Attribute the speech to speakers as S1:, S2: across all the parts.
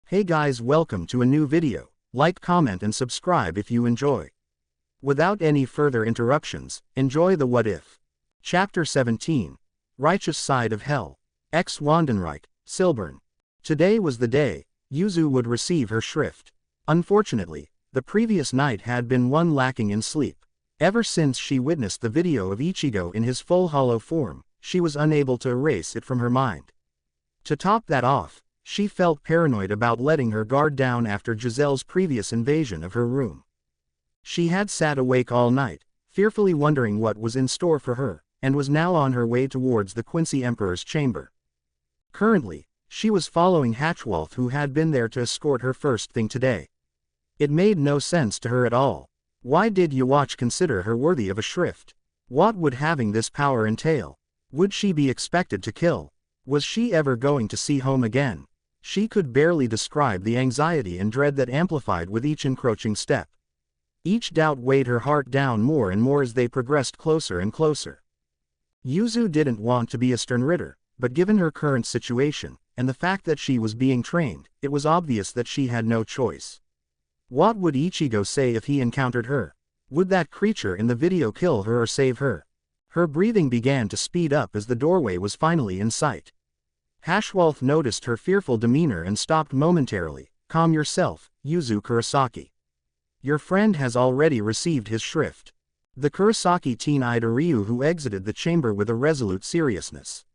S1: Hey guys, welcome to a new video. Like, comment and subscribe if you enjoy. Without any further interruptions, enjoy the What If. Chapter 17. Righteous Side of Hell. Ex Wandenreich, Silbern. Today was the day Yuzu would receive her shrift. Unfortunately, the previous night had been one lacking in sleep. Ever since she witnessed the video of Ichigo in his full hollow form, she was unable to erase it from her mind. To top that off, she felt paranoid about letting her guard down after Giselle's previous invasion of her room. She had sat awake all night, fearfully wondering what was in store for her, and was now on her way towards the Quincy Emperor's chamber. Currently, she was following Hatchwolf, who had been there to escort her first thing today. It made no sense to her at all. Why did Yuwatch consider her worthy of a shrift? What would having this power entail? Would she be expected to kill? Was she ever going to see home again? She could barely describe the anxiety and dread that amplified with each encroaching step. Each doubt weighed her heart down more and more as they progressed closer and closer. Yuzu didn't want to be a Sternritter, but given her current situation, and the fact that she was being trained, it was obvious that she had no choice. What would Ichigo say if he encountered her? Would that creature in the video kill her or save her? Her breathing began to speed up as the doorway was finally in sight. Hashwolf noticed her fearful demeanor and stopped momentarily. Calm yourself, Yuzu Kurosaki. Your friend has already received his shrift. The Kurosaki teen-eyed Ryu who exited the chamber with a resolute seriousness.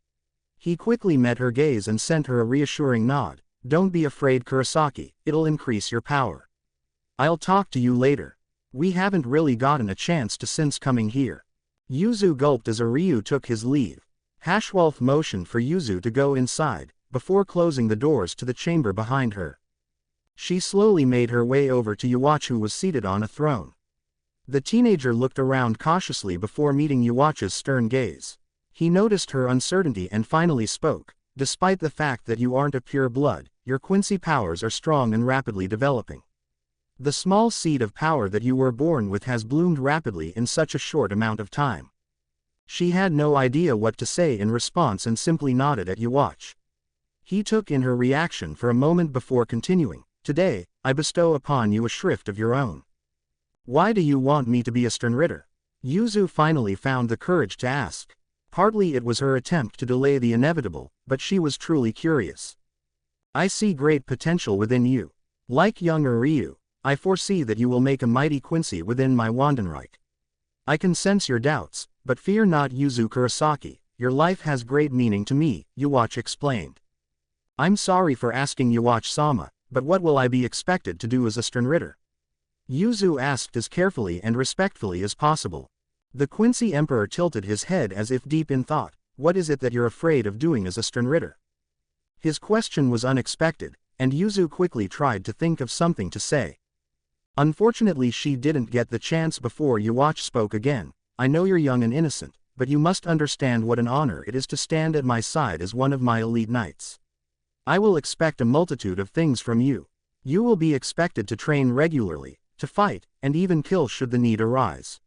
S1: He quickly met her gaze and sent her a reassuring nod. Don't be afraid, Kurosaki, it'll increase your power. I'll talk to you later. We haven't really gotten a chance to since coming here. Yuzu gulped as Ryu took his leave. Hashwolf motioned for Yuzu to go inside, before closing the doors to the chamber behind her. She slowly made her way over to Yuwatch, who was seated on a throne. The teenager looked around cautiously before meeting Yuwatch's stern gaze. He noticed her uncertainty and finally spoke. Despite the fact that you aren't a pure blood, your Quincy powers are strong and rapidly developing. The small seed of power that you were born with has bloomed rapidly in such a short amount of time. She had no idea what to say in response and simply nodded at Yuwatch. He took in her reaction for a moment before continuing. Today, I bestow upon you a shrift of your own. Why do you want me to be a Sternritter? Yuzu finally found the courage to ask. Partly it was her attempt to delay the inevitable, but she was truly curious. I see great potential within you. Like young Ryu, I foresee that you will make a mighty Quincy within my Wandenreich. I can sense your doubts, but fear not, Yuzu Kurosaki, your life has great meaning to me, Yuwatch explained. I'm sorry for asking, Yuwatch-sama, but what will I be expected to do as a Sternritter? Yuzu asked as carefully and respectfully as possible. The Quincy Emperor tilted his head as if deep in thought. What is it that you're afraid of doing as a Sternritter? His question was unexpected, and Yuzu quickly tried to think of something to say. Unfortunately, she didn't get the chance before Yuwatch spoke again. I know you're young and innocent, but you must understand what an honor it is to stand at my side as one of my elite knights. I will expect a multitude of things from you. You will be expected to train regularly, to fight, and even kill should the need arise.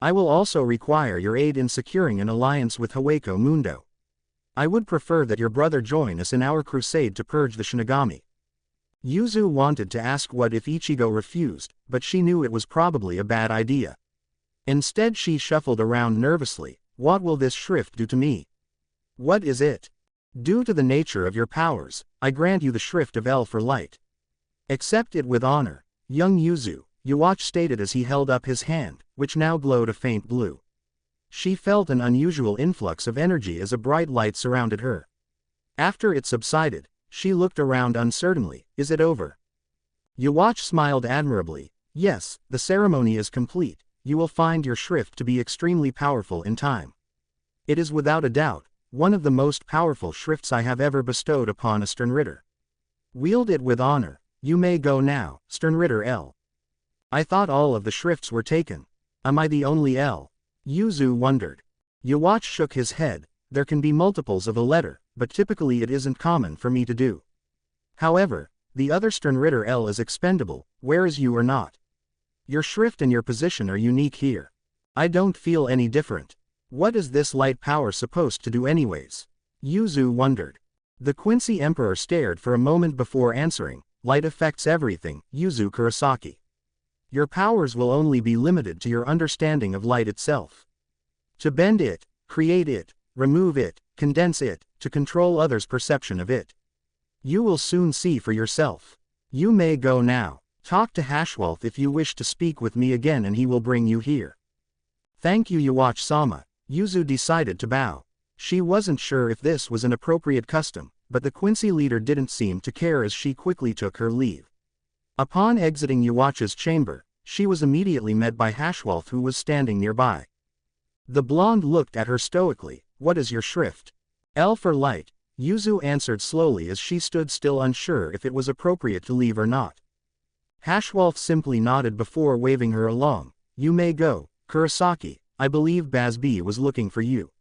S1: I will also require your aid in securing an alliance with Hawako Mundo. I would prefer that your brother join us in our crusade to purge the Shinigami. Yuzu wanted to ask what if Ichigo refused, but she knew it was probably a bad idea. Instead, she shuffled around nervously. What will this shrift do to me? What is it? Due to the nature of your powers, I grant you the shrift of L for light. Accept it with honor, young Yuzu, Yuwatch stated as he held up his hand, which now glowed a faint blue. She felt an unusual influx of energy as a bright light surrounded her. After it subsided, she looked around uncertainly. Is it over? Yuwatch smiled admirably. Yes, the ceremony is complete. You will find your shrift to be extremely powerful in time. It is without a doubt one of the most powerful shrifts I have ever bestowed upon a Sternritter. Wield it with honor. You may go now, Sternritter L. I thought all of the shrifts were taken. Am I the only L? Yuzu wondered. Yuwatch shook his head. There can be multiples of a letter, but typically it isn't common for me to do. However, the other Sternritter L is expendable, whereas you are not. Your shrift and your position are unique here. I don't feel any different. What is this light power supposed to do anyways? Yuzu wondered. The Quincy Emperor stared for a moment before answering. light affects everything, Yuzu Kurosaki. Your powers will only be limited to your understanding of light itself. To bend it, create it, remove it, condense it, to control others' perception of it. You will soon see for yourself. You may go now. Talk to Hashwolf if you wish to speak with me again and he will bring you here. Thank you Yuwatch-sama. Yuzu decided to bow. She wasn't sure if this was an appropriate custom, but the Quincy leader didn't seem to care as she quickly took her leave. Upon exiting Yuwatch's chamber, she was immediately met by Hashwolf who was standing nearby. The blonde looked at her stoically. What is your shrift? L for light, Yuzu answered slowly as she stood still unsure if it was appropriate to leave or not. Hashwolf simply nodded before waving her along. You may go, Kurosaki, I believe Bazb was looking for you.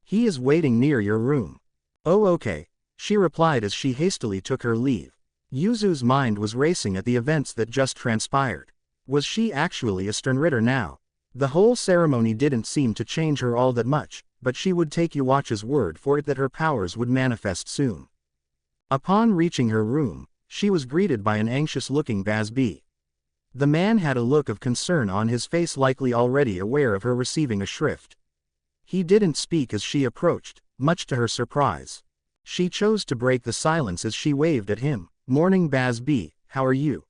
S1: He is waiting near your room. Oh okay, she replied as she hastily took her leave. Yuzu's mind was racing at the events that just transpired. Was she actually a Sternritter now? The whole ceremony didn't seem to change her all that much, but she would take Yuwatch's word for it that her powers would manifest soon. Upon reaching her room, she was greeted by an anxious-looking Bazb. The man had a look of concern on his face, likely already aware of her receiving a shrift. He didn't speak as she approached, much to her surprise. She chose to break the silence as she waved at him. Morning Bazb, how are you?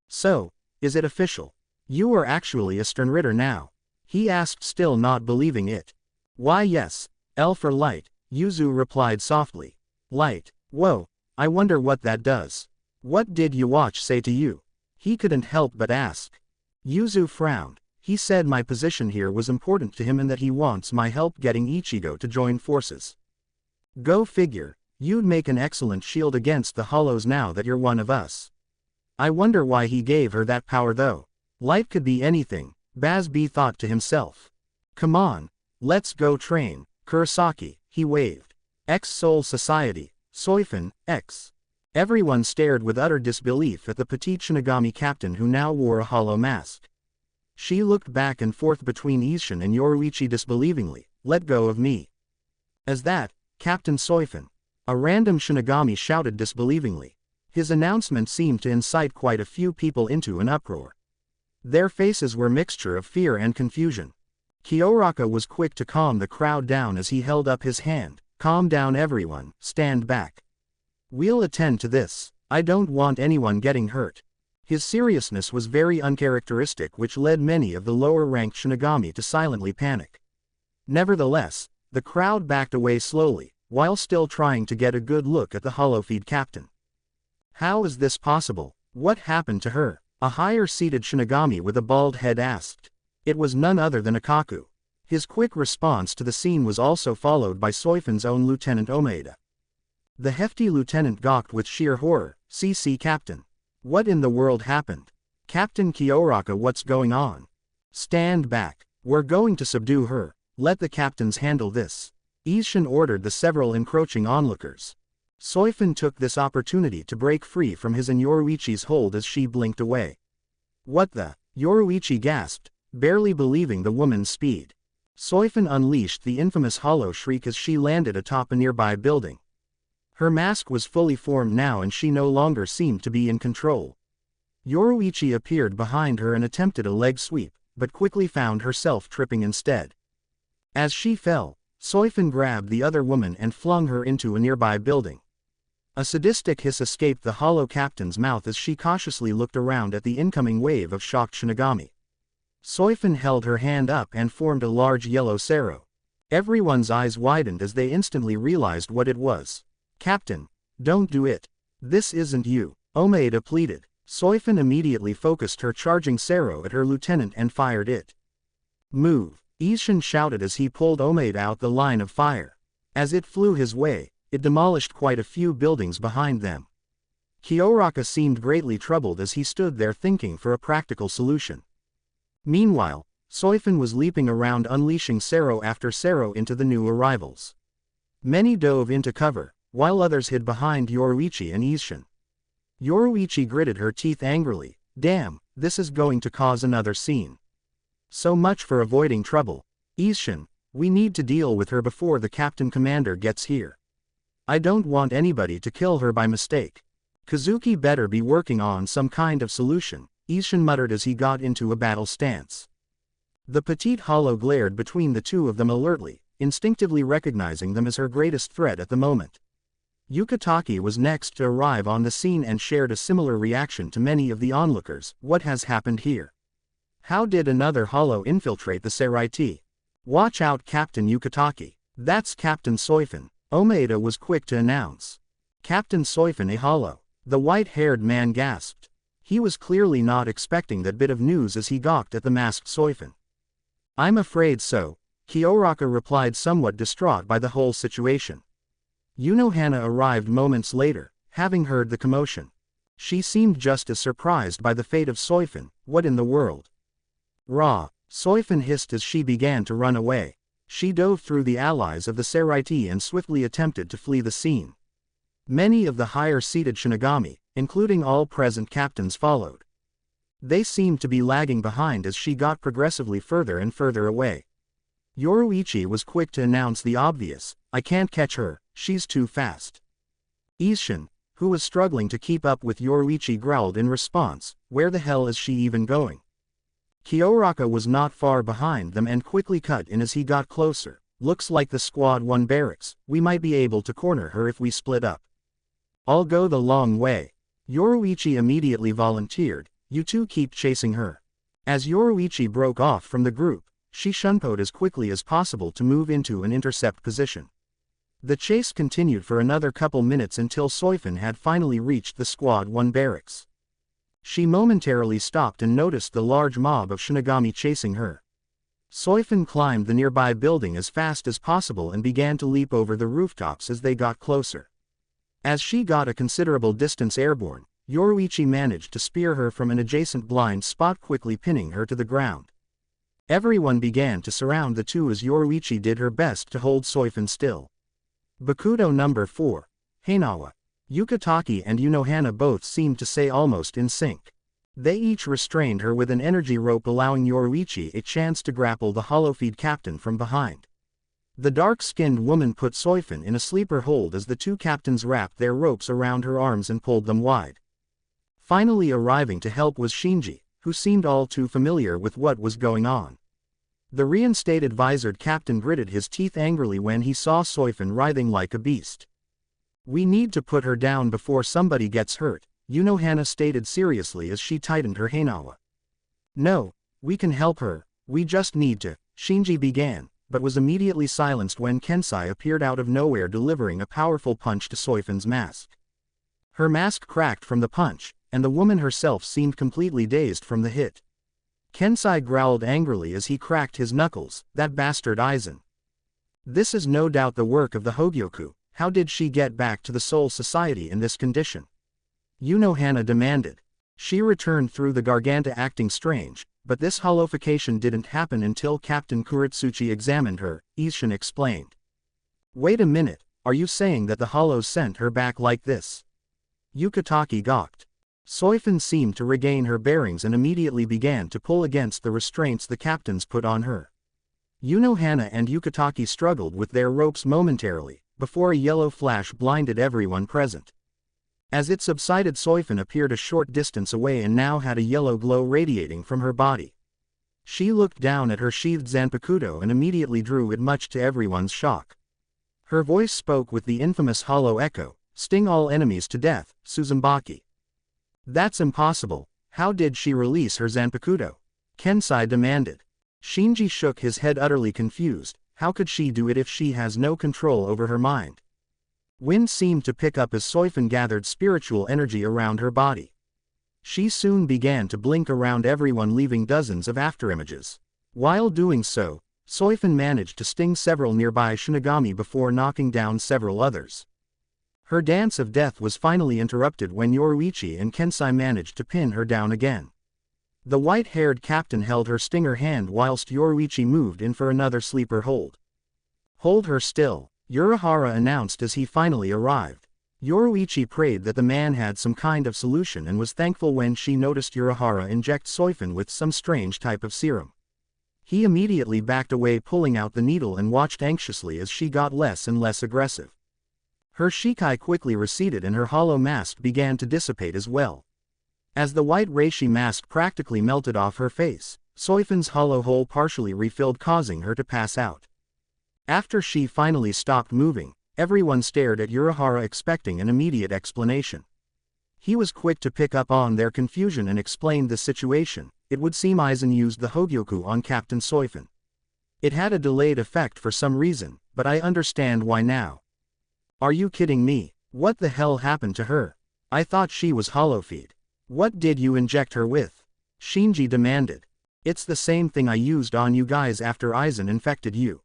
S1: So, is it official? You are actually a Sternritter now? He asked, still not believing it. Why yes, L for light, Yuzu replied softly. Light, whoa, I wonder what that does. What did Yuwatch say to you? He couldn't help but ask. Yuzu frowned. He said my position here was important to him and that he wants my help getting Ichigo to join forces. Go figure, you'd make an excellent shield against the hollows now that you're one of us. I wonder why he gave her that power though. Light could be anything, Bazb thought to himself. Come on, let's go train, Kurosaki, he waved. X-Soul Society, Soi Fon, X. Everyone stared with utter disbelief at the petite Shinigami captain who now wore a hollow mask. She looked back and forth between Isshin and Yoruichi disbelievingly. Let go of me. As that, Captain Soi Fon, a random Shinigami shouted disbelievingly. His announcement seemed to incite quite a few people into an uproar. Their faces were a mixture of fear and confusion. Kyoraka was quick to calm the crowd down as he held up his hand. Calm down everyone, stand back. We'll attend to this. I don't want anyone getting hurt. His seriousness was very uncharacteristic, which led many of the lower-ranked Shinigami to silently panic. Nevertheless, the crowd backed away slowly, while still trying to get a good look at the Hollowfeed captain. How is this possible? What happened to her? A higher-seated Shinigami with a bald head asked. It was none other than Akaku. His quick response to the scene was also followed by Soi Fon's own Lieutenant Omaeda. The hefty lieutenant gawked with sheer horror. CC Captain. What in the world happened? Captain Kyoraka, what's going on? Stand back. We're going to subdue her. Let the captains handle this. Isshin ordered the several encroaching onlookers. Soi Fon took this opportunity to break free from his and Yoruichi's hold as she blinked away. What the? Yoruichi gasped, barely believing the woman's speed. Soi Fon unleashed the infamous hollow shriek as she landed atop a nearby building. Her mask was fully formed now and she no longer seemed to be in control. Yoruichi appeared behind her and attempted a leg sweep, but quickly found herself tripping instead. As she fell, Soi Fon grabbed the other woman and flung her into a nearby building. A sadistic hiss escaped the hollow captain's mouth as she cautiously looked around at the incoming wave of shocked Shinigami. Soi Fon held her hand up and formed a large yellow sero. Everyone's eyes widened as they instantly realized what it was. Captain, don't do it. This isn't you, Omaeda pleaded. Soi Fon immediately focused her charging sero at her lieutenant and fired it. Move, Isshin shouted as he pulled Omaeda out the line of fire. As it flew his way, it demolished quite a few buildings behind them. Kyoraka seemed greatly troubled as he stood there thinking for a practical solution. Meanwhile, Soi Fon was leaping around unleashing sero after sero into the new arrivals. Many dove into cover, while others hid behind Yoruichi and Isshin. Yoruichi gritted her teeth angrily. Damn, this is going to cause another scene. So much for avoiding trouble. Isshin, we need to deal with her before the captain commander gets here. I don't want anybody to kill her by mistake. Kazuki better be working on some kind of solution, Isshin muttered as he got into a battle stance. The petite hollow glared between the two of them alertly, instinctively recognizing them as her greatest threat at the moment. Yukatake was next to arrive on the scene and shared a similar reaction to many of the onlookers. What has happened here? How did another hollow infiltrate the Seraiti? Watch out, Captain Yukatake. That's Captain Soi Fon, Omaeda was quick to announce. Captain Soi Fon, a hollow. The white-haired man gasped. He was clearly not expecting that bit of news as he gawked at the masked Soi Fon. I'm afraid so, Kyoraka replied, somewhat distraught by the whole situation. Unohana arrived moments later, having heard the commotion. She seemed just as surprised by the fate of Soi Fon. What in the world? Rah! Soi Fon hissed as she began to run away. She dove through the allies of the Seraiti and swiftly attempted to flee the scene. Many of the higher-seated Shinigami, including all present captains, followed. They seemed to be lagging behind as she got progressively further and further away. Yoruichi was quick to announce the obvious, I can't catch her, she's too fast. Isshin, who was struggling to keep up with Yoruichi, growled in response, where the hell is she even going? Kyoraka was not far behind them and quickly cut in as he got closer. Looks like the Squad 1 barracks, we might be able to corner her if we split up. I'll go the long way. Yoruichi immediately volunteered, you two keep chasing her. As Yoruichi broke off from the group, she shunpoed as quickly as possible to move into an intercept position. The chase continued for another couple minutes until Soi Fon had finally reached the Squad 1 barracks. She momentarily stopped and noticed the large mob of Shinigami chasing her. Soi Fon climbed the nearby building as fast as possible and began to leap over the rooftops as they got closer. As she got a considerable distance airborne, Yoruichi managed to spear her from an adjacent blind spot, quickly pinning her to the ground. Everyone began to surround the two as Yoruichi did her best to hold Soi Fon still. Bakudo number 4, Heinawa. Yukatake and Unohana both seemed to say almost in sync. They each restrained her with an energy rope, allowing Yoruichi a chance to grapple the hollow-feed captain from behind. The dark-skinned woman put Soi Fon in a sleeper hold as the two captains wrapped their ropes around her arms and pulled them wide. Finally arriving to help was Shinji, who seemed all too familiar with what was going on. The reinstated visored captain gritted his teeth angrily when he saw Soi Fon writhing like a beast. We need to put her down before somebody gets hurt, Unohana stated seriously as she tightened her Heinawa. No, we can help her, we just need to, Shinji began, but was immediately silenced when Kensai appeared out of nowhere, delivering a powerful punch to Soi Fon's mask. Her mask cracked from the punch, and the woman herself seemed completely dazed from the hit. Kensai growled angrily as he cracked his knuckles, that bastard Aizen. This is no doubt the work of the Hogyoku, how did she get back to the Soul Society in this condition? Unohana demanded. She returned through the Garganta acting strange, but this hollowification didn't happen until Captain Kuritsuchi examined her, Isshin explained. Wait a minute, are you saying that the hollows sent her back like this? Yukatake gawked. Soi Fon seemed to regain her bearings and immediately began to pull against the restraints the captains put on her. Unohana and Yukatake struggled with their ropes momentarily, before a yellow flash blinded everyone present. As it subsided, Soi Fon appeared a short distance away and now had a yellow glow radiating from her body. She looked down at her sheathed Zanpakuto and immediately drew it, much to everyone's shock. Her voice spoke with the infamous hollow echo, sting all enemies to death, Suzumaki. That's impossible, how did she release her Zanpakuto? Kensai demanded. Shinji shook his head, utterly confused, how could she do it if she has no control over her mind? Wind seemed to pick up as Soi Fon gathered spiritual energy around her body. She soon began to blink around everyone, leaving dozens of afterimages. While doing so, Soi Fon managed to sting several nearby Shinigami before knocking down several others. Her dance of death was finally interrupted when Yoruichi and Kensai managed to pin her down again. The white-haired captain held her stinger hand whilst Yoruichi moved in for another sleeper hold. Hold her still, Urahara announced as he finally arrived. Yoruichi prayed that the man had some kind of solution and was thankful when she noticed Urahara inject Soi Fon with some strange type of serum. He immediately backed away, pulling out the needle, and watched anxiously as she got less and less aggressive. Her shikai quickly receded and her hollow mask began to dissipate as well. As the white reishi mask practically melted off her face, Soi Fon's hollow hole partially refilled, causing her to pass out. After she finally stopped moving, everyone stared at Urahara expecting an immediate explanation. He was quick to pick up on their confusion and explained the situation. It would seem Aizen used the Hogyoku on Captain Soi Fon. It had a delayed effect for some reason, but I understand why now. Are you kidding me? What the hell happened to her? I thought she was hollow feed. What did you inject her with? Shinji demanded. It's the same thing I used on you guys after Aizen infected you.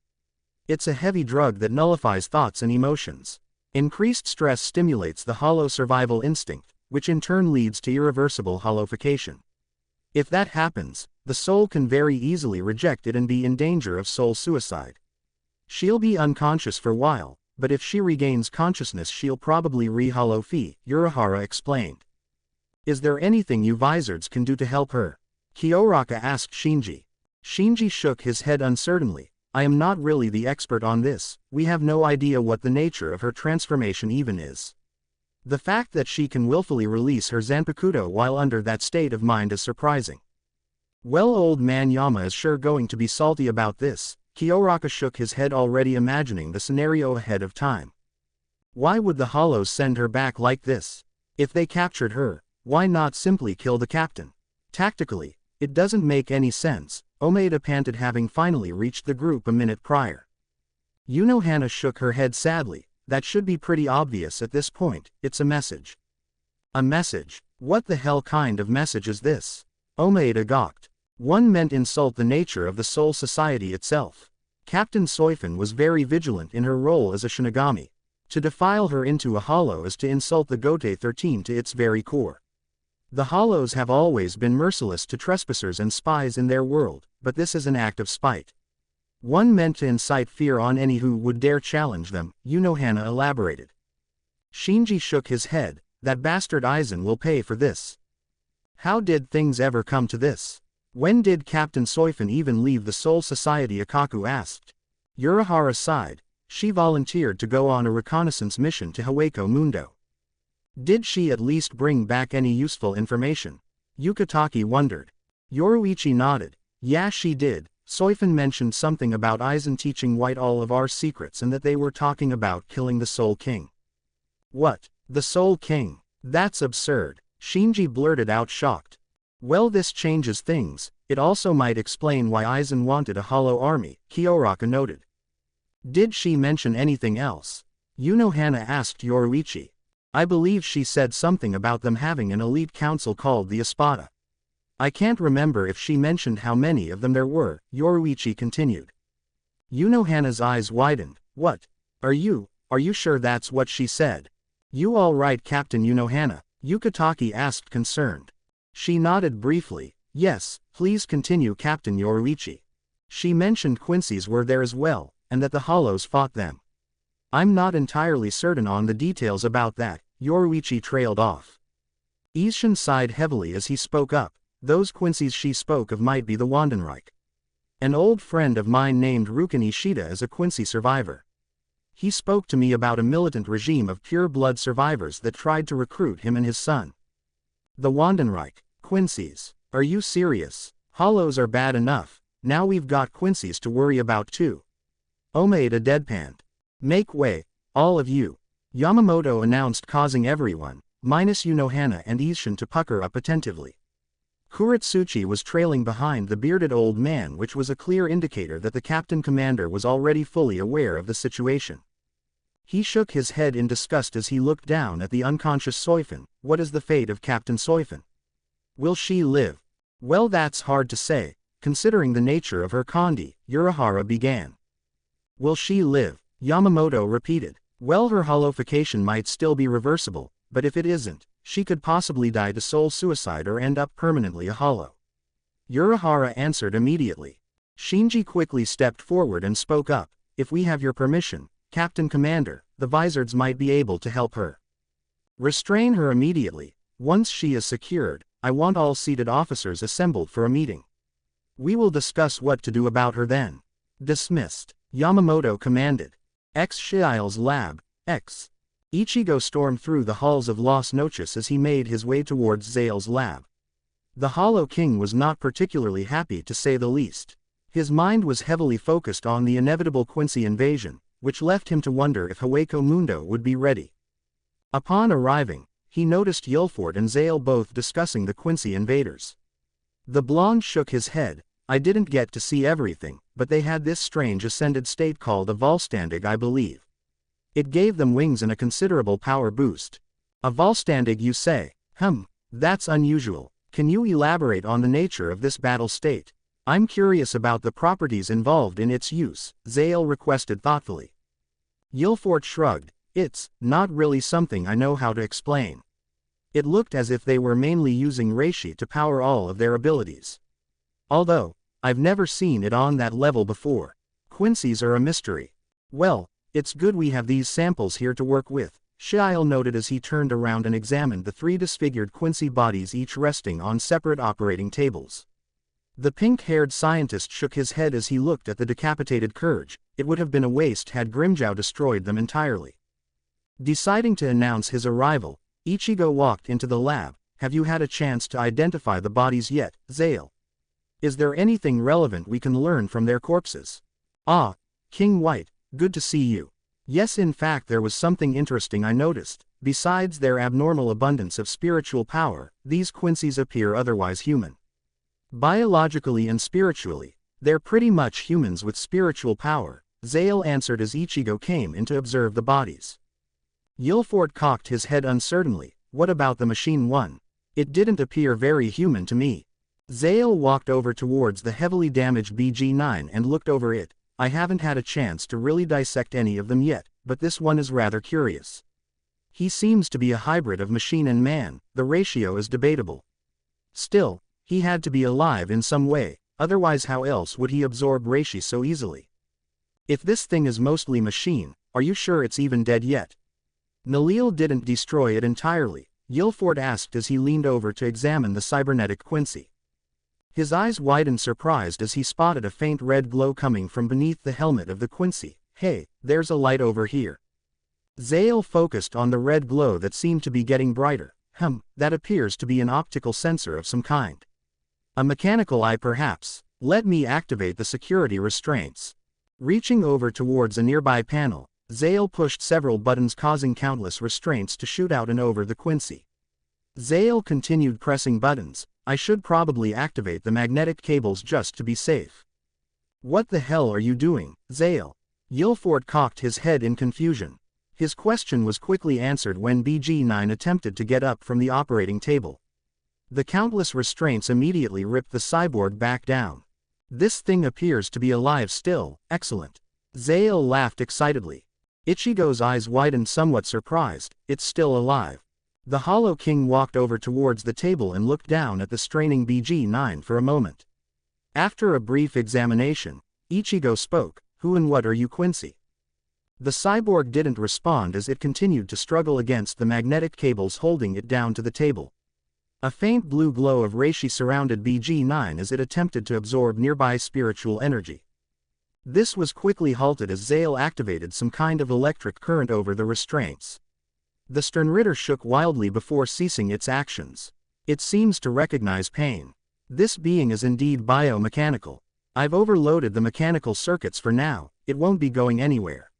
S1: It's a heavy drug that nullifies thoughts and emotions. Increased stress stimulates the hollow survival instinct, which in turn leads to irreversible hollowification. If that happens, the soul can very easily reject it and be in danger of soul suicide. She'll be unconscious for a while, but if she regains consciousness she'll probably re-hollow fee, Urahara explained. Is there anything you Vizards can do to help her? Kyoraka asked Shinji. Shinji shook his head uncertainly. I am not really the expert on this, we have no idea what the nature of her transformation even is. The fact that she can willfully release her Zanpakuto while under that state of mind is surprising. Well, old man Yama is sure going to be salty about this. Kyoraka shook his head, already imagining the scenario ahead of time. Why would the Hollows send her back like this? If they captured her, why not simply kill the captain? Tactically, it doesn't make any sense, Omeda panted, having finally reached the group a minute prior. Yunohana shook her head sadly. That should be pretty obvious at this point. It's a message. A message? What the hell kind of message is this? Omeda gawked. One meant insult the nature of the Soul Society itself. Captain Soi Fon was very vigilant in her role as a Shinigami. To defile her into a hollow is to insult the Gote 13 to its very core. The Hollows have always been merciless to trespassers and spies in their world, but this is an act of spite. One meant to incite fear on any who would dare challenge them, Yunohana elaborated. Shinji shook his head. That bastard Aizen will pay for this. How did things ever come to this? When did Captain Soi Fon even leave the Soul Society? Akaku asked. Urahara sighed. She volunteered to go on a reconnaissance mission to Hueco Mundo. Did she at least bring back any useful information? Yukataki wondered. Yoruichi nodded. Yeah, she did. Soi Fon mentioned something about Aizen teaching White all of our secrets and that they were talking about killing the Soul King. What? The Soul King? That's absurd. Shinji blurted out, shocked. Well, this changes things. It also might explain why Aizen wanted a hollow army, Kyoraka noted. Did she mention anything else? Yunohana asked Yoruichi. I believe she said something about them having an elite council called the Espada. I can't remember if she mentioned how many of them there were, Yoruichi continued. Yunohana's eyes widened. What? Are you sure that's what she said? You all right, Captain Yunohana? Yukataki asked, concerned. She nodded briefly. Yes, please continue, Captain Yoruichi. She mentioned Quincy's were there as well, and that the Hollows fought them. I'm not entirely certain on the details about that, Yoruichi trailed off. Isshin sighed heavily as he spoke up. Those Quincy's she spoke of might be the Wandenreich. An old friend of mine named Ruken Ishida is a Quincy survivor. He spoke to me about a militant regime of pure-blood survivors that tried to recruit him and his son. The Wandenreich, Quincy's. Are you serious? Hollows are bad enough, now we've got Quincy's to worry about too. Omeda deadpanned. Make way, all of you. Yamamoto announced, causing everyone, minus Yunohana and Isshin, to pucker up attentively. Kuretsuchi was trailing behind the bearded old man, which was a clear indicator that the captain commander was already fully aware of the situation. He shook his head in disgust as he looked down at the unconscious Soi Fon. What is the fate of Captain Soi Fon? Will she live? Well, that's hard to say, considering the nature of her kondi, Urahara began. Will she live? Yamamoto repeated. Well, her hollowification might still be reversible, but if it isn't, she could possibly die to soul suicide or end up permanently a hollow. Urahara answered immediately. Shinji quickly stepped forward and spoke up. If we have your permission, Captain Commander, the Vizards might be able to help her. Restrain her immediately. Once she is secured, I want all seated officers assembled for a meeting. We will discuss what to do about her then. Dismissed. Yamamoto commanded. X Shiel's lab. X. Ichigo stormed through the halls of Las Noches as he made his way towards Zale's lab. The Hollow King was not particularly happy to say the least. His mind was heavily focused on the inevitable Quincy invasion, which left him to wonder if Hueco Mundo would be ready. Upon arriving, he noticed Yulfort and Zale both discussing the Quincy invaders. The blonde shook his head. I didn't get to see everything, but they had this strange ascended state called a Volstandig, I believe. It gave them wings and a considerable power boost. A Volstandig, you say? That's unusual. Can you elaborate on the nature of this battle state? I'm curious about the properties involved in its use, Zale requested thoughtfully. Yulfort shrugged. It's not really something I know how to explain. It looked as if they were mainly using reishi to power all of their abilities. Although, I've never seen it on that level before. Quincy's are a mystery. Well, it's good we have these samples here to work with, Shiel noted as he turned around and examined the 3 disfigured Quincy bodies, each resting on separate operating tables. The pink-haired scientist shook his head as he looked at the decapitated Kurge. It would have been a waste had Grimmjow destroyed them entirely. Deciding to announce his arrival, Ichigo walked into the lab. Have you had a chance to identify the bodies yet, Zale? Is there anything relevant we can learn from their corpses? Ah, King White, good to see you. Yes, in fact there was something interesting I noticed. Besides their abnormal abundance of spiritual power, these Quincy's appear otherwise human. Biologically and spiritually, they're pretty much humans with spiritual power, Zale answered as Ichigo came in to observe the bodies. Yulfort cocked his head uncertainly. What about the machine one? It didn't appear very human to me. Zale walked over towards the heavily damaged BG-9 and looked over it. I haven't had a chance to really dissect any of them yet, but this one is rather curious. He seems to be a hybrid of machine and man. The ratio is debatable. Still, he had to be alive in some way, otherwise how else would he absorb reishi so easily? If this thing is mostly machine, are you sure it's even dead yet? Nalil didn't destroy it entirely, Yulfort asked as he leaned over to examine the cybernetic Quincy. His eyes widened surprised as he spotted a faint red glow coming from beneath the helmet of the Quincy. Hey, there's a light over here. Zale focused on the red glow that seemed to be getting brighter. That appears to be an optical sensor of some kind. A mechanical eye perhaps. Let me activate the security restraints. Reaching over towards a nearby panel, Zale pushed several buttons causing countless restraints to shoot out and over the Quincy. Zale continued pressing buttons. I should probably activate the magnetic cables just to be safe. What the hell are you doing, Zale? Yulfort cocked his head in confusion. His question was quickly answered when BG-9 attempted to get up from the operating table. The countless restraints immediately ripped the cyborg back down. This thing appears to be alive still, excellent. Zale laughed excitedly. Ichigo's eyes widened somewhat surprised, it's still alive. The Hollow King walked over towards the table and looked down at the straining BG-9 for a moment. After a brief examination, Ichigo spoke, who and what are you, Quincy? The cyborg didn't respond as it continued to struggle against the magnetic cables holding it down to the table. A faint blue glow of reishi surrounded BG-9 as it attempted to absorb nearby spiritual energy. This was quickly halted as Zale activated some kind of electric current over the restraints. The Sternritter shook wildly before ceasing its actions. It seems to recognize pain. This being is indeed biomechanical. I've overloaded the mechanical circuits for now, it won't be going anywhere.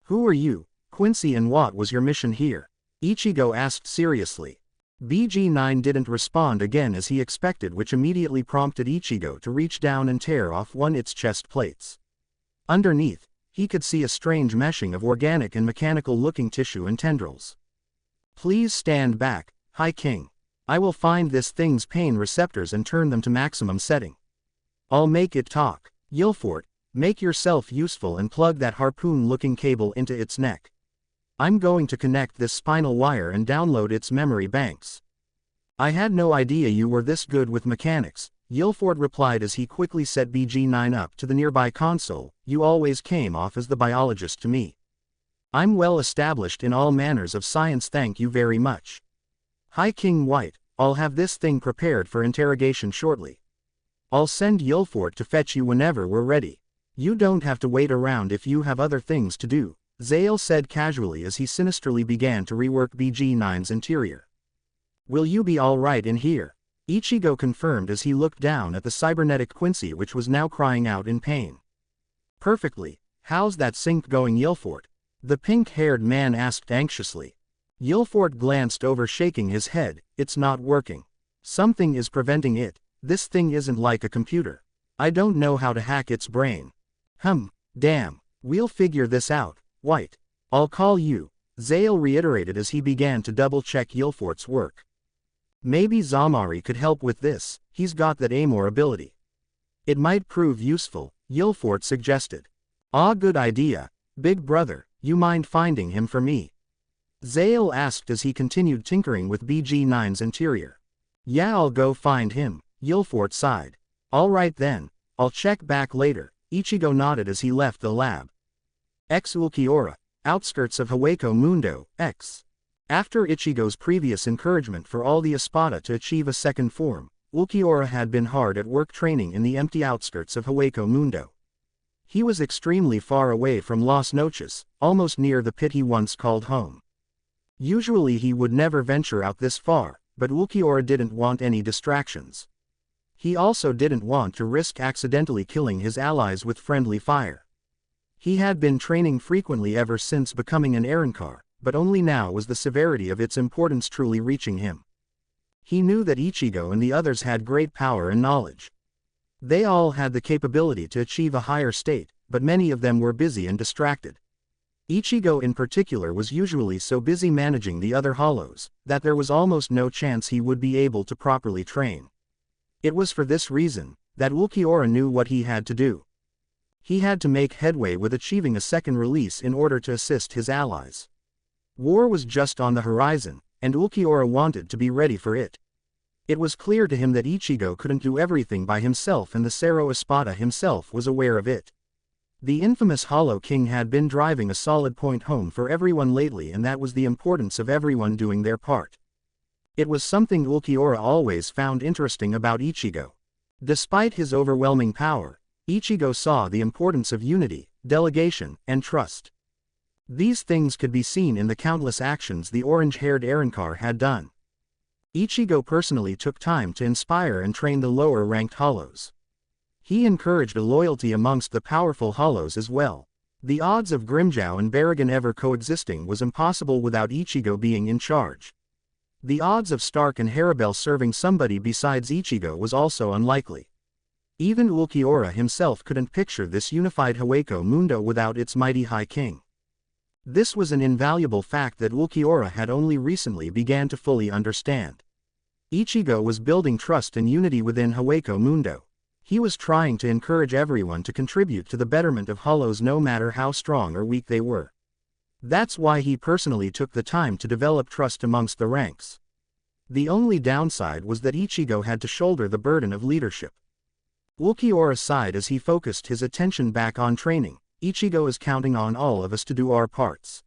S1: Who are you, Quincy, and what was your mission here? Ichigo asked seriously. BG-9 didn't respond again as he expected, which immediately prompted Ichigo to reach down and tear off its chest plates. Underneath, he could see a strange meshing of organic and mechanical-looking tissue and tendrils. Please stand back, High King. I will find this thing's pain receptors and turn them to maximum setting. I'll make it talk. Yulfort, make yourself useful and plug that harpoon-looking cable into its neck. I'm going to connect this spinal wire and download its memory banks. I had no idea you were this good with mechanics, Yulfort replied as he quickly set BG-9 up to the nearby console. You always came off as the biologist to me. I'm well established in all manners of science, thank you very much. High King White, I'll have this thing prepared for interrogation shortly. I'll send Yulfort to fetch you whenever we're ready. You don't have to wait around if you have other things to do, Zale said casually as he sinisterly began to rework BG-9's interior. Will you be alright in here? Ichigo confirmed as he looked down at the cybernetic Quincy, which was now crying out in pain. Perfectly. How's that sync going, Yilfort? The pink-haired man asked anxiously. Yilfort glanced over, shaking his head. It's not working. Something is preventing it. This thing isn't like a computer. I don't know how to hack its brain. Damn. We'll figure this out, White. I'll call you, Zale reiterated as he began to double-check Yilfort's work. Maybe Zamari could help with this, he's got that Amor ability. It might prove useful, Yilfort suggested. Ah, good idea, big brother, you mind finding him for me? Zale asked as he continued tinkering with BG-9's interior. Yeah, I'll go find him, Yilfort sighed. Alright then, I'll check back later, Ichigo nodded as he left the lab. Ulquiorra, outskirts of Hueco Mundo, X. After Ichigo's previous encouragement for all the Espada to achieve a second form, Ulquiorra had been hard at work training in the empty outskirts of Hueco Mundo. He was extremely far away from Las Noches, almost near the pit he once called home. Usually he would never venture out this far, but Ulquiorra didn't want any distractions. He also didn't want to risk accidentally killing his allies with friendly fire. He had been training frequently ever since becoming an Arrancar, but only now was the severity of its importance truly reaching him. He knew that Ichigo and the others had great power and knowledge. They all had the capability to achieve a higher state, but many of them were busy and distracted. Ichigo in particular was usually so busy managing the other hollows, that there was almost no chance he would be able to properly train. It was for this reason, that Ulquiorra knew what he had to do. He had to make headway with achieving a second release in order to assist his allies. War was just on the horizon, and Ulquiorra wanted to be ready for it. It was clear to him that Ichigo couldn't do everything by himself, and the Cerro Espada himself was aware of it. The infamous Hollow King had been driving a solid point home for everyone lately, and that was the importance of everyone doing their part. It was something Ulquiorra always found interesting about Ichigo. Despite his overwhelming power, Ichigo saw the importance of unity, delegation, and trust. These things could be seen in the countless actions the orange-haired Arrancar had done. Ichigo personally took time to inspire and train the lower-ranked hollows. He encouraged a loyalty amongst the powerful hollows as well. The odds of Grimmjow and Barragan ever coexisting was impossible without Ichigo being in charge. The odds of Stark and Haribel serving somebody besides Ichigo was also unlikely. Even Ulquiorra himself couldn't picture this unified Hueco Mundo without its mighty High King. This was an invaluable fact that Ulquiorra had only recently began to fully understand. Ichigo was building trust and unity within Hueco Mundo. He was trying to encourage everyone to contribute to the betterment of hollows no matter how strong or weak they were. That's why he personally took the time to develop trust amongst the ranks. The only downside was that Ichigo had to shoulder the burden of leadership. Ulquiorra sighed as he focused his attention back on training. Ichigo is counting on all of us to do our parts.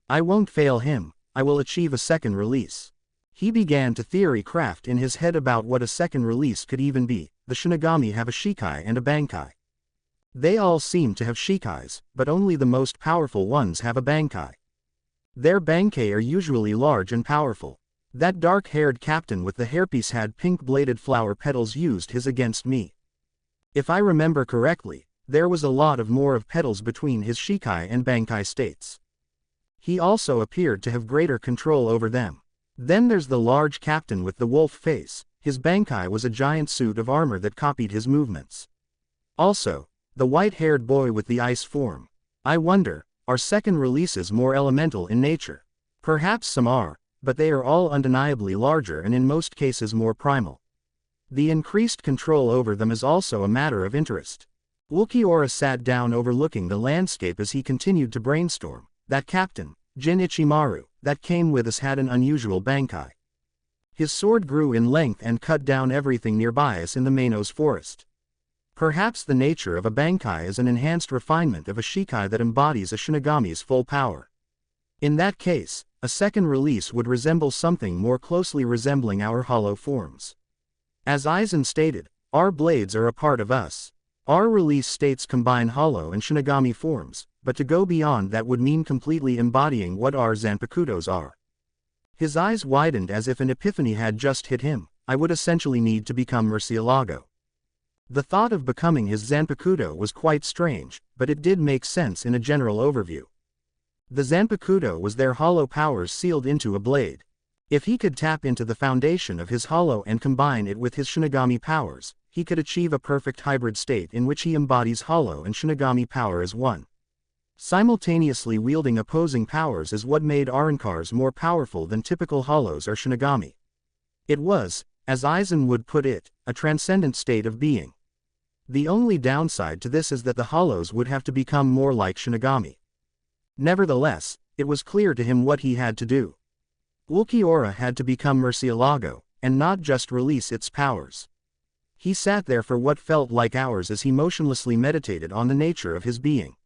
S1: I won't fail him, I will achieve a second release. He began to theory craft in his head about what a second release could even be. The Shinigami have a Shikai and a Bankai. They all seem to have Shikais, but only the most powerful ones have a Bankai. Their Bankai are usually large and powerful. That dark-haired captain with the hairpiece had pink-bladed flower petals used his against me. If I remember correctly, there was a lot of more of petals between his Shikai and Bankai states. He also appeared to have greater control over them. Then there's the large captain with the wolf face. His Bankai was a giant suit of armor that copied his movements. Also, the white-haired boy with the ice form. I wonder, are second releases more elemental in nature? Perhaps some are, but they are all undeniably larger and in most cases more primal. The increased control over them is also a matter of interest. Ulquiorra sat down overlooking the landscape as he continued to brainstorm. That captain, Jin Ichimaru, that came with us had an unusual Bankai. His sword grew in length and cut down everything nearby us in the Manos forest. Perhaps the nature of a Bankai is an enhanced refinement of a Shikai that embodies a Shinigami's full power. In that case, a second release would resemble something more closely resembling our hollow forms. As Aizen stated, our blades are a part of us. Our release states combine hollow and Shinigami forms, but to go beyond that would mean completely embodying what our Zanpakutos are. His eyes widened as if an epiphany had just hit him. I would essentially need to become Murcielago. The thought of becoming his Zanpakuto was quite strange, but it did make sense in a general overview. The Zanpakuto was their hollow powers sealed into a blade. If he could tap into the foundation of his hollow and combine it with his Shinigami powers, he could achieve a perfect hybrid state in which he embodies hollow and Shinigami power as one. Simultaneously wielding opposing powers is what made Arrancars more powerful than typical hollows or Shinigami. It was, as Aizen would put it, a transcendent state of being. The only downside to this is that the hollows would have to become more like Shinigami. Nevertheless, it was clear to him what he had to do. Ulquiorra had to become Murcielago, and not just release its powers. He sat there for what felt like hours as he motionlessly meditated on the nature of his being.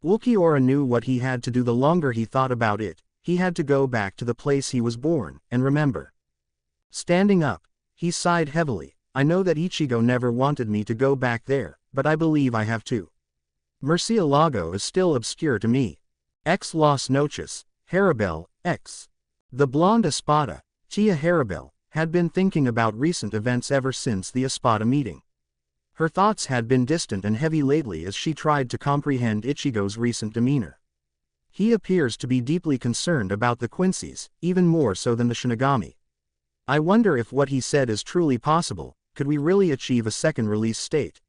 S1: Ulquiorra knew what he had to do. The longer he thought about it, he had to go back to the place he was born, and remember. Standing up, he sighed heavily. I know that Ichigo never wanted me to go back there, but I believe I have to. Murcielago is still obscure to me. Ex Los Noches, Haribel, X. The blonde Espada, Tia Haribel, had been thinking about recent events ever since the Espada meeting. Her thoughts had been distant and heavy lately as she tried to comprehend Ichigo's recent demeanor. He appears to be deeply concerned about the Quincy's, even more so than the Shinigami. I wonder if what he said is truly possible. Could we really achieve a second release state?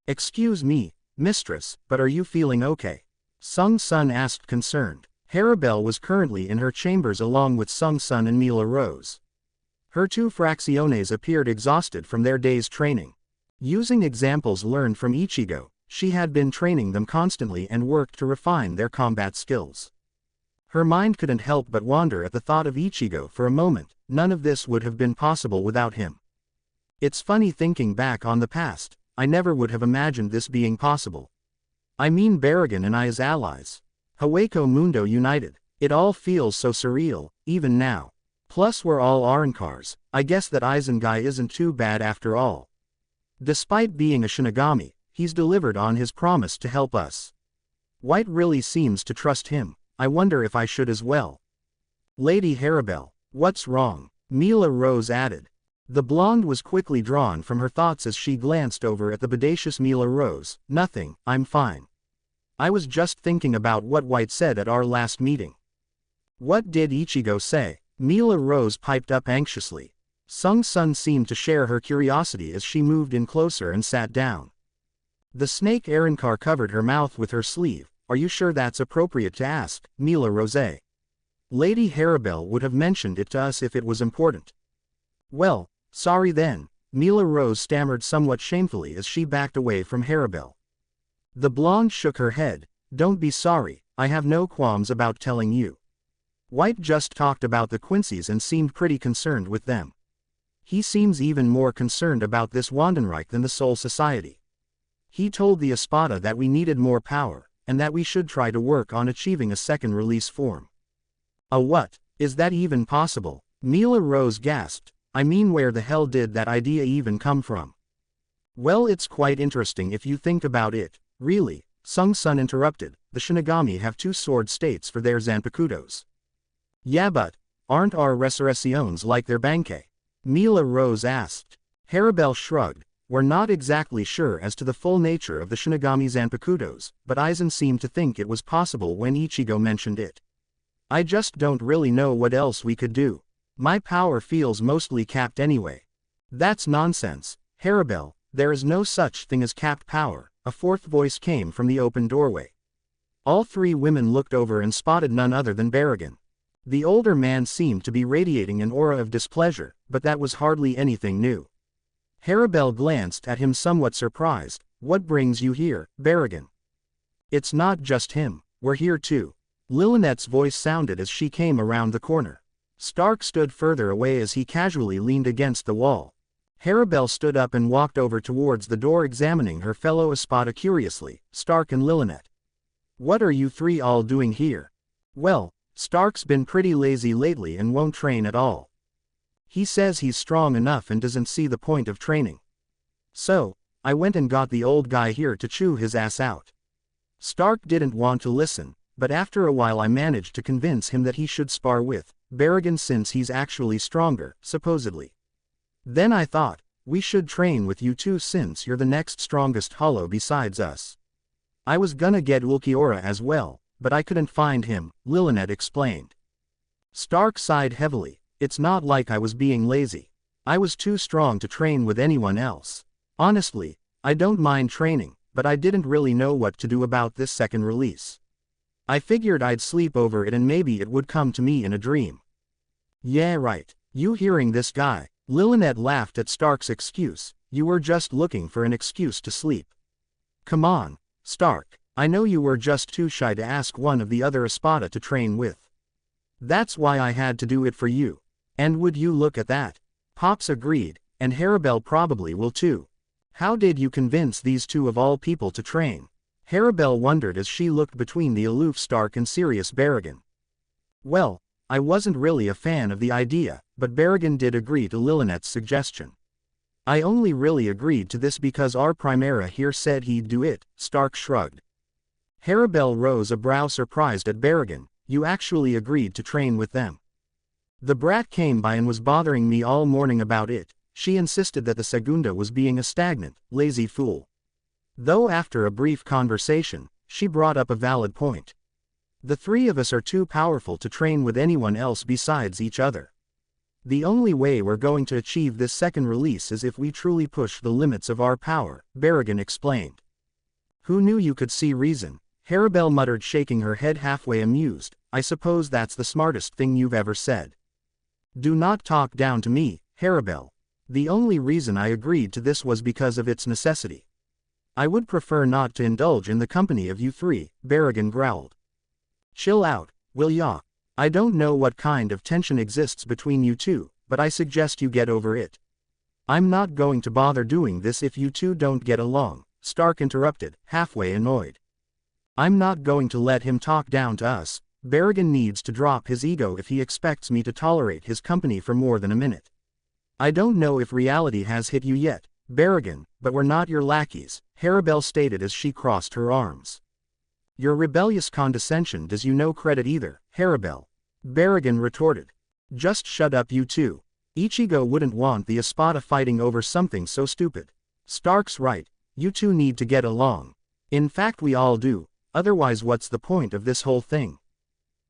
S1: Excuse me, mistress, but are you feeling okay? Sung Sun asked concerned. Haribel was currently in her chambers along with Sung Sun and Mila Rose. Her two fracciones appeared exhausted from their day's training. Using examples learned from Ichigo, she had been training them constantly and worked to refine their combat skills. Her mind couldn't help but wander at the thought of Ichigo for a moment. None of this would have been possible without him. It's funny thinking back on the past. I never would have imagined this being possible. I mean Barragan and I as allies. Hueco Mundo united. It all feels so surreal, even now. Plus we're all Arrancars. I guess that Aizen guy isn't too bad after all. Despite being a Shinigami, he's delivered on his promise to help us. White really seems to trust him. I wonder if I should as well. Lady Haribel, what's wrong? Mila Rose added. The blonde was quickly drawn from her thoughts as she glanced over at the bodacious Mila Rose. Nothing, I'm fine. I was just thinking about what White said at our last meeting. What did Ichigo say? Mila Rose piped up anxiously. Sung Sun seemed to share her curiosity as she moved in closer and sat down. The snake Arrancar covered her mouth with her sleeve. Are you sure that's appropriate to ask, Mila Rose? Lady Haribel would have mentioned it to us if it was important. Well, sorry then, Mila Rose stammered somewhat shamefully as she backed away from Haribel. The blonde shook her head. Don't be sorry, I have no qualms about telling you. White just talked about the Quincy's and seemed pretty concerned with them. He seems even more concerned about this Wandenreich than the Soul Society. He told the Espada that we needed more power, and that we should try to work on achieving a second release form. A what? Is that even possible? Mila Rose gasped. I mean, where the hell did that idea even come from? Well, it's quite interesting if you think about it. Really, Sung Sun interrupted. The Shinigami have two sword states for their Zanpakutos. Yeah, but aren't our resurrections like their Bankei? Mila Rose asked. Haribel shrugged. We're not exactly sure as to the full nature of the Shinigami Zanpakutos, but Aizen seemed to think it was possible when Ichigo mentioned it. I just don't really know what else we could do. My power feels mostly capped anyway. That's nonsense, Haribel. There is no such thing as capped power. A fourth voice came from the open doorway. All three women looked over and spotted none other than Barragan. The older man seemed to be radiating an aura of displeasure, but that was hardly anything new. Haribel glanced at him somewhat surprised. What brings you here, Barragan? It's not just him, we're here too. Lillinette's voice sounded as she came around the corner. Stark stood further away as he casually leaned against the wall. Haribel stood up and walked over towards the door, examining her fellow Espada curiously. Stark and Lillinette. What are you three all doing here? Well, Stark's been pretty lazy lately and won't train at all. He says he's strong enough and doesn't see the point of training. So, I went and got the old guy here to chew his ass out. Stark didn't want to listen, but after a while I managed to convince him that he should spar with Berrigan since he's actually stronger, supposedly. Then I thought, we should train with you two since you're the next strongest hollow besides us. I was gonna get Ulquiorra as well, but I couldn't find him, Lilinet explained. Stark sighed heavily. It's not like I was being lazy. I was too strong to train with anyone else. Honestly, I don't mind training, but I didn't really know what to do about this second release. I figured I'd sleep over it and maybe it would come to me in a dream. Yeah, right. You hearing this guy? Lilinet laughed at Stark's excuse. You were just looking for an excuse to sleep. Come on, Stark. I know you were just too shy to ask one of the other Espada to train with. That's why I had to do it for you. And would you look at that? Pops agreed, and Harabel probably will too. How did you convince these two of all people to train? Harabel wondered as she looked between the aloof Stark and serious Berrigan. Well, I wasn't really a fan of the idea, but Berrigan did agree to Lilinet's suggestion. I only really agreed to this because our Primera here said he'd do it, Stark shrugged. Harabel rose a brow surprised at Berrigan. You actually agreed to train with them. The brat came by and was bothering me all morning about it. She insisted that the Segunda was being a stagnant, lazy fool. Though after a brief conversation, she brought up a valid point. The three of us are too powerful to train with anyone else besides each other. The only way we're going to achieve this second release is if we truly push the limits of our power, Berrigan explained. Who knew you could see reason? Harabel muttered, shaking her head halfway amused. I suppose that's the smartest thing you've ever said. Do not talk down to me, Harabel. The only reason I agreed to this was because of its necessity. I would prefer not to indulge in the company of you three, Berrigan growled. Chill out, will ya? I don't know what kind of tension exists between you two, but I suggest you get over it. I'm not going to bother doing this if you two don't get along, Stark interrupted, halfway annoyed. I'm not going to let him talk down to us. Berrigan needs to drop his ego if he expects me to tolerate his company for more than a minute. I don't know if reality has hit you yet, Berrigan, but we're not your lackeys, Harabel stated as she crossed her arms. Your rebellious condescension does you no credit either, Harabel. Berrigan retorted. Just shut up you two. Ichigo wouldn't want the Espada fighting over something so stupid. Stark's right, you two need to get along. In fact we all do, otherwise what's the point of this whole thing?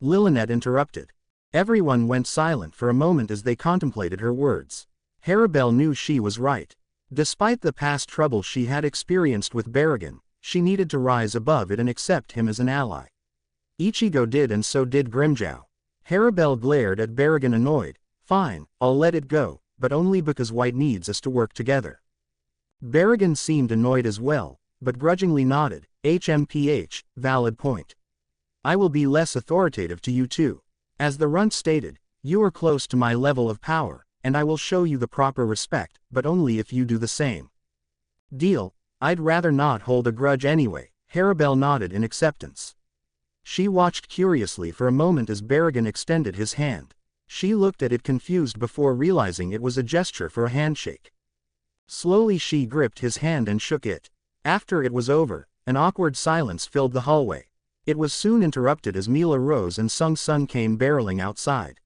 S1: Lilinet interrupted. Everyone went silent for a moment as they contemplated her words. Harabel knew she was right. Despite the past trouble she had experienced with Berrigan, she needed to rise above it and accept him as an ally. Ichigo did, and so did Grimjow. Harabel glared at Berrigan annoyed. Fine, I'll let it go, but only because White needs us to work together. Berrigan seemed annoyed as well, but grudgingly nodded. HMPH, valid point. I will be less authoritative to you too. As the runt stated, you are close to my level of power, and I will show you the proper respect, but only if you do the same. Deal. I'd rather not hold a grudge anyway, Harabel nodded in acceptance. She watched curiously for a moment as Berrigan extended his hand. She looked at it confused before realizing it was a gesture for a handshake. Slowly she gripped his hand and shook it. After it was over, an awkward silence filled the hallway. It was soon interrupted as Mila rose and Sung Sun came barreling outside.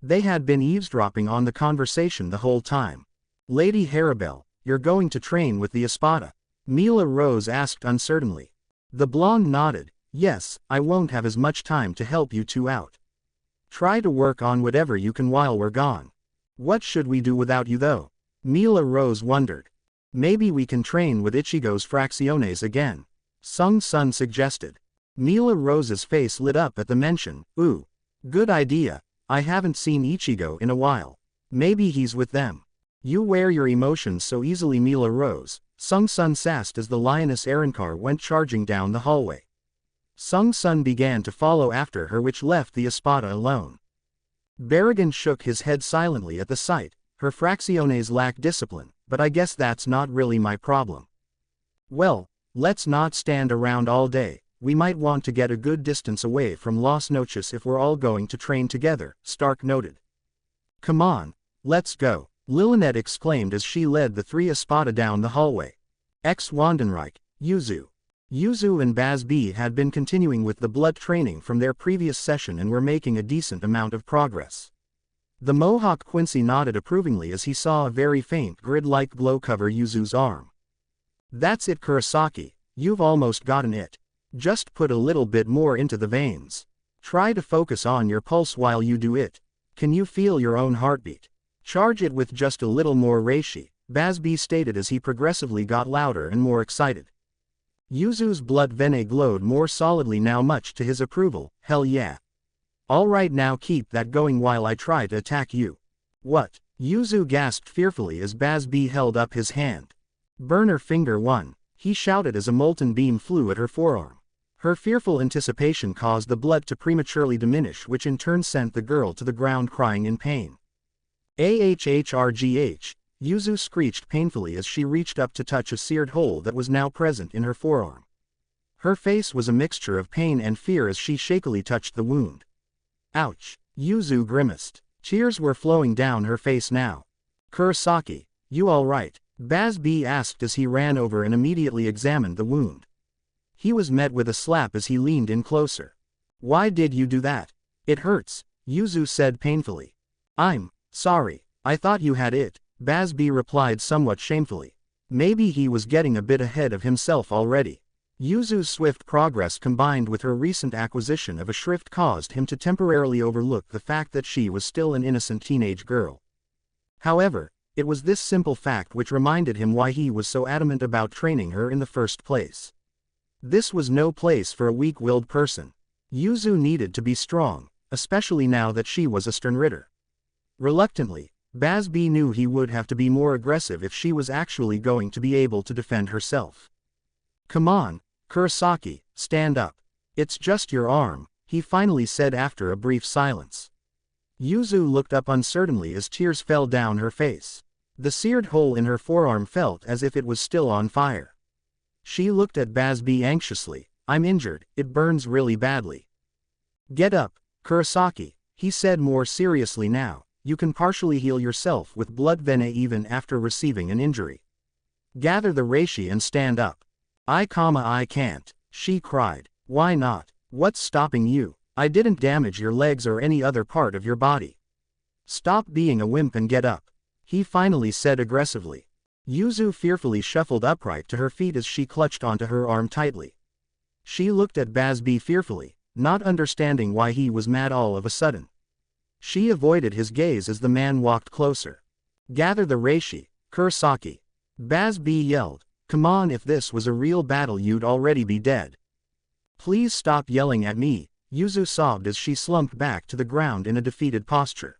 S1: They had been eavesdropping on the conversation the whole time. Lady Harabel, you're going to train with the Espada? Mila Rose asked uncertainly. The blonde nodded. Yes, I won't have as much time to help you two out. Try to work on whatever you can while we're gone. What should we do without you though? Mila Rose wondered. Maybe we can train with Ichigo's Fracciones again. Sung Sun suggested. Mila Rose's face lit up at the mention. Ooh. Good idea. I haven't seen Ichigo in a while. Maybe he's with them. You wear your emotions so easily, Mila Rose, Sung Sun sassed as the lioness Arrancar went charging down the hallway. Sung Sun began to follow after her, which left the Espada alone. Berrigan shook his head silently at the sight. Her Fracciones lack discipline, but I guess that's not really my problem. Well, let's not stand around all day. We might want to get a good distance away from Las Noches if we're all going to train together, Stark noted. Come on, let's go, Lilinet exclaimed as she led the three Espada down the hallway. Ex Wandenreich, Yuzu. Yuzu and Bazz had been continuing with the blood training from their previous session and were making a decent amount of progress. The Mohawk Quincy nodded approvingly as he saw a very faint grid-like glow cover Yuzu's arm. "That's it, Kurosaki, you've almost gotten it. Just put a little bit more into the veins. Try to focus on your pulse while you do it. Can you feel your own heartbeat? Charge it with just a little more reishi," Bazz stated as he progressively got louder and more excited. Yuzu's blood vein glowed more solidly now, much to his approval. "Hell yeah. Alright, now keep that going while I try to attack you." "What?" Yuzu gasped fearfully as Bazz held up his hand. "Burner finger 1, he shouted as a molten beam flew at her forearm. Her fearful anticipation caused the blood to prematurely diminish, which in turn sent the girl to the ground crying in pain. "Ahhrgh, Yuzu screeched painfully as she reached up to touch a seared hole that was now present in her forearm. Her face was a mixture of pain and fear as she shakily touched the wound. "Ouch," Yuzu grimaced. Tears were flowing down her face now. "Kurosaki, you alright?" Bazz asked as he ran over and immediately examined the wound. He was met with a slap as he leaned in closer. "Why did you do that?" "It hurts," Yuzu said painfully. "I'm sorry, I thought you had it," Bazz replied somewhat shamefully. Maybe he was getting a bit ahead of himself already. Yuzu's swift progress combined with her recent acquisition of a shrift caused him to temporarily overlook the fact that she was still an innocent teenage girl. However, it was this simple fact which reminded him why he was so adamant about training her in the first place. This was no place for a weak-willed person. Yuzu needed to be strong, especially now that she was a Sternritter. Reluctantly, Bazz knew he would have to be more aggressive if she was actually going to be able to defend herself. "Come on, Kurosaki, stand up. It's just your arm," he finally said after a brief silence. Yuzu looked up uncertainly as tears fell down her face. The seared hole in her forearm felt as if it was still on fire. She looked at Bazz anxiously. "I'm injured, it burns really badly." "Get up, Kurosaki," he said more seriously now. "You can partially heal yourself with blood vein even after receiving an injury. Gather the reishi and stand up." I can't," she cried. "Why not? What's stopping you? I didn't damage your legs or any other part of your body. Stop being a wimp and get up," he finally said aggressively. Yuzu fearfully shuffled upright to her feet as she clutched onto her arm tightly. She looked at Bazz fearfully, not understanding why he was mad all of a sudden. She avoided his gaze as the man walked closer. "Gather the reishi, Kurosaki," Bazz yelled. "Come on, if this was a real battle you'd already be dead." "Please stop yelling at me," Yuzu sobbed as she slumped back to the ground in a defeated posture.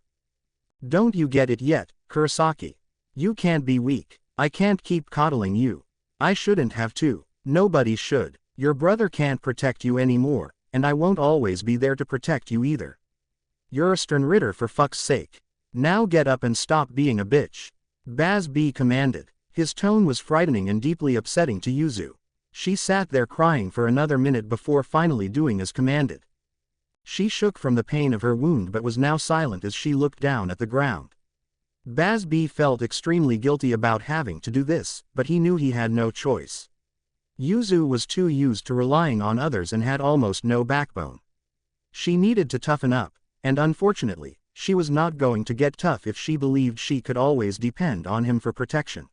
S1: "Don't you get it yet, Kurosaki? You can't be weak. I can't keep coddling you. I shouldn't have to. Nobody should. Your brother can't protect you anymore, and I won't always be there to protect you either. You're a Sternritter for fuck's sake. Now get up and stop being a bitch," Bazz commanded. His tone was frightening and deeply upsetting to Yuzu. She sat there crying for another minute before finally doing as commanded. She shook from the pain of her wound but was now silent as she looked down at the ground. Bazz felt extremely guilty about having to do this, but he knew he had no choice. Yuzu was too used to relying on others and had almost no backbone. She needed to toughen up, and unfortunately, she was not going to get tough if she believed she could always depend on him for protection.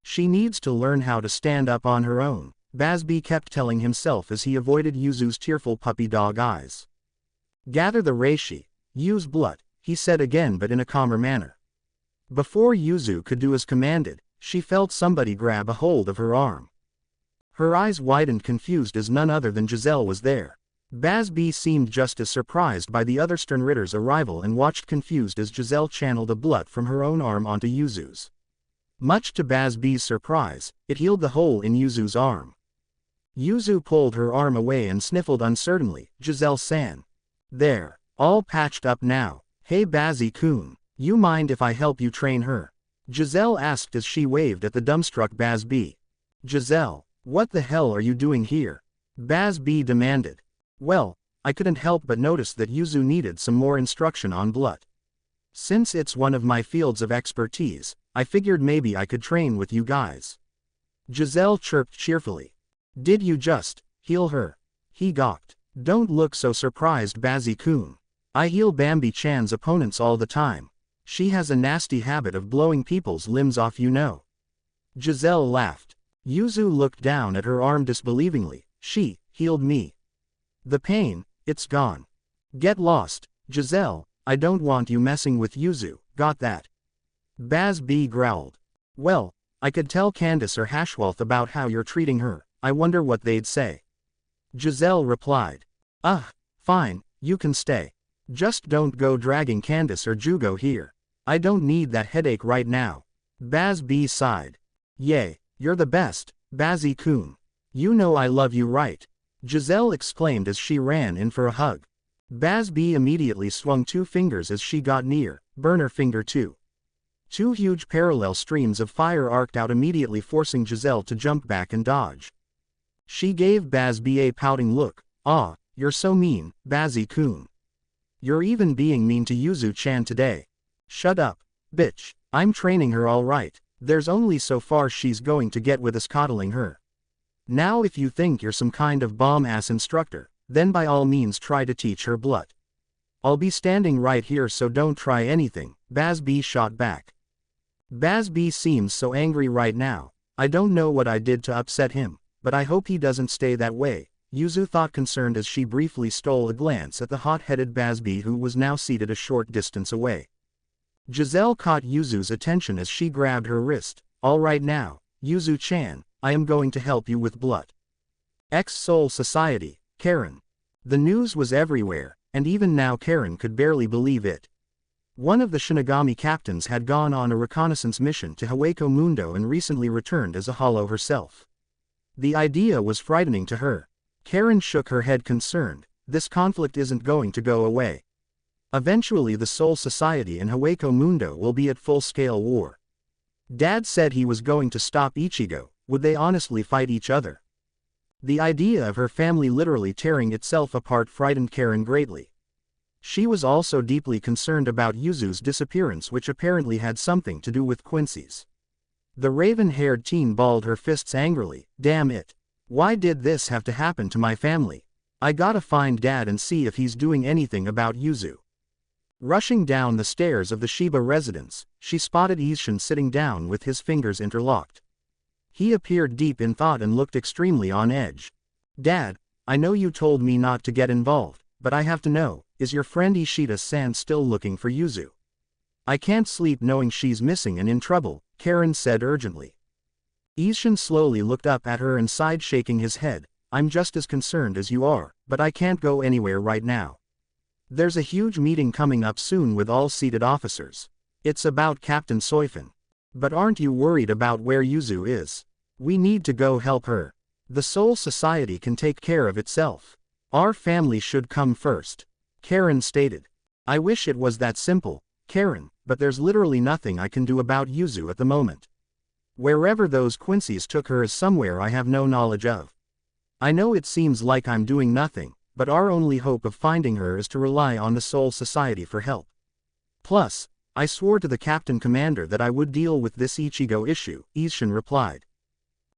S1: She needs to learn how to stand up on her own, Bazz kept telling himself as he avoided Yuzu's tearful puppy dog eyes. "Gather the reishi, use blood," he said again but in a calmer manner. Before Yuzu could do as commanded, she felt somebody grab a hold of her arm. Her eyes widened confused as none other than Giselle was there. Bazz seemed just as surprised by the other Sternritter's arrival and watched confused as Giselle channeled the blood from her own arm onto Yuzu's. Much to Bazz surprise, it healed the hole in Yuzu's arm. Yuzu pulled her arm away and sniffled uncertainly. "Giselle-san. There, all patched up now. Hey Bazzy-kun, you mind if I help you train her?" Giselle asked as she waved at the dumbstruck Bazz. "Giselle, what the hell are you doing here?" Bazz demanded. "Well, I couldn't help but notice that Yuzu needed some more instruction on blood. Since it's one of my fields of expertise, I figured maybe I could train with you guys." Giselle chirped cheerfully. Did you just heal her? He gawked. Don't look so surprised, Bazzy-kun. I heal Bambi-chan's opponents all the time. She has a nasty habit of blowing people's limbs off, you know. Giselle laughed. Yuzu looked down at her arm disbelievingly. She healed me. The pain, it's gone. Get lost, Giselle, I don't want you messing with Yuzu, got that? Baz B growled. Well, I could tell Candace or Hashwalth about how you're treating her, I wonder what they'd say. Giselle replied. Fine, you can stay. Just don't go dragging Candace or Jugo here. I don't need that headache right now. Baz B sighed. Yay, you're the best, Bazzy-kun. You know I love you, right? Giselle exclaimed as she ran in for a hug. Baz B immediately swung 2 fingers as she got near, burner finger 2. 2 huge parallel streams of fire arced out immediately, forcing Giselle to jump back and dodge. She gave Baz B a pouting look. Ah, you're so mean, Bazzy-kun. You're even being mean to Yuzu-chan today. Shut up, bitch. I'm training her all right. There's only so far she's going to get with us coddling her. Now if you think you're some kind of bomb-ass instructor, then by all means try to teach her blut. I'll be standing right here, so don't try anything, Baz B shot back. Baz B seems so angry right now. I don't know what I did to upset him, but I hope he doesn't stay that way, Yuzu thought, concerned as she briefly stole a glance at the hot-headed Baz B, who was now seated a short distance away. Giselle caught Yuzu's attention as she grabbed her wrist. All right now, Yuzu-chan, I am going to help you with blood. Soul Society, Karin. The news was everywhere, and even now Karin could barely believe it. One of the Shinigami captains had gone on a reconnaissance mission to Hueco Mundo and recently returned as a hollow herself. The idea was frightening to her. Karin shook her head concerned. This conflict isn't going to go away. Eventually the Soul Society and Hueco Mundo will be at full-scale war. Dad said he was going to stop Ichigo. Would they honestly fight each other? The idea of her family literally tearing itself apart frightened Karin greatly. She was also deeply concerned about Yuzu's disappearance, which apparently had something to do with Quincy's. The raven-haired teen balled her fists angrily. Damn it. Why did this have to happen to my family? I gotta find Dad and see if he's doing anything about Yuzu. Rushing down the stairs of the Shiba residence, she spotted Isshin sitting down with his fingers interlocked. He appeared deep in thought and looked extremely on edge. Dad, I know you told me not to get involved, but I have to know, is your friend Ishida-san still looking for Yuzu? I can't sleep knowing she's missing and in trouble, Karin said urgently. Isshin slowly looked up at her and sighed, shaking his head. I'm just as concerned as you are, but I can't go anywhere right now. There's a huge meeting coming up soon with all seated officers. It's about Captain Soi Fon. But aren't you worried about where Yuzu is? We need to go help her. The Soul Society can take care of itself. Our family should come first, Karin stated. I wish it was that simple, Karin, but there's literally nothing I can do about Yuzu at the moment. Wherever those Quincy's took her is somewhere I have no knowledge of. I know it seems like I'm doing nothing, but our only hope of finding her is to rely on the Soul Society for help. Plus, I swore to the Captain Commander that I would deal with this Ichigo issue, Isshin replied.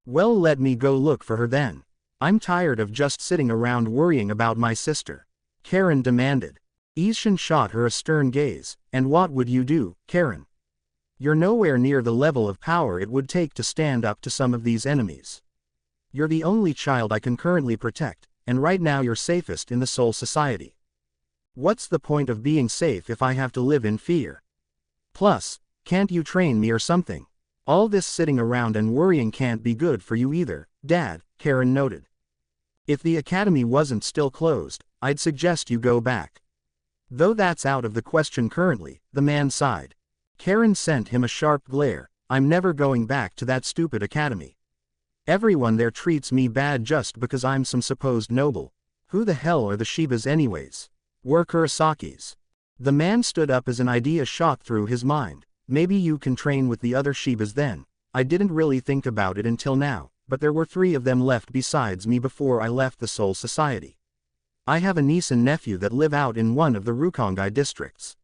S1: Well, let me go look for her then. I'm tired of just sitting around worrying about my sister, Karin demanded. Isshin shot her a stern gaze. And what would you do, Karin? You're nowhere near the level of power it would take to stand up to some of these enemies. You're the only child I can currently protect, and right now you're safest in the Soul Society. What's the point of being safe if I have to live in fear? Plus, can't you train me or something? All this sitting around and worrying can't be good for you either, Dad, Karin noted. If the academy wasn't still closed, I'd suggest you go back. Though that's out of the question currently, the man sighed. Karin sent him a sharp glare. I'm never going back to that stupid academy. Everyone there treats me bad just because I'm some supposed noble. Who the hell are the Shibas anyways? We're Kurosakis. The man stood up as an idea shot through his mind. Maybe you can train with the other Shibas then. I didn't really think about it until now, but there were 3 of them left besides me before I left the Soul Society. I have a niece and nephew that live out in one of the Rukongai districts.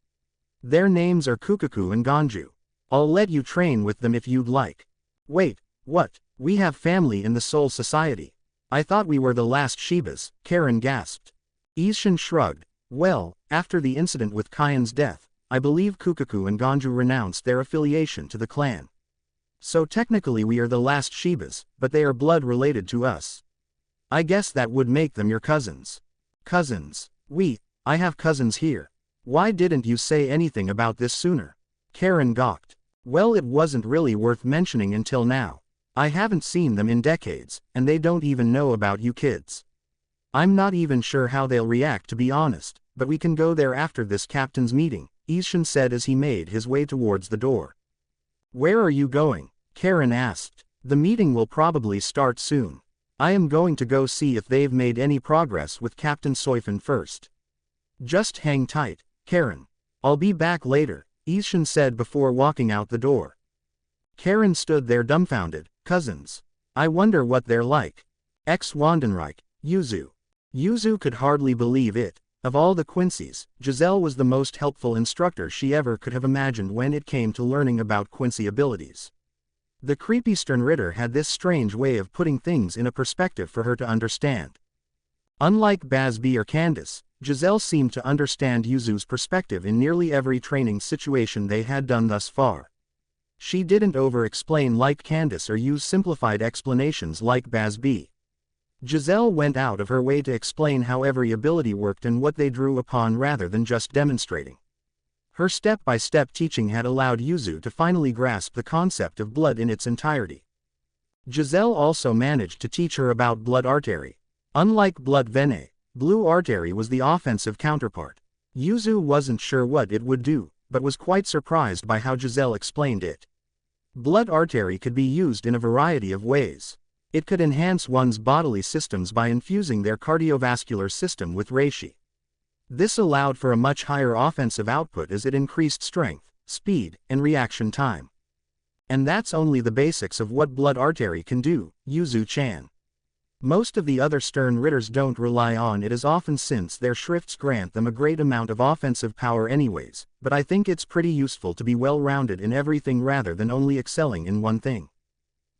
S1: Their names are Kukaku and Ganju. I'll let you train with them if you'd like. Wait, what? We have family in the Soul Society. I thought we were the last Shibas, Karin gasped. Isshin shrugged. Well, after the incident with Kain's death, I believe Kukaku and Ganju renounced their affiliation to the clan. So technically we are the last Shibas, but they are blood related to us. I guess that would make them your cousins. Cousins. I have cousins here. Why didn't you say anything about this sooner? Karin gawked. Well, it wasn't really worth mentioning until now. I haven't seen them in decades, and they don't even know about you kids. I'm not even sure how they'll react, to be honest, but we can go there after this captain's meeting, Isshin said as he made his way towards the door. Where are you going? Karin asked. The meeting will probably start soon. I am going to go see if they've made any progress with Captain Soi Fon first. Just hang tight, Karin. I'll be back later, Isshin said before walking out the door. Karin stood there dumbfounded. Cousins. I wonder what they're like. Ex-Wandenreich, Yuzu. Yuzu could hardly believe it. Of all the Quincy's, Giselle was the most helpful instructor she ever could have imagined when it came to learning about Quincy abilities. The creepy Sternritter had this strange way of putting things in a perspective for her to understand. Unlike Basby or Candace, Giselle seemed to understand Yuzu's perspective in nearly every training situation they had done thus far. She didn't over-explain like Candace or use simplified explanations like Basby. Giselle went out of her way to explain how every ability worked and what they drew upon rather than just demonstrating. Her step-by-step teaching had allowed Yuzu to finally grasp the concept of blood in its entirety. Giselle also managed to teach her about blood artery. Unlike blood vene, blue artery was the offensive counterpart. Yuzu wasn't sure what it would do, but was quite surprised by how Giselle explained it. Blood artery could be used in a variety of ways. It could enhance one's bodily systems by infusing their cardiovascular system with reishi. This allowed for a much higher offensive output as it increased strength, speed, and reaction time. And that's only the basics of what blood artery can do, Yuzu-chan. Most of the other Sternritters don't rely on it as often since their shrifts grant them a great amount of offensive power anyways, but I think it's pretty useful to be well-rounded in everything rather than only excelling in one thing.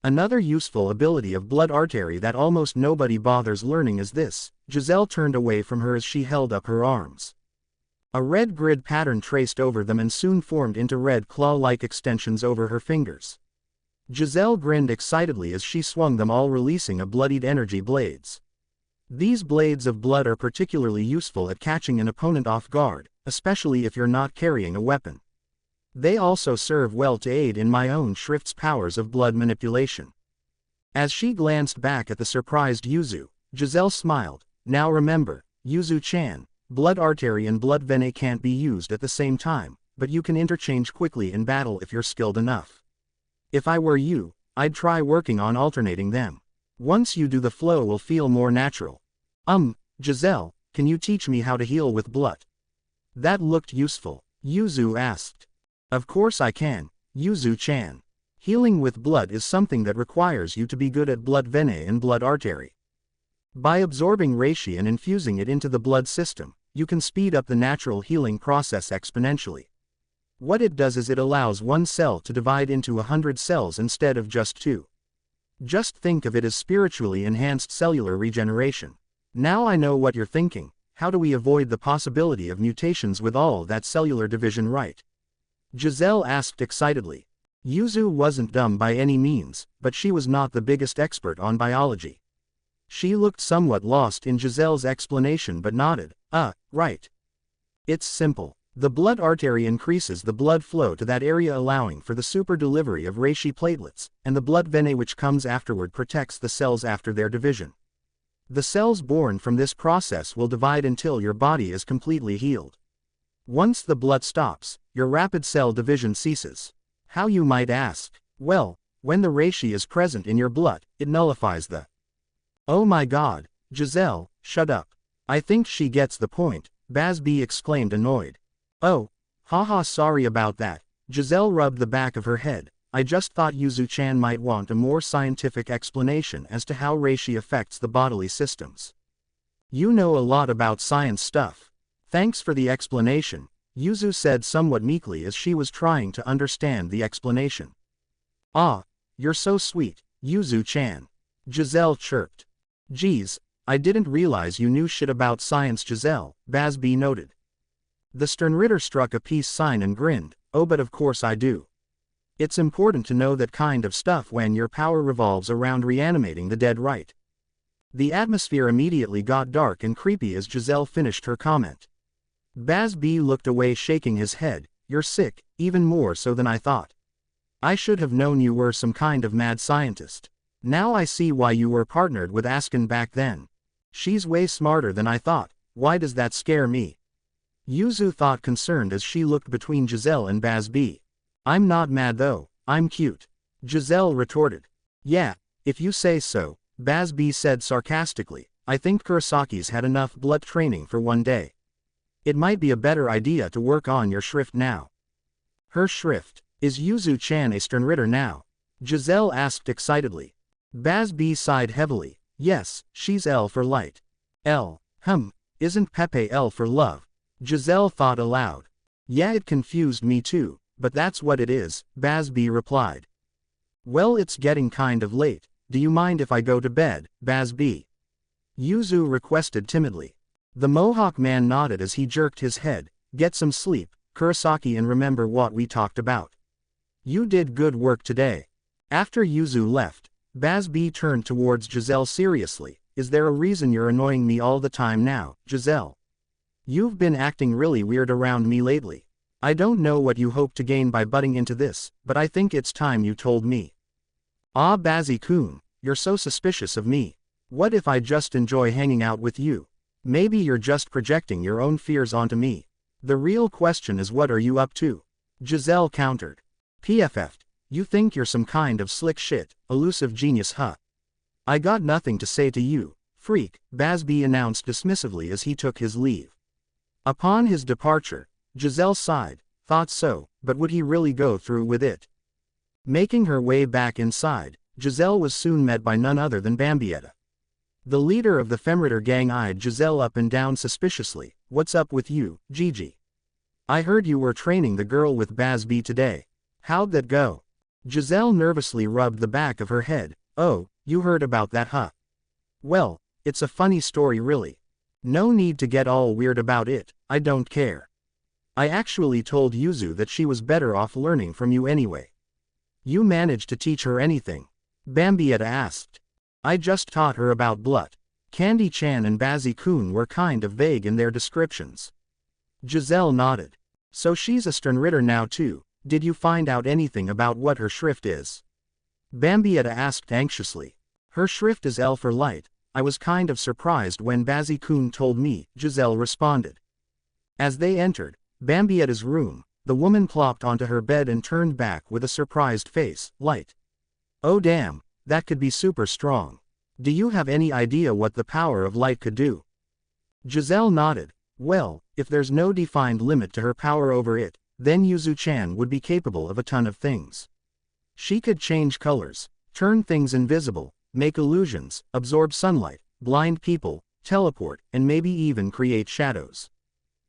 S1: Another useful ability of blood artery that almost nobody bothers learning is this. Giselle turned away from her as she held up her arms. A red grid pattern traced over them and soon formed into red claw-like extensions over her fingers. Giselle grinned excitedly as she swung them all, releasing a bloodied energy blades. These blades of blood are particularly useful at catching an opponent off guard, especially if you're not carrying a weapon. They also serve well to aid in my own shrift's powers of blood manipulation. As she glanced back at the surprised Yuzu, Giselle smiled. Now remember, Yuzu-chan, blood artery and blood vene can't be used at the same time, but you can interchange quickly in battle if you're skilled enough. If I were you, I'd try working on alternating them. Once you do, the flow will feel more natural. Giselle, can you teach me how to heal with blood? That looked useful, Yuzu asked. Of course I can, Yuzu-chan. Healing with blood is something that requires you to be good at blood vene and blood artery. By absorbing reishi and infusing it into the blood system, you can speed up the natural healing process exponentially. What it does is it allows one cell to divide into 100 cells instead of just 2. Just think of it as spiritually enhanced cellular regeneration. Now I know what you're thinking. How do we avoid the possibility of mutations with all that cellular division right? Giselle asked excitedly. Yuzu wasn't dumb by any means, but she was not the biggest expert on biology. She looked somewhat lost in Giselle's explanation but nodded. Right. It's simple. The blood artery increases the blood flow to that area, allowing for the super delivery of reishi platelets, and the blood vene which comes afterward protects the cells after their division. The cells born from this process will divide until your body is completely healed. Once the blood stops, your rapid cell division ceases. How, you might ask? Well, when the reishi is present in your blood, it nullifies the... Oh my god, Giselle, shut up. I think she gets the point, Basby exclaimed annoyed. Oh, haha, sorry about that. Giselle rubbed the back of her head. I just thought Yuzu-chan might want a more scientific explanation as to how reishi affects the bodily systems. You know a lot about science stuff. Thanks for the explanation, Yuzu said somewhat meekly as she was trying to understand the explanation. Ah, you're so sweet, Yuzu-chan. Giselle chirped. Geez, I didn't realize you knew shit about science, Giselle, Basby noted. The Sternritter struck a peace sign and grinned. Oh, but of course I do. It's important to know that kind of stuff when your power revolves around reanimating the dead, right? The atmosphere immediately got dark and creepy as Giselle finished her comment. Basby looked away, shaking his head. You're sick, even more so than I thought. I should have known you were some kind of mad scientist. Now I see why you were partnered with Askin back then. She's way smarter than I thought. Why does that scare me? Yuzu thought, concerned as she looked between Giselle and Basby. I'm not mad though, I'm cute. Giselle retorted. Yeah, if you say so, Basby said sarcastically. I think Kurisaki's had enough blood training for one day. It might be a better idea to work on your shrift now. Her shrift? Is Yuzu-chan a Sternritter now? Giselle asked excitedly. Basby sighed heavily. Yes, she's L for light. L. Isn't Pepe L for love? Giselle thought aloud. Yeah, it confused me too, but that's what it is, Basby replied. Well, it's getting kind of late. Do you mind if I go to bed, Basby? Yuzu requested timidly. The Mohawk man nodded as he jerked his head. Get some sleep, Kurosaki, and remember what we talked about. You did good work today. After Yuzu left, Basby turned towards Giselle seriously. Is there a reason you're annoying me all the time now, Giselle? You've been acting really weird around me lately. I don't know what you hope to gain by butting into this, but I think it's time you told me. Ah, Bazzy-kun, you're so suspicious of me. What if I just enjoy hanging out with you? Maybe you're just projecting your own fears onto me. The real question is, what are you up to? Giselle countered. PFF'd, you think you're some kind of slick shit, elusive genius, huh? I got nothing to say to you, freak, Basby announced dismissively as he took his leave. Upon his departure, Giselle sighed. Thought so, but would he really go through with it? Making her way back inside, Giselle was soon met by none other than Bambietta. The leader of the Femritter gang eyed Giselle up and down suspiciously. What's up with you, Gigi? I heard you were training the girl with Basby today. How'd that go? Giselle nervously rubbed the back of her head. Oh, you heard about that, huh? Well, it's a funny story really. No need to get all weird about it, I don't care. I actually told Yuzu that she was better off learning from you anyway. You managed to teach her anything? Bambietta asked. I just taught her about blood. Candy-chan and Bazzy-kun were kind of vague in their descriptions. Giselle nodded. So she's a Sternritter now too. Did you find out anything about what her shrift is? Bambietta asked anxiously. Her shrift is L for light. I was kind of surprised when Bazzy-kun told me, Giselle responded. As they entered Bambietta's room, the woman plopped onto her bed and turned back with a surprised face. Light. Oh damn, that could be super strong. Do you have any idea what the power of light could do? Giselle nodded. Well, if there's no defined limit to her power over it, then Yuzu-chan would be capable of a ton of things. She could change colors, turn things invisible, make illusions, absorb sunlight, blind people, teleport, and maybe even create shadows.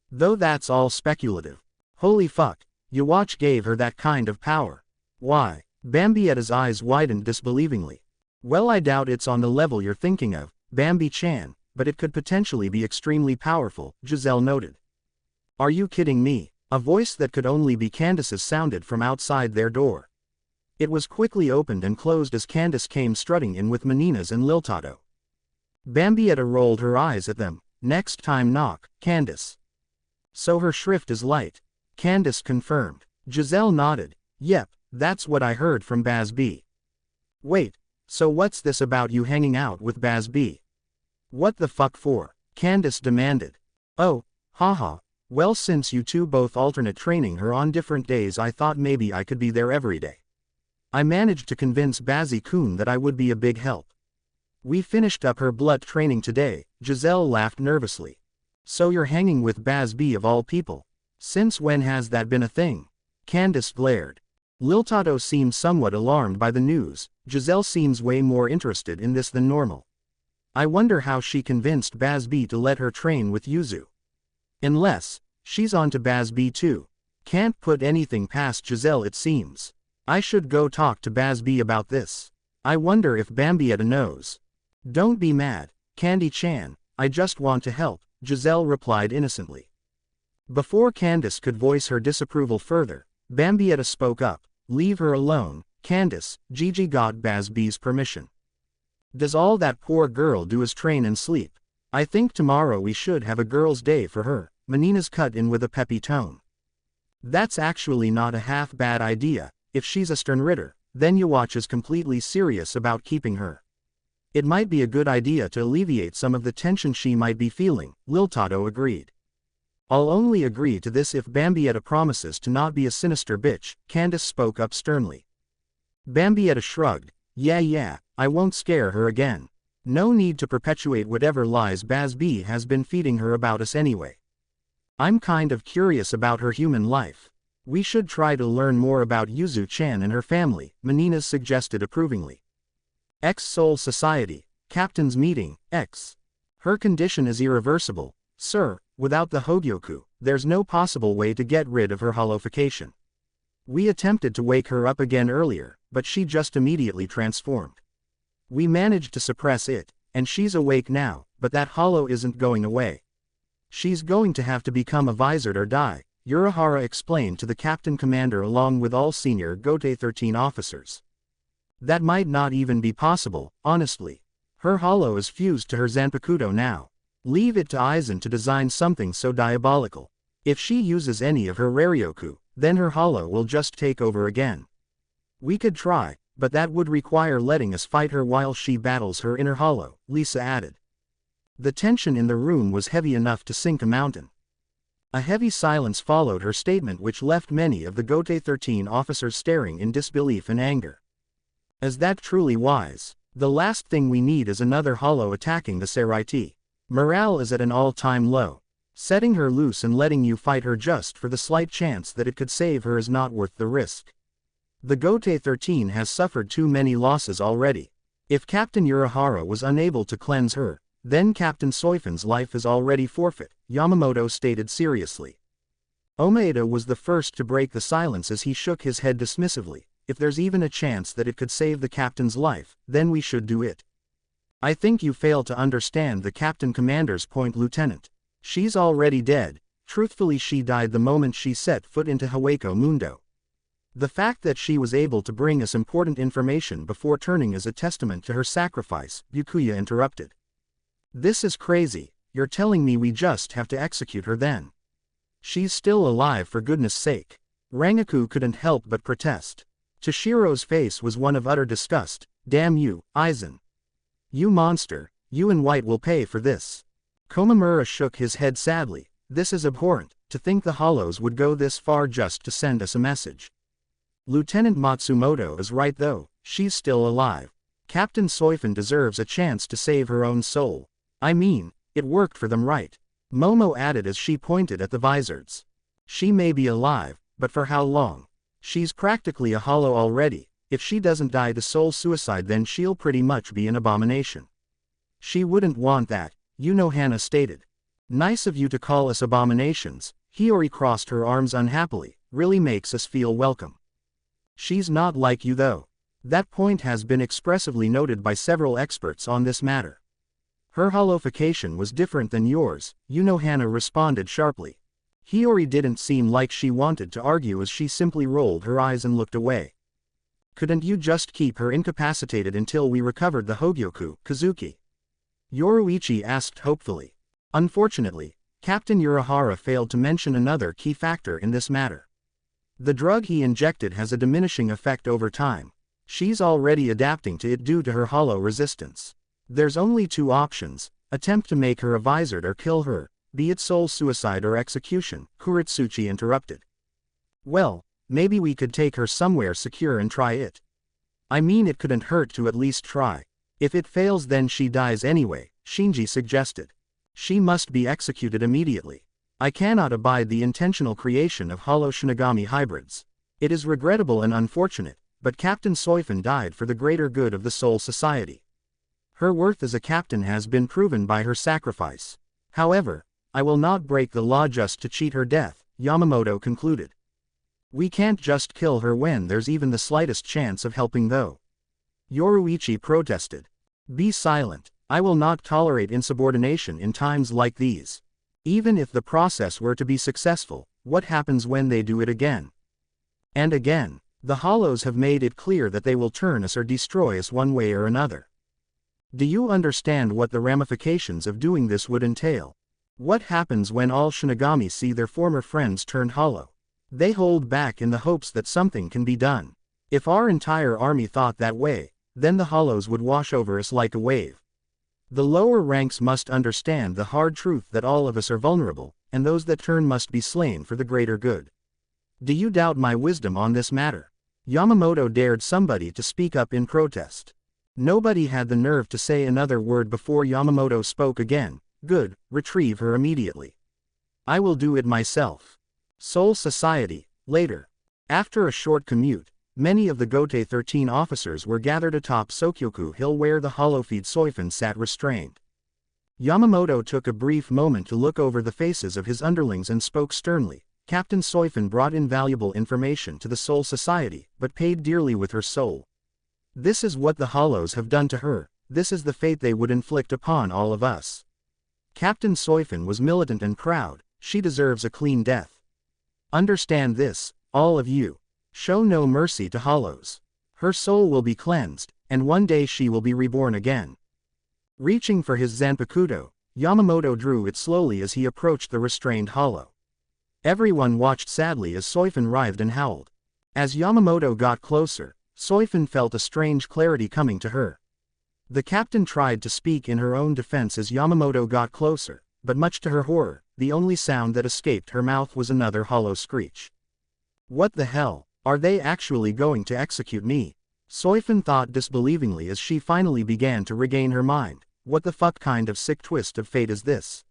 S1: Though that's all speculative. Holy fuck, Yuwatch gave her that kind of power. Why? Bambietta's eyes widened disbelievingly. Well, I doubt it's on the level you're thinking of, Bambi-chan, but it could potentially be extremely powerful, Giselle noted. Are you kidding me? A voice that could only be Candace's sounded from outside their door. It was quickly opened and closed as Candace came strutting in with Meninas and Liltato. Bambietta rolled her eyes at them. Next time knock, Candace. So her shrift is light. Candace confirmed. Giselle nodded. Yep, that's what I heard from Basby. Wait, so what's this about you hanging out with Basby? What the fuck for? Candace demanded. Oh, haha, well, since you two both alternate training her on different days, I thought maybe I could be there every day. I managed to convince Bazzy-kun that I would be a big help. We finished up her blood training today, Giselle laughed nervously. So you're hanging with Basby of all people. Since when has that been a thing? Candace glared. Liltato seemed somewhat alarmed by the news. Giselle seems way more interested in this than normal. I wonder how she convinced Basby to let her train with Yuzu. Unless she's on to Basby too. Can't put anything past Giselle, it seems. I should go talk to Basby about this. I wonder if Bambietta knows. Don't be mad, Candy-chan, I just want to help, Giselle replied innocently. Before Candace could voice her disapproval further, Bambietta spoke up. Leave her alone, Candace, Gigi got Bazby's permission. Does all that poor girl do is train and sleep? I think tomorrow we should have a girl's day for her, Menina's cut in with a peppy tone. That's actually not a half bad idea. If she's a stern ritter, then Yawatch is completely serious about keeping her. It might be a good idea to alleviate some of the tension she might be feeling, Liltato agreed. I'll only agree to this if Bambietta promises to not be a sinister bitch, Candace spoke up sternly. Bambietta shrugged. Yeah, I won't scare her again. No need to perpetuate whatever lies Bazby has been feeding her about us anyway. I'm kind of curious about her human life. We should try to learn more about Yuzu-chan and her family, Menina suggested approvingly. Soul Society, Captain's Meeting, X. Her condition is irreversible, sir. Without the Hogyoku, there's no possible way to get rid of her hollowification. We attempted to wake her up again earlier, but she just immediately transformed. We managed to suppress it, and she's awake now, but that hollow isn't going away. She's going to have to become a Vizard or die, Urahara explained to the Captain Commander along with all senior Gote 13 officers. That might not even be possible, honestly. Her hollow is fused to her Zanpakuto now. Leave it to Aizen to design something so diabolical. If she uses any of her Raryoku, then her hollow will just take over again. We could try, but that would require letting us fight her while she battles her inner hollow, Lisa added. The tension in the room was heavy enough to sink a mountain. A heavy silence followed her statement which left many of the Gote 13 officers staring in disbelief and anger. Is that truly wise? The last thing we need is another hollow attacking the Seraiti. Morale is at an all-time low. Setting her loose and letting you fight her just for the slight chance that it could save her is not worth the risk. The Gote 13 has suffered too many losses already. If Captain Urahara was unable to cleanse her, then Captain Soi Fon's life is already forfeit, Yamamoto stated seriously. Omaeda was the first to break the silence as he shook his head dismissively. If there's even a chance that it could save the captain's life, then we should do it. I think you fail to understand the Captain Commander's point, Lieutenant. She's already dead. Truthfully, she died the moment she set foot into Hueco Mundo. The fact that she was able to bring us important information before turning is a testament to her sacrifice, Byakuya interrupted. This is crazy. You're telling me we just have to execute her then? She's still alive, for goodness sake. Rangaku couldn't help but protest. Toshiro's face was one of utter disgust. Damn you, Aizen. You monster, you and White will pay for this. Komamura shook his head sadly. This is abhorrent, to think the Hollows would go this far just to send us a message. Lieutenant Matsumoto is right though, she's still alive. Captain Soi Fon deserves a chance to save her own soul. I mean, it worked for them, right? Momo added as she pointed at the Vizards. She may be alive, but for how long? She's practically a hollow already. If she doesn't die to soul suicide, then she'll pretty much be an abomination. She wouldn't want that, Hana stated. Nice of you to call us abominations. Hiyori crossed her arms unhappily. Really makes us feel welcome. She's not like you though. That point has been expressively noted by several experts on this matter. Her hollowification was different than yours, Hana responded sharply. Hiyori didn't seem like she wanted to argue as she simply rolled her eyes and looked away. Couldn't you just keep her incapacitated until we recovered the Hogyoku, Kazuki? Yoruichi asked hopefully. Unfortunately, Captain Urahara failed to mention another key factor in this matter. The drug he injected has a diminishing effect over time. She's already adapting to it due to her hollow resistance. There's only two options: attempt to make her a Vizard or kill her, be it soul suicide or execution, Kuritsuchi interrupted. Well, maybe we could take her somewhere secure and try it. I mean, it couldn't hurt to at least try. If it fails, then she dies anyway, Shinji suggested. She must be executed immediately. I cannot abide the intentional creation of hollow Shinigami hybrids. It is regrettable and unfortunate, but Captain Soi Fon died for the greater good of the Soul Society. Her worth as a captain has been proven by her sacrifice. However, I will not break the law just to cheat her death, Yamamoto concluded. We can't just kill her when there's even the slightest chance of helping though. Yoruichi protested. Be silent. I will not tolerate insubordination in times like these. Even if the process were to be successful, what happens when they do it again? And again. The Hollows have made it clear that they will turn us or destroy us one way or another. Do you understand what the ramifications of doing this would entail? What happens when all Shinigami see their former friends turned hollow? They hold back in the hopes that something can be done. If our entire army thought that way, then the Hollows would wash over us like a wave. The lower ranks must understand the hard truth that all of us are vulnerable, and those that turn must be slain for the greater good. Do you doubt my wisdom on this matter? Yamamoto dared somebody to speak up in protest. Nobody had the nerve to say another word before Yamamoto spoke again. Good, retrieve her immediately. I will do it myself. Soul Society, later. After a short commute, many of the Gote 13 officers were gathered atop Sokyoku Hill where the Hollowfeed Soi Fon sat restrained. Yamamoto took a brief moment to look over the faces of his underlings and spoke sternly. Captain Soi Fon brought invaluable information to the Soul Society, but paid dearly with her soul. This is what the Hollows have done to her, this is the fate they would inflict upon all of us. Captain Soi Fon was militant and proud, she deserves a clean death. Understand this, all of you. Show no mercy to Hollows. Her soul will be cleansed, and one day she will be reborn again. Reaching for his Zanpakuto, Yamamoto drew it slowly as he approached the restrained Hollow. Everyone watched sadly as Soi Fon writhed and howled. As Yamamoto got closer, Soi Fon felt a strange clarity coming to her. The captain tried to speak in her own defense as Yamamoto got closer, but much to her horror, the only sound that escaped her mouth was another hollow screech. What the hell, are they actually going to execute me? Soi Fon thought disbelievingly as she finally began to regain her mind. What the fuck kind of sick twist of fate is this?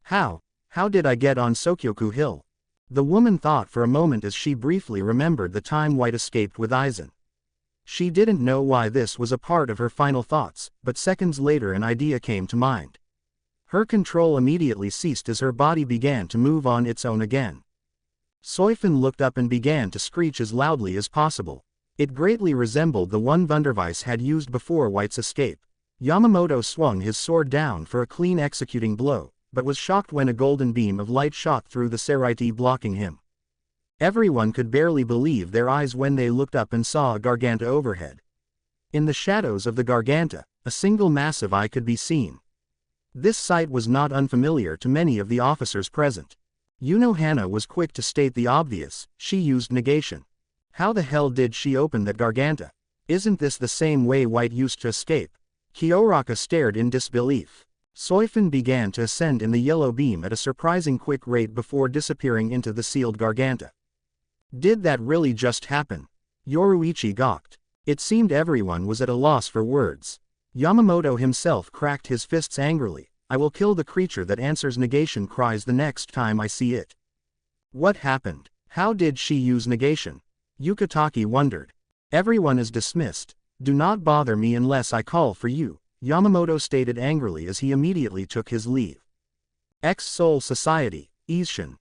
S1: How did I get on Sokyoku Hill? The woman thought for a moment as she briefly remembered the time White escaped with Isshin. She didn't know why this was a part of her final thoughts, but seconds later an idea came to mind. Her control immediately ceased as her body began to move on its own again. Soi Fon looked up and began to screech as loudly as possible. It greatly resembled the one Wunderweiss had used before White's escape. Yamamoto swung his sword down for a clean executing blow, but was shocked when a golden beam of light shot through the Seraiti blocking him. Everyone could barely believe their eyes when they looked up and saw a Garganta overhead. In the shadows of the Garganta, a single massive eye could be seen. This sight was not unfamiliar to many of the officers present. Hana was quick to state the obvious, she used negation. How the hell did she open that Garganta? Isn't this the same way White used to escape? Kyoraka stared in disbelief. Soi Fon began to ascend in the yellow beam at a surprising quick rate before disappearing into the sealed Garganta. Did that really just happen? Yoruichi gawked. It seemed everyone was at a loss for words. Yamamoto himself cracked his fists angrily. I will kill the creature that answers negation cries the next time I see it. What happened? How did she use negation? Yukitake wondered. Everyone is dismissed. Do not bother me unless I call for you, Yamamoto stated angrily as he immediately took his leave. Soul Society, Isshin.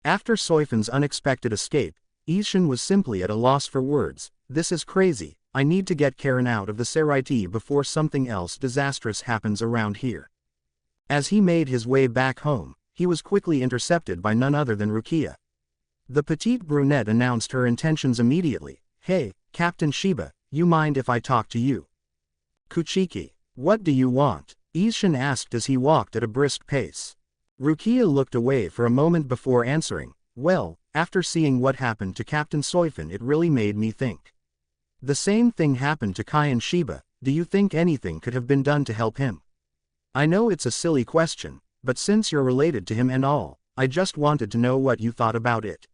S1: After Soi Fon's unexpected escape, Isshin was simply at a loss for words. This is crazy, I need to get Karin out of the Seraiti before something else disastrous happens around here. As he made his way back home, he was quickly intercepted by none other than Rukia. The petite brunette announced her intentions immediately. Hey, Captain Shiba, you mind if I talk to you? Kuchiki, what do you want? Isshin asked as he walked at a brisk pace. Rukia looked away for a moment before answering. Well, after seeing what happened to Captain Soi Fon, it really made me think. The same thing happened to Karin Shiba. Do you think anything could have been done to help him? I know it's a silly question, but since you're related to him and all, I just wanted to know what you thought about it.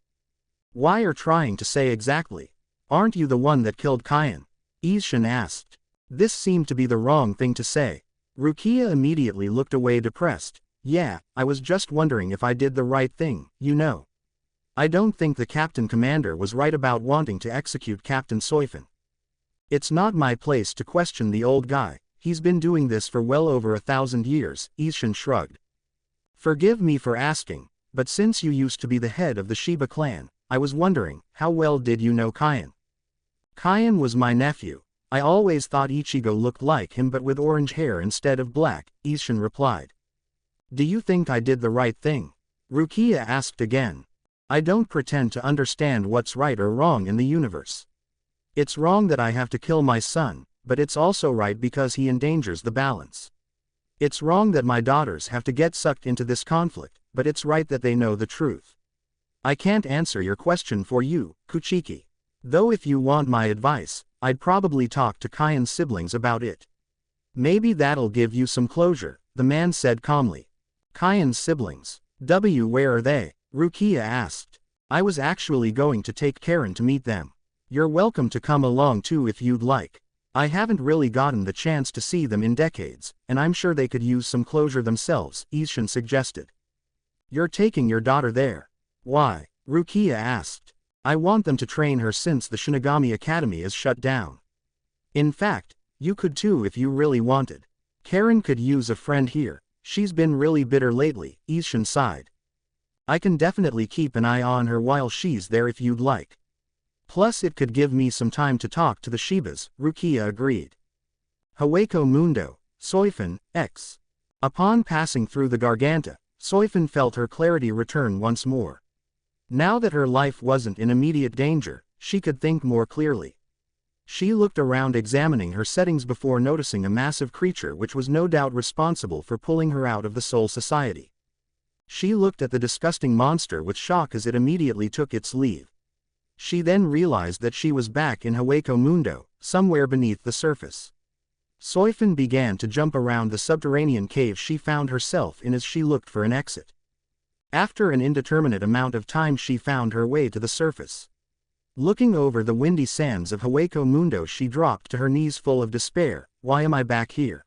S1: Why are trying to say exactly? Aren't you the one that killed Karin? Isshin asked. This seemed to be the wrong thing to say. Rukia immediately looked away depressed. Yeah, I was just wondering if I did the right thing, you know. I don't think the Captain Commander was right about wanting to execute Captain Soi Fon. It's not my place to question the old guy, he's been doing this for well over 1,000 years, Isshin shrugged. Forgive me for asking, but since you used to be the head of the Shiba clan, I was wondering, how well did you know Karin? Karin was my nephew. I always thought Ichigo looked like him but with orange hair instead of black, Isshin replied. Do you think I did the right thing? Rukia asked again. I don't pretend to understand what's right or wrong in the universe. It's wrong that I have to kill my son, but it's also right because he endangers the balance. It's wrong that my daughters have to get sucked into this conflict, but it's right that they know the truth. I can't answer your question for you, Kuchiki. Though if you want my advice, I'd probably talk to Kain's siblings about it. Maybe that'll give you some closure, the man said calmly. Kain's siblings. Where are they? Rukia asked. I was actually going to take Karin to meet them. You're welcome to come along too if you'd like. I haven't really gotten the chance to see them in decades, and I'm sure they could use some closure themselves, Isshin suggested. You're taking your daughter there. Why? Rukia asked. I want them to train her since the Shinigami Academy is shut down. In fact, you could too if you really wanted. Karin could use a friend here. She's been really bitter lately, Isshin sighed. I can definitely keep an eye on her while she's there if you'd like. Plus it could give me some time to talk to the Shibas, Rukia agreed. Hueco Mundo, Soi Fon, X. Upon passing through the Garganta, Soi Fon felt her clarity return once more. Now that her life wasn't in immediate danger, she could think more clearly. She looked around examining her settings before noticing a massive creature which was no doubt responsible for pulling her out of the Soul Society. She looked at the disgusting monster with shock as it immediately took its leave. She then realized that she was back in Hueco Mundo, somewhere beneath the surface. Soi Fon began to jump around the subterranean cave she found herself in as she looked for an exit. After an indeterminate amount of time she found her way to the surface. Looking over the windy sands of Hueco Mundo she dropped to her knees full of despair. Why am I back here?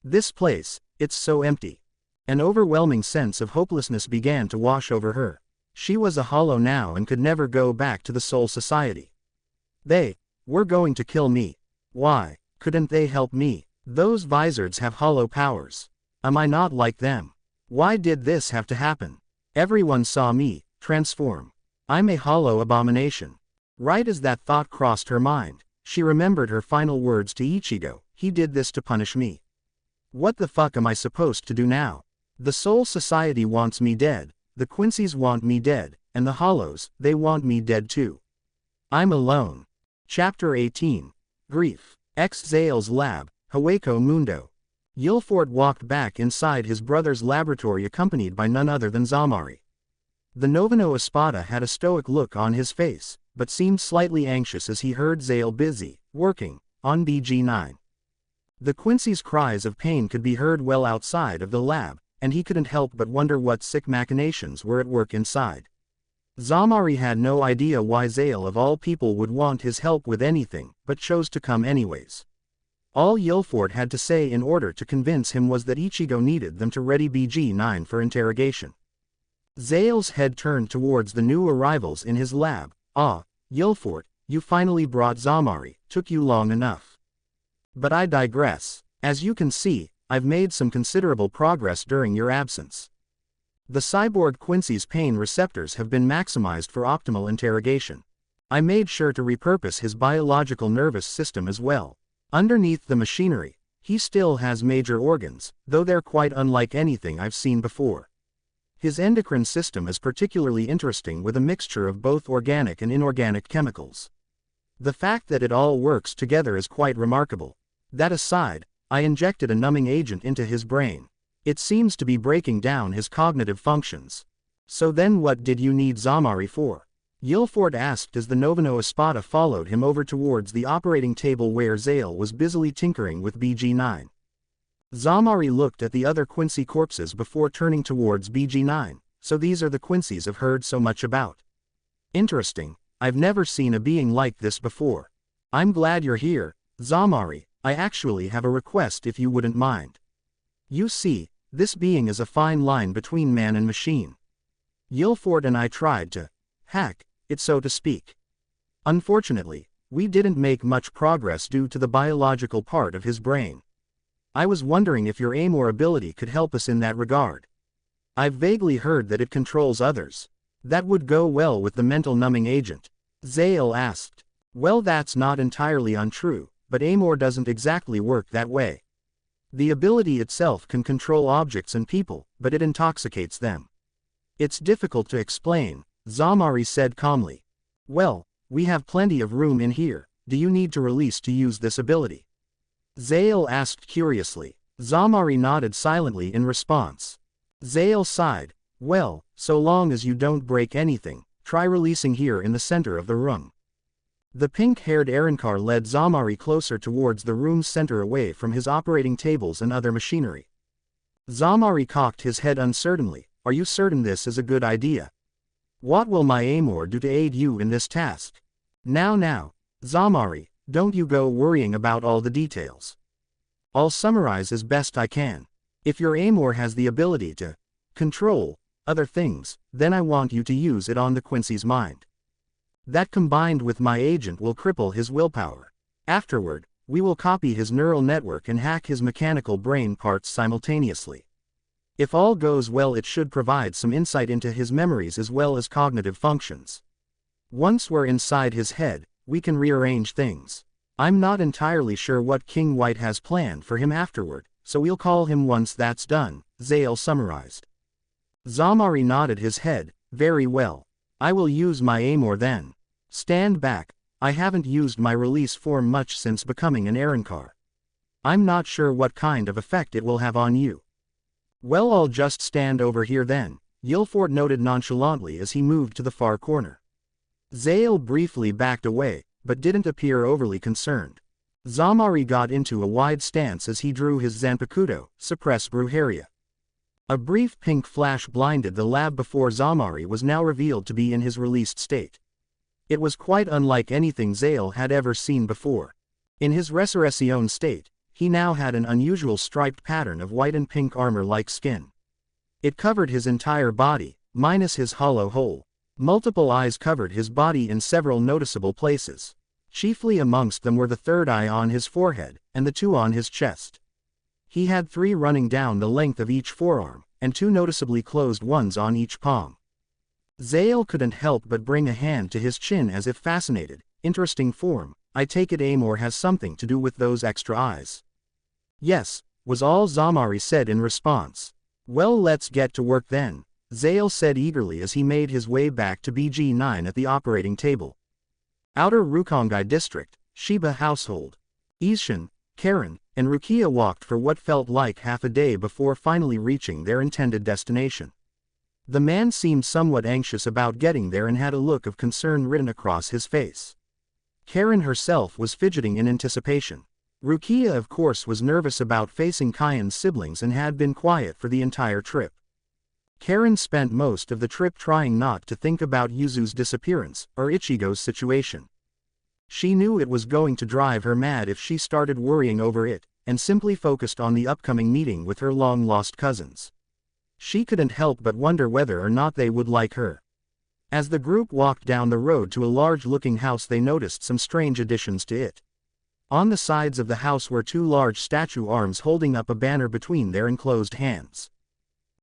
S1: This place, it's so empty. An overwhelming sense of hopelessness began to wash over her. She was a hollow now and could never go back to the Soul Society. They were going to kill me. Why couldn't they help me? Those Vizards have hollow powers. Am I not like them? Why did this have to happen? Everyone saw me transform. I'm a hollow abomination. Right as that thought crossed her mind, she remembered her final words to Ichigo, he did this to punish me. What the fuck am I supposed to do now? The Soul Society wants me dead, the Quincy's want me dead, and the Hollows, they want me dead too. I'm alone. Chapter 18. Grief. Zale's lab, Hueco Mundo. Yilfort walked back inside his brother's laboratory accompanied by none other than Zamari. The Noveno Espada had a stoic look on his face, but seemed slightly anxious as he heard Zale busy, working, on BG9. The Quincy's cries of pain could be heard well outside of the lab, and he couldn't help but wonder what sick machinations were at work inside. Zamari had no idea why Zale of all people would want his help with anything, but chose to come anyways. All Yilfort had to say in order to convince him was that Ichigo needed them to ready BG9 for interrogation. Zale's head turned towards the new arrivals in his lab. Ah, Yilfort, you finally brought Zamari, took you long enough. But I digress. As you can see, I've made some considerable progress during your absence. The cyborg Quincy's pain receptors have been maximized for optimal interrogation. I made sure to repurpose his biological nervous system as well. Underneath the machinery, he still has major organs, though they're quite unlike anything I've seen before. His endocrine system is particularly interesting with a mixture of both organic and inorganic chemicals. The fact that it all works together is quite remarkable. That aside, I injected a numbing agent into his brain. It seems to be breaking down his cognitive functions. So then what did you need Zamari for? Yilfort asked as the Noveno Espada followed him over towards the operating table where Zale was busily tinkering with BG9. Zamari looked at the other Quincy corpses before turning towards BG9, so these are the Quincy's I've heard so much about. Interesting, I've never seen a being like this before. I'm glad you're here, Zamari. I actually have a request if you wouldn't mind. You see, this being is a fine line between man and machine. Yilfort and I tried to hack it, so to speak. Unfortunately, we didn't make much progress due to the biological part of his brain. I was wondering if your aim or ability could help us in that regard. I've vaguely heard that it controls others. That would go well with the mental numbing agent. Zale asked. Well, that's not entirely untrue, but Amor doesn't exactly work that way. The ability itself can control objects and people, but it intoxicates them. It's difficult to explain, Zamari said calmly. Well, we have plenty of room in here. Do you need to release to use this ability? Zale asked curiously. Zamari nodded silently in response. Zale sighed. Well, so long as you don't break anything, try releasing here in the center of the room. The pink-haired Arrancar led Zamari closer towards the room's center away from his operating tables and other machinery. Zamari cocked his head uncertainly. Are you certain this is a good idea? What will my Amor do to aid you in this task? Now, Zamari, don't you go worrying about all the details. I'll summarize as best I can. If your Amor has the ability to control other things, then I want you to use it on the Quincy's mind. That combined with my agent will cripple his willpower. Afterward, we will copy his neural network and hack his mechanical brain parts simultaneously. If all goes well, it should provide some insight into his memories as well as cognitive functions. Once we're inside his head, we can rearrange things. I'm not entirely sure what King White has planned for him afterward, so we'll call him once that's done, Zale summarized. Zamari nodded his head. Very well. I will use my Amor then. Stand back. I haven't used my release form much since becoming an Arrancar. I'm not sure what kind of effect it will have on you. Well, I'll just stand over here then, Yilfort noted nonchalantly as he moved to the far corner. Zale briefly backed away, but didn't appear overly concerned. Zamari got into a wide stance as he drew his Zanpakuto, suppress Brujeria. A brief pink flash blinded the lab before Zamari was now revealed to be in his released state. It was quite unlike anything Zale had ever seen before. In his Resurrection state, he now had an unusual striped pattern of white and pink armor-like skin. It covered his entire body, minus his hollow hole. Multiple eyes covered his body in several noticeable places. Chiefly amongst them were the third eye on his forehead, and the two on his chest. He had 3 running down the length of each forearm, and 2 noticeably closed ones on each palm. Zale couldn't help but bring a hand to his chin as if fascinated. Interesting form. I take it Amor has something to do with those extra eyes. Yes, was all Zamari said in response. Well, let's get to work then, Zale said eagerly as he made his way back to BG9 at the operating table. Outer Rukongai District, Shiba household. Isshin, Karin, and Rukia walked for what felt like half a day before finally reaching their intended destination. The man seemed somewhat anxious about getting there and had a look of concern written across his face. Karin herself was fidgeting in anticipation. Rukia of course was nervous about facing Kayan's siblings and had been quiet for the entire trip. Karin spent most of the trip trying not to think about Yuzu's disappearance, or Ichigo's situation. She knew it was going to drive her mad if she started worrying over it, and simply focused on the upcoming meeting with her long-lost cousins. She couldn't help but wonder whether or not they would like her. As the group walked down the road to a large-looking house, they noticed some strange additions to it. On the sides of the house were 2 large statue arms holding up a banner between their enclosed hands.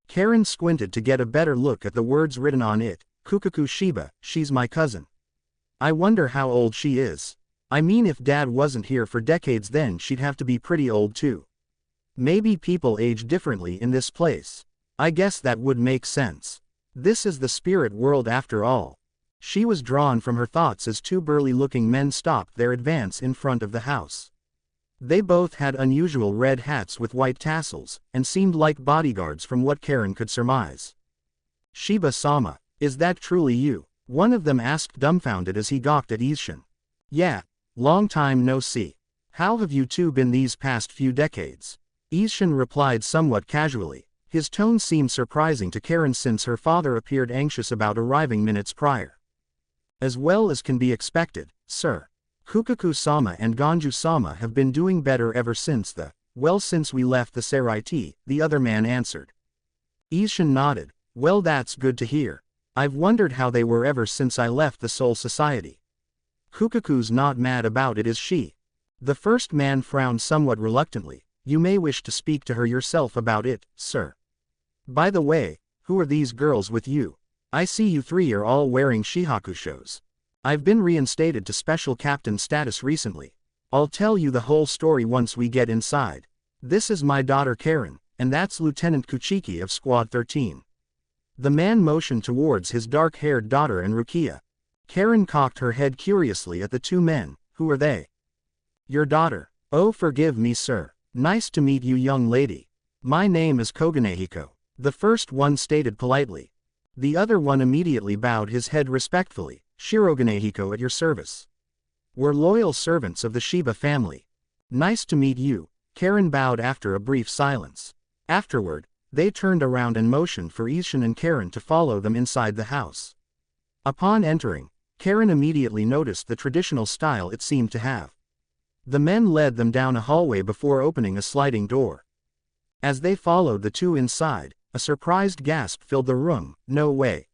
S1: Karin squinted to get a better look at the words written on it. Kukaku Shiba, she's my cousin. I wonder how old she is. I mean, if Dad wasn't here for decades, then she'd have to be pretty old too. Maybe people age differently in this place. I guess that would make sense. This is the spirit world after all. She was drawn from her thoughts as 2 burly-looking men stopped their advance in front of the house. They both had unusual red hats with white tassels, and seemed like bodyguards from what Karin could surmise. Shiba-sama, is that truly you? One of them asked dumbfounded as he gawked at Isshin. Yeah, long time no see. How have you 2 been these past few decades? Isshin replied somewhat casually. His tone seemed surprising to Karin since her father appeared anxious about arriving minutes prior. As well as can be expected, sir. Kukaku-sama and Ganju-sama have been doing better ever since since we left the Seraiti, the other man answered. Isshin nodded. Well, that's good to hear. I've wondered how they were ever since I left the Soul Society. Kukaku's not mad about it, is she? The first man frowned somewhat reluctantly. You may wish to speak to her yourself about it, sir. By the way, who are these girls with you? I see you 3 are all wearing shihakushos. I've been reinstated to special captain status recently. I'll tell you the whole story once we get inside. This is my daughter Karin, and that's Lieutenant Kuchiki of Squad 13. The man motioned towards his dark-haired daughter and Rukia. Karin cocked her head curiously at the two men. Who are they? Your daughter. Oh, forgive me, sir. Nice to meet you, young lady. My name is Koganehiko. The first one stated politely. The other one immediately bowed his head respectfully. Shiroganehiko at your service. We're loyal servants of the Shiba family. Nice to meet you. Karin bowed after a brief silence. Afterward, they turned around and motioned for Isshin and Karin to follow them inside the house. Upon entering, Karin immediately noticed the traditional style it seemed to have. The men led them down a hallway before opening a sliding door. As they followed the two inside, a surprised gasp filled the room. No way.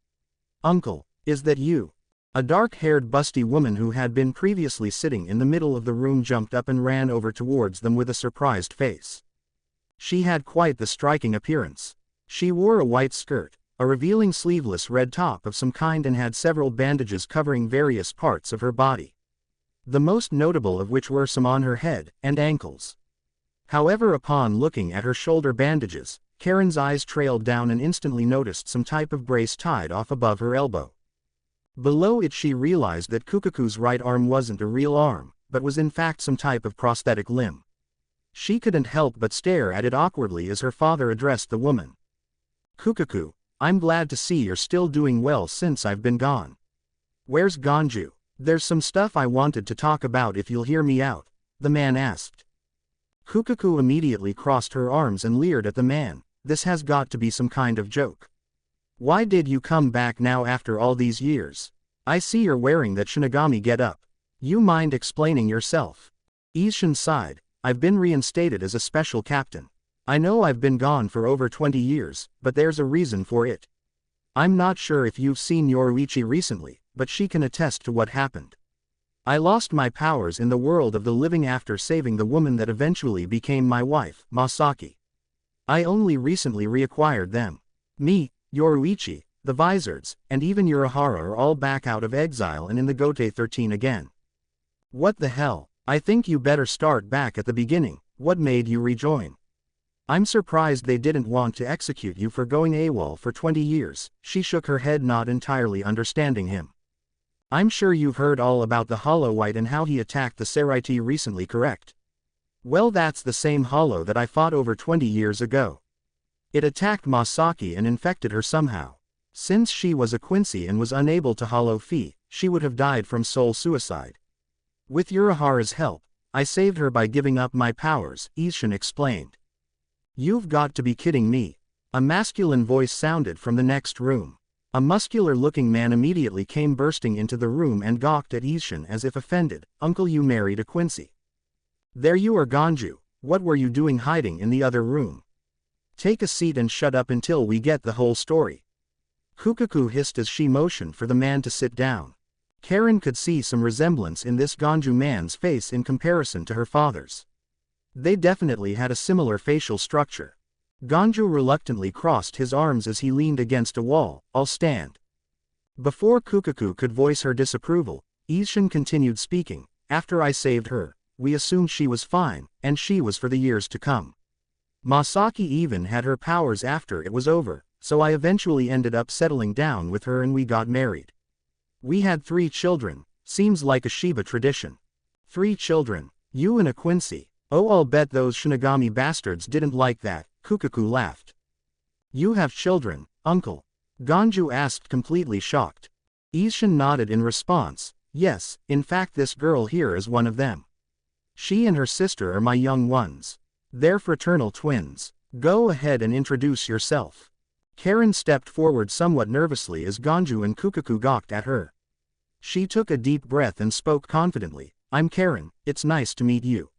S1: Uncle, is that you? A dark-haired busty woman who had been previously sitting in the middle of the room jumped up and ran over towards them with a surprised face. She had quite the striking appearance. She wore a white skirt, a revealing sleeveless red top of some kind, and had several bandages covering various parts of her body. The most notable of which were some on her head and ankles. However, upon looking at her shoulder bandages, Karin's eyes trailed down and instantly noticed some type of brace tied off above her elbow. Below it she realized that Kukaku's right arm wasn't a real arm, but was in fact some type of prosthetic limb. She couldn't help but stare at it awkwardly as her father addressed the woman. Kukaku, I'm glad to see you're still doing well since I've been gone. Where's Ganju? There's some stuff I wanted to talk about if you'll hear me out, the man asked. Kukaku immediately crossed her arms and leered at the man. This has got to be some kind of joke. Why did you come back now after all these years? I see you're wearing that Shinigami get-up. You mind explaining yourself? Isshin sighed. I've been reinstated as a special captain. I know I've been gone for over 20 years, but there's a reason for it. I'm not sure if you've seen Yoruichi recently, but she can attest to what happened. I lost my powers in the world of the living after saving the woman that eventually became my wife, Masaki. I only recently reacquired them. Me, Yoruichi, the Vizards, and even Urahara are all back out of exile and in the Gote 13 again. What the hell? I think you better start back at the beginning. What made you rejoin? I'm surprised they didn't want to execute you for going AWOL for 20 years, she shook her head, not entirely understanding him. I'm sure you've heard all about the Hollow White and how he attacked the Seraiti recently, correct? Well, that's the same Hollow that I fought over 20 years ago. It attacked Masaki and infected her somehow. Since she was a Quincy and was unable to Hollow Fee, she would have died from soul suicide. With Urahara's help, I saved her by giving up my powers, Isshin explained. You've got to be kidding me. A masculine voice sounded from the next room. A muscular-looking man immediately came bursting into the room and gawked at Isshin as if offended. Uncle, you married a Quincy. There you are, Ganju. What were you doing hiding in the other room? Take a seat and shut up until we get the whole story. Kukaku hissed as she motioned for the man to sit down. Karin could see some resemblance in this Ganju man's face in comparison to her father's. They definitely had a similar facial structure. Ganju reluctantly crossed his arms as he leaned against a wall. I'll stand. Before Kukaku could voice her disapproval, Isshin continued speaking. After I saved her, we assumed she was fine, and she was for the years to come. Masaki even had her powers after it was over, so I eventually ended up settling down with her and we got married. We had 3 children, seems like a Shiba tradition. 3 children, you and a Quincy. Oh, I'll bet those Shinigami bastards didn't like that, Kukaku laughed. You have children, uncle? Ganju asked, completely shocked. Isshin nodded in response. Yes, in fact this girl here is one of them. She and her sister are my young ones. They're fraternal twins. Go ahead and introduce yourself. Karin stepped forward somewhat nervously as Ganju and Kukaku gawked at her. She took a deep breath and spoke confidently. I'm Karin, it's nice to meet you.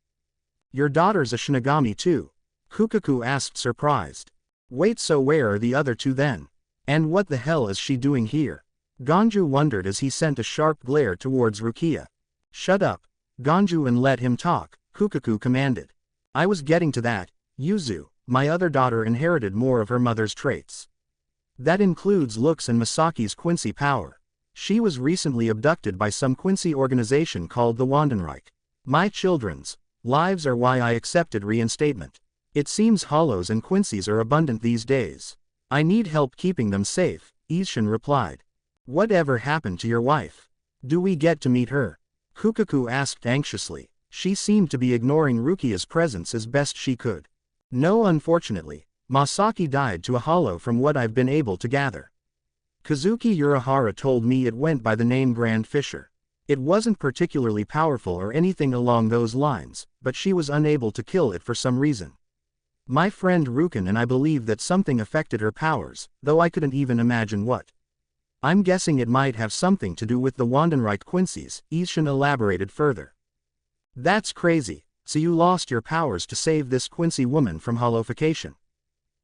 S1: Your daughter's a Shinigami too? Kukaku asked, surprised. Wait, so where are the other 2 then? And what the hell is she doing here? Ganju wondered as he sent a sharp glare towards Rukia. Shut up, Ganju, and let him talk, Kukaku commanded. I was getting to that. Yuzu, my other daughter, inherited more of her mother's traits. That includes looks and Masaki's Quincy power. She was recently abducted by some Quincy organization called the Wandenreich. My children's lives are why I accepted reinstatement. It seems hollows and Quincy's are abundant these days. I need help keeping them safe, Isshin replied. Whatever happened to your wife? Do we get to meet her? Kukaku asked anxiously. She seemed to be ignoring Rukia's presence as best she could. No, unfortunately. Masaki died to a hollow from what I've been able to gather. Kazuki Urahara told me it went by the name Grand Fisher. It wasn't particularly powerful or anything along those lines, but she was unable to kill it for some reason. My friend Rukin and I believe that something affected her powers, though I couldn't even imagine what. I'm guessing it might have something to do with the Wandenreich Quincy's, Isshin elaborated further. That's crazy, so you lost your powers to save this Quincy woman from hollowification.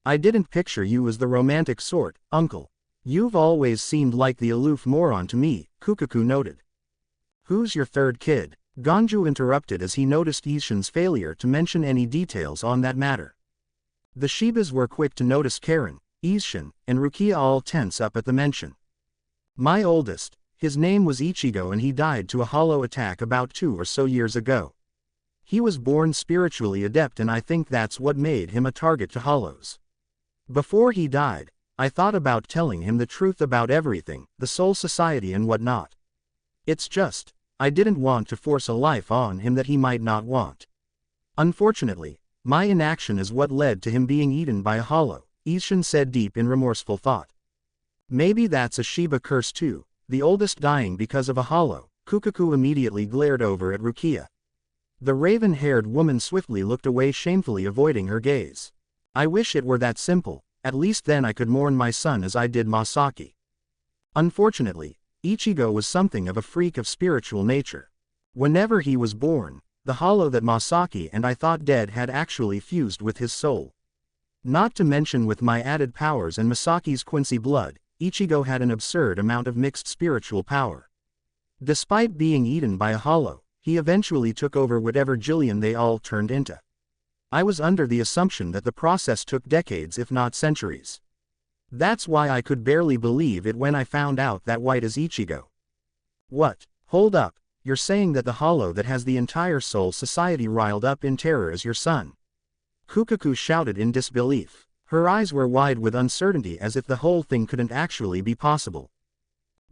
S1: I didn't picture you as the romantic sort, uncle. You've always seemed like the aloof moron to me, Kukaku noted. Who's your third kid? Ganju interrupted as he noticed Isshin's failure to mention any details on that matter. The Shibas were quick to notice Karin, Isshin, and Rukia all tense up at the mention. My oldest, his name was Ichigo and he died to a hollow attack about 2 or so years ago. He was born spiritually adept and I think that's what made him a target to hollows. Before he died, I thought about telling him the truth about everything, the soul society and whatnot. It's just, I didn't want to force a life on him that he might not want. Unfortunately, my inaction is what led to him being eaten by a hollow, Isshin said deep in remorseful thought. Maybe that's a Shiba curse too, the oldest dying because of a hollow. Kukaku immediately glared over at Rukia. The raven-haired woman swiftly looked away, shamefully avoiding her gaze. I wish it were that simple, at least then I could mourn my son as I did Masaki. Unfortunately, Ichigo was something of a freak of spiritual nature. Whenever he was born, the hollow that Masaki and I thought dead had actually fused with his soul. Not to mention with my added powers and Masaki's Quincy blood, Ichigo had an absurd amount of mixed spiritual power. Despite being eaten by a hollow, he eventually took over whatever Jillian they all turned into. I was under the assumption that the process took decades if not centuries. That's why I could barely believe it when I found out that white is Ichigo. What? Hold up. You're saying that the hollow that has the entire soul society riled up in terror is your son? Kukaku shouted in disbelief. Her eyes were wide with uncertainty as if the whole thing couldn't actually be possible.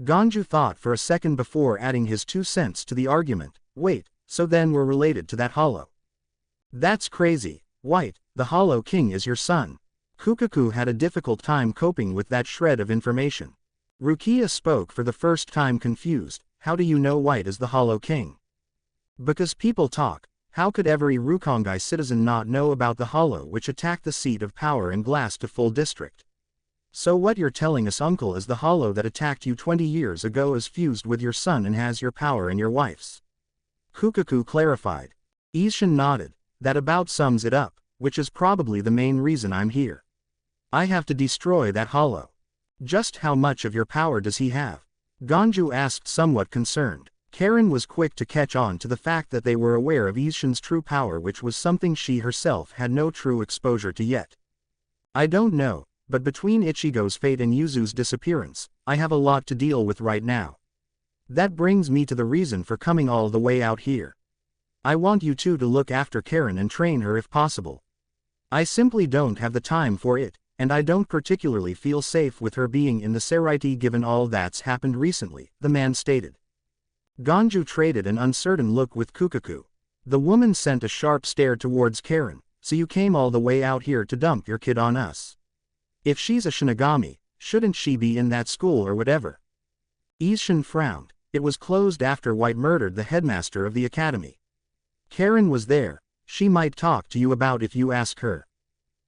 S1: Ganju thought for a second before adding his 2 cents to the argument. Wait, so then we're related to that hollow? That's crazy. White, the Hollow King is your son. Kukaku had a difficult time coping with that shred of information. Rukia spoke for the first time, confused. How do you know White is the Hollow King? Because people talk. How could every Rukongai citizen not know about the hollow which attacked the seat of power and glassed a full district? So what you're telling us, uncle, is the hollow that attacked you 20 years ago is fused with your son and has your power and your wife's? Kukaku clarified. Isshin nodded. That about sums it up, which is probably the main reason I'm here. I have to destroy that hollow. Just how much of your power does he have? Ganju asked, somewhat concerned. Karin was quick to catch on to the fact that they were aware of Isshin's true power, which was something she herself had no true exposure to yet. I don't know, but between Ichigo's fate and Yuzu's disappearance, I have a lot to deal with right now. That brings me to the reason for coming all the way out here. I want you two to look after Karin and train her if possible. I simply don't have the time for it, and I don't particularly feel safe with her being in the Seraiti given all that's happened recently, the man stated. Ganju traded an uncertain look with Kukaku. The woman sent a sharp stare towards Karin. So you came all the way out here to dump your kid on us? If she's a Shinigami, shouldn't she be in that school or whatever? Isshin frowned. It was closed after White murdered the headmaster of the academy. Karin was there. She might talk to you about if you ask her.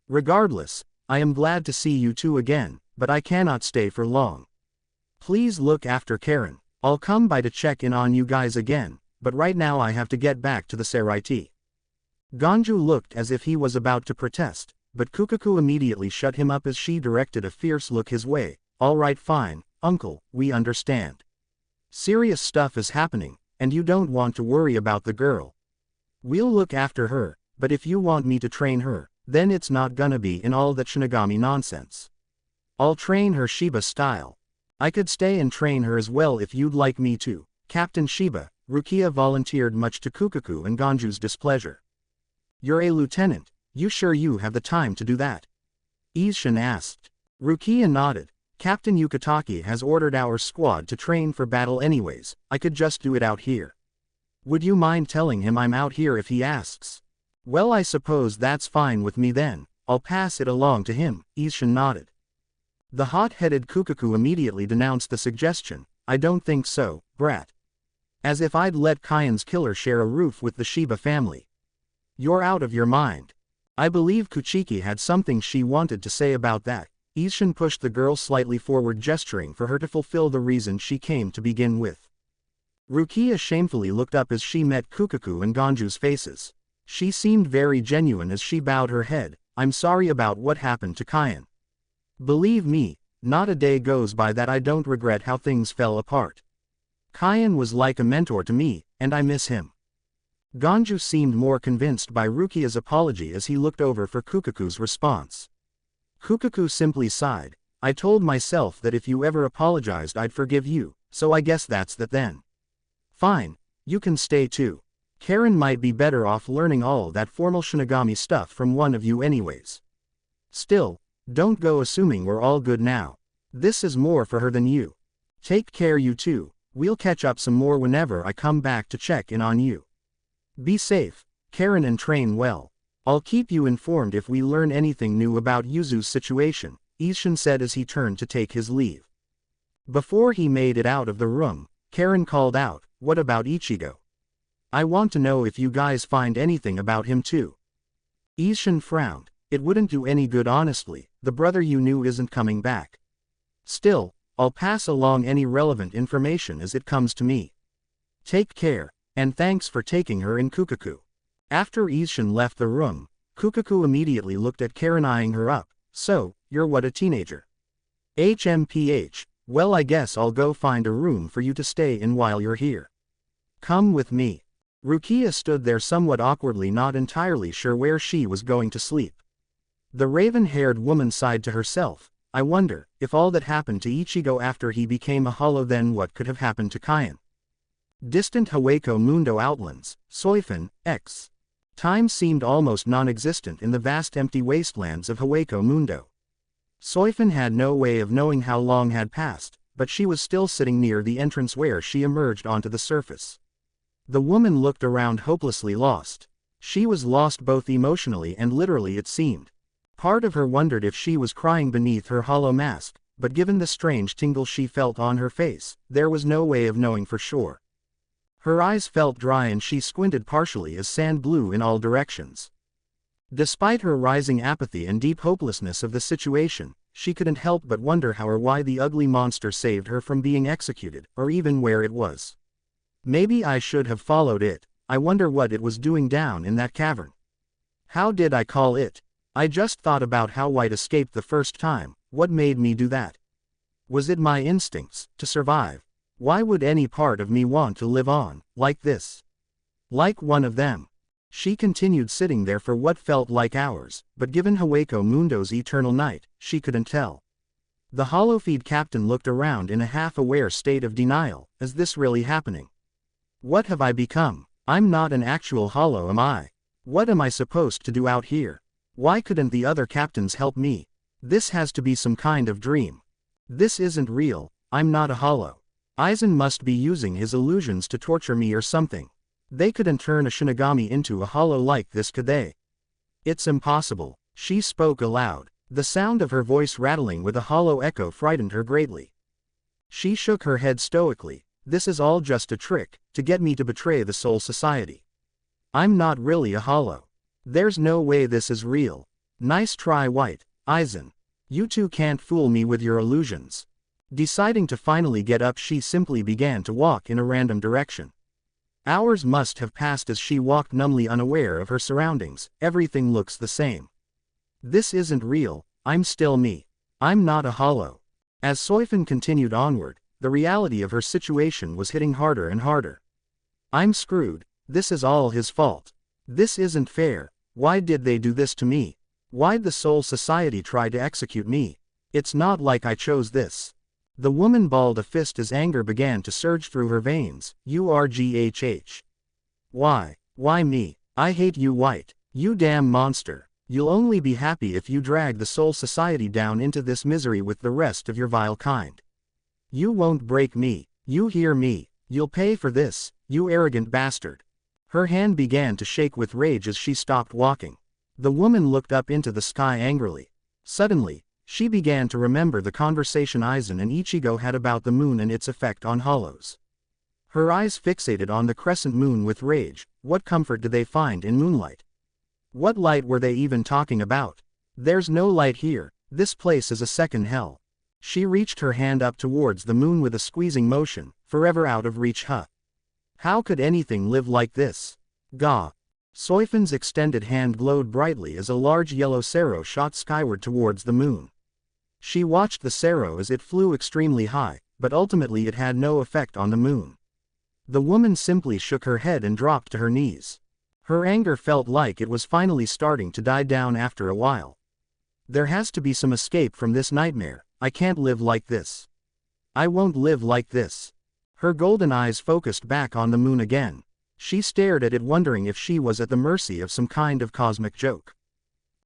S1: Regardless, I am glad to see you two again, but I cannot stay for long. Please look after Karin. I'll come by to check in on you guys again, but right now I have to get back to the Seraiti. Ganju looked as if he was about to protest, but Kukaku immediately shut him up as she directed a fierce look his way. All right, fine, uncle, we understand. Serious stuff is happening, and you don't want to worry about the girl. We'll look after her, but if you want me to train her, then it's not gonna be in all that Shinigami nonsense. I'll train her Shiba style. I could stay and train her as well if you'd like me to, Captain Shiba, Rukia volunteered, much to Kukaku and Ganju's displeasure. You're a lieutenant, you sure you have the time to do that? Isshin asked. Rukia nodded. Captain Yukitake has ordered our squad to train for battle anyways, I could just do it out here. Would you mind telling him I'm out here if he asks? Well, I suppose that's fine with me then, I'll pass it along to him, Isshin nodded. The hot-headed Kukaku immediately denounced the suggestion. I don't think so, brat. As if I'd let Kain's killer share a roof with the Shiba family. You're out of your mind. I believe Kuchiki had something she wanted to say about that. Isshin pushed the girl slightly forward, gesturing for her to fulfill the reason she came to begin with. Rukia shamefully looked up as she met Kukaku and Ganju's faces. She seemed very genuine as she bowed her head. I'm sorry about what happened to Kain. Believe me, not a day goes by that I don't regret how things fell apart. Kain was like a mentor to me, and I miss him. Ganju seemed more convinced by Rukia's apology as he looked over for Kukaku's response. Kukaku simply sighed. I told myself that if you ever apologized I'd forgive you, so I guess that's that then. Fine, you can stay too. Karin might be better off learning all that formal Shinigami stuff from one of you anyways. Still, don't go assuming we're all good now. This is more for her than you. Take care you two, we'll catch up some more whenever I come back to check in on you. Be safe, Karin, and train well. I'll keep you informed if we learn anything new about Yuzu's situation, Isshin said as he turned to take his leave. Before he made it out of the room, Karin called out, what about Ichigo? I want to know if you guys find anything about him too. Isshin frowned. It wouldn't do any good honestly, the brother you knew isn't coming back. Still, I'll pass along any relevant information as it comes to me. Take care, and thanks for taking her in, Kukaku. After Isshin left the room, Kukaku immediately looked at Karin, eyeing her up. So, you're what, a teenager? HMPH, well, I guess I'll go find a room for you to stay in while you're here. Come with me. Rukia stood there somewhat awkwardly, not entirely sure where she was going to sleep. The raven-haired woman sighed to herself. I wonder, if all that happened to Ichigo after he became a hollow, then what could have happened to Kain? Distant Hueco Mundo Outlands, Soi Fon, X. Time seemed almost non-existent in the vast empty wastelands of Hueco Mundo. Soi Fon had no way of knowing how long had passed, but she was still sitting near the entrance where she emerged onto the surface. The woman looked around, hopelessly lost. She was lost both emotionally and literally, it seemed. Part of her wondered if she was crying beneath her hollow mask, but given the strange tingle she felt on her face, there was no way of knowing for sure. Her eyes felt dry and she squinted partially as sand blew in all directions. Despite her rising apathy and deep hopelessness of the situation, she couldn't help but wonder how or why the ugly monster saved her from being executed, or even where it was. Maybe I should have followed it. I wonder what it was doing down in that cavern. How did I call it? I just thought about how White escaped the first time. What made me do that? Was it my instincts to survive? Why would any part of me want to live on, like this? Like one of them. She continued sitting there for what felt like hours, but given Hueco Mundo's eternal night, she couldn't tell. The Hollowfeed captain looked around in a half-aware state of denial. Is this really happening? What have I become? I'm not an actual hollow, am I? What am I supposed to do out here? Why couldn't the other captains help me? This has to be some kind of dream. This isn't real. I'm not a hollow. Aizen must be using his illusions to torture me or something. They couldn't turn a Shinigami into a hollow like this, could they? It's impossible. She spoke aloud. The sound of her voice rattling with a hollow echo frightened her greatly. She shook her head stoically. This is all just a trick, to get me to betray the Soul Society. I'm not really a hollow. There's no way this is real. Nice try, White. Aizen. You two can't fool me with your illusions. Deciding to finally get up, she simply began to walk in a random direction. Hours must have passed as she walked numbly, unaware of her surroundings. Everything looks the same. This isn't real. I'm still me. I'm not a hollow. As Soi Fon continued onward, the reality of her situation was hitting harder and harder. I'm screwed. This is all his fault. This isn't fair. Why did they do this to me? Why'd the Soul Society try to execute me? It's not like I chose this. The woman balled a fist as anger began to surge through her veins. Urghh. Why? Why me? I hate you, white. You damn monster. You'll only be happy if you drag the Soul Society down into this misery with the rest of your vile kind. You won't break me. You hear me? You'll pay for this, you arrogant bastard. Her hand began to shake with rage as she stopped walking. The woman looked up into the sky angrily. Suddenly, she began to remember the conversation Isshin and Ichigo had about the moon and its effect on hollows. Her eyes fixated on the crescent moon with rage. What comfort did they find in moonlight? What light were they even talking about? There's no light here, this place is a second hell. She reached her hand up towards the moon with a squeezing motion, forever out of reach. How could anything live like this? Gah! Soi Fon's extended hand glowed brightly as a large yellow sparrow shot skyward towards the moon. She watched the sparrow as it flew extremely high, but ultimately it had no effect on the moon. The woman simply shook her head and dropped to her knees. Her anger felt like it was finally starting to die down after a while. There has to be some escape from this nightmare. I can't live like this. I won't live like this. Her golden eyes focused back on the moon again. She stared at it, wondering if she was at the mercy of some kind of cosmic joke.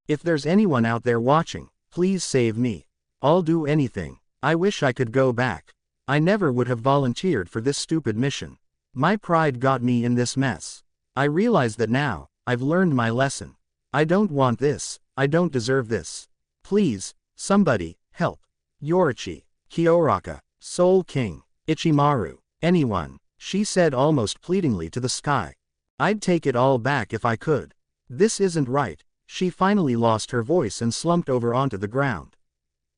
S1: If there's anyone out there watching, please save me. I'll do anything. I wish I could go back. I never would have volunteered for this stupid mission. My pride got me in this mess. I realize that now. I've learned my lesson. I don't want this. I don't deserve this. Please, somebody, help. Yorichi, Kyoraka, Soul King, Ichimaru, anyone, she said almost pleadingly to the sky. I'd take it all back if I could. This isn't right. She finally lost her voice and slumped over onto the ground.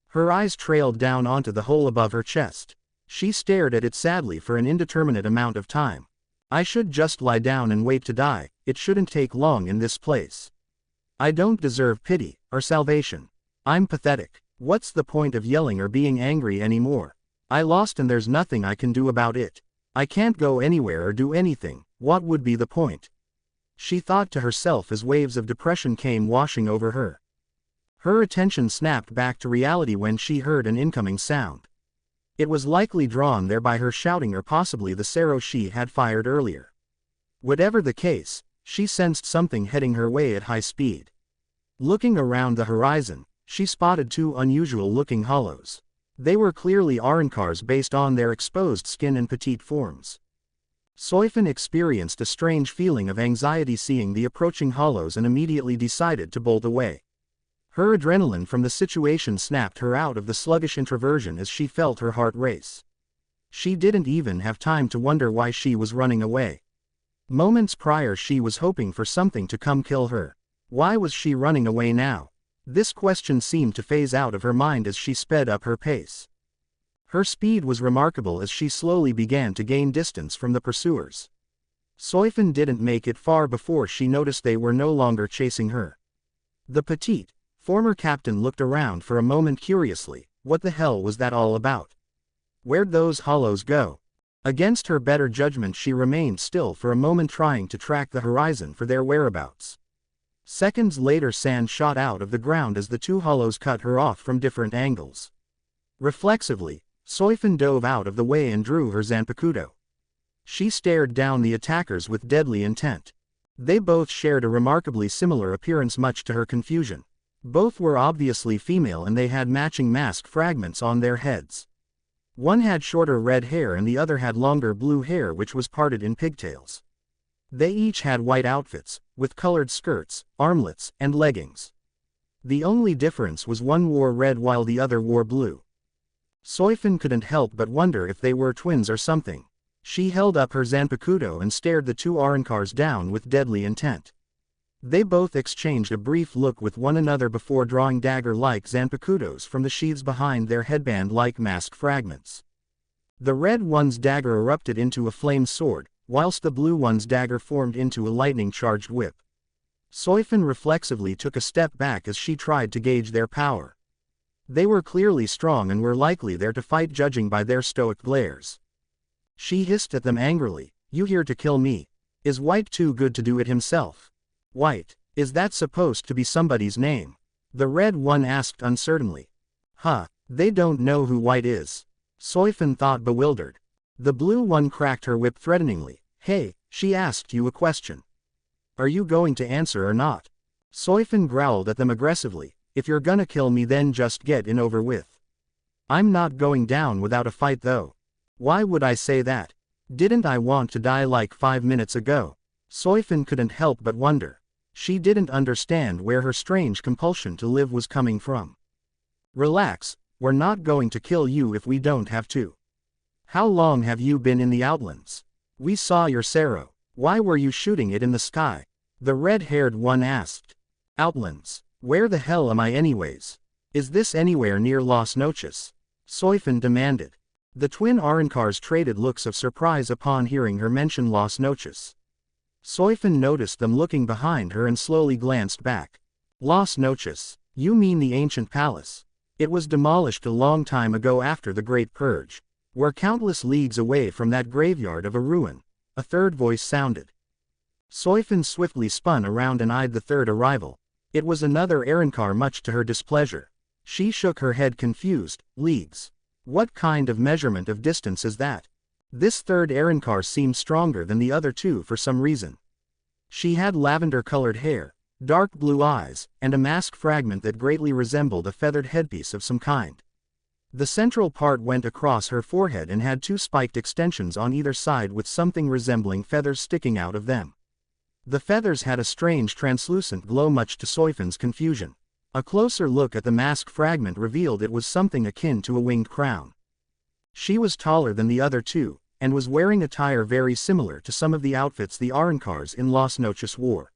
S1: Her eyes trailed down onto the hole above her chest. She stared at it sadly for an indeterminate amount of time. I should just lie down and wait to die. It shouldn't take long in this place. I don't deserve pity or salvation. I'm pathetic. What's the point of yelling or being angry anymore? I lost and there's nothing I can do about it. I can't go anywhere or do anything. What would be the point? She thought to herself as waves of depression came washing over her. Her attention snapped back to reality when she heard an incoming sound. It was likely drawn there by her shouting or possibly the arrow she had fired earlier. Whatever the case, she sensed something heading her way at high speed. Looking around the horizon, she spotted two unusual-looking hollows. They were clearly Arrancars based on their exposed skin and petite forms. Soi Fon experienced a strange feeling of anxiety seeing the approaching hollows and immediately decided to bolt away. Her adrenaline from the situation snapped her out of the sluggish introversion as she felt her heart race. She didn't even have time to wonder why she was running away. Moments prior she was hoping for something to come kill her. Why was she running away now? This question seemed to phase out of her mind as she sped up her pace. Her speed was remarkable as she slowly began to gain distance from the pursuers. Soi Fon didn't make it far before she noticed they were no longer chasing her. The petite, former captain looked around for a moment curiously. What the hell was that all about? Where'd those hollows go? Against her better judgment she remained still for a moment trying to track the horizon for their whereabouts. Seconds later sand shot out of the ground as the two hollows cut her off from different angles. Reflexively, Soi Fon dove out of the way and drew her Zanpakuto. She stared down the attackers with deadly intent. They both shared a remarkably similar appearance much to her confusion. Both were obviously female and they had matching mask fragments on their heads. One had shorter red hair and the other had longer blue hair which was parted in pigtails. They each had white outfits, with colored skirts, armlets, and leggings. The only difference was one wore red while the other wore blue. Soi Fon couldn't help but wonder if they were twins or something. She held up her Zanpakuto and stared the two Arrancars down with deadly intent. They both exchanged a brief look with one another before drawing dagger-like Zanpakutos from the sheaths behind their headband-like mask fragments. The red one's dagger erupted into a flame sword, whilst the blue one's dagger formed into a lightning-charged whip. Soi Fon reflexively took a step back as she tried to gauge their power. They were clearly strong and were likely there to fight judging by their stoic glares. She hissed at them angrily, "You here to kill me? Is White too good to do it himself?" "White, is that supposed to be somebody's name?" the red one asked uncertainly. "Huh, they don't know who White is." Soi Fon thought, bewildered. The blue one cracked her whip threateningly. Hey, she asked you a question. Are you going to answer or not? Soi Fon growled at them aggressively. If you're gonna kill me then just get it over with. I'm not going down without a fight though. Why would I say that? Didn't I want to die like 5 minutes ago? Soi Fon couldn't help but wonder. She didn't understand where her strange compulsion to live was coming from. Relax, we're not going to kill you if we don't have to. How long have you been in the Outlands? We saw your Sero. Why were you shooting it in the sky? The red-haired one asked. Outlands? Where the hell am I anyways? Is this anywhere near Las Noches? Soi Fon demanded. The twin Arrancars traded looks of surprise upon hearing her mention Las Noches. Soi Fon noticed them looking behind her and slowly glanced back. Las Noches? You mean the ancient palace? It was demolished a long time ago after the Great Purge. We're countless leagues away from that graveyard of a ruin, a third voice sounded. Soi Fon swiftly spun around and eyed the third arrival. It was another Arrancar, much to her displeasure. She shook her head confused. Leagues? What kind of measurement of distance is that? This third Arrancar seemed stronger than the other two for some reason. She had lavender-colored hair, dark blue eyes, and a mask fragment that greatly resembled a feathered headpiece of some kind. The central part went across her forehead and had 2 spiked extensions on either side with something resembling feathers sticking out of them. The feathers had a strange translucent glow, much to Soi Fon's confusion. A closer look at the mask fragment revealed it was something akin to a winged crown. She was taller than the other two, and was wearing attire very similar to some of the outfits the Arrancars in Las Noches wore.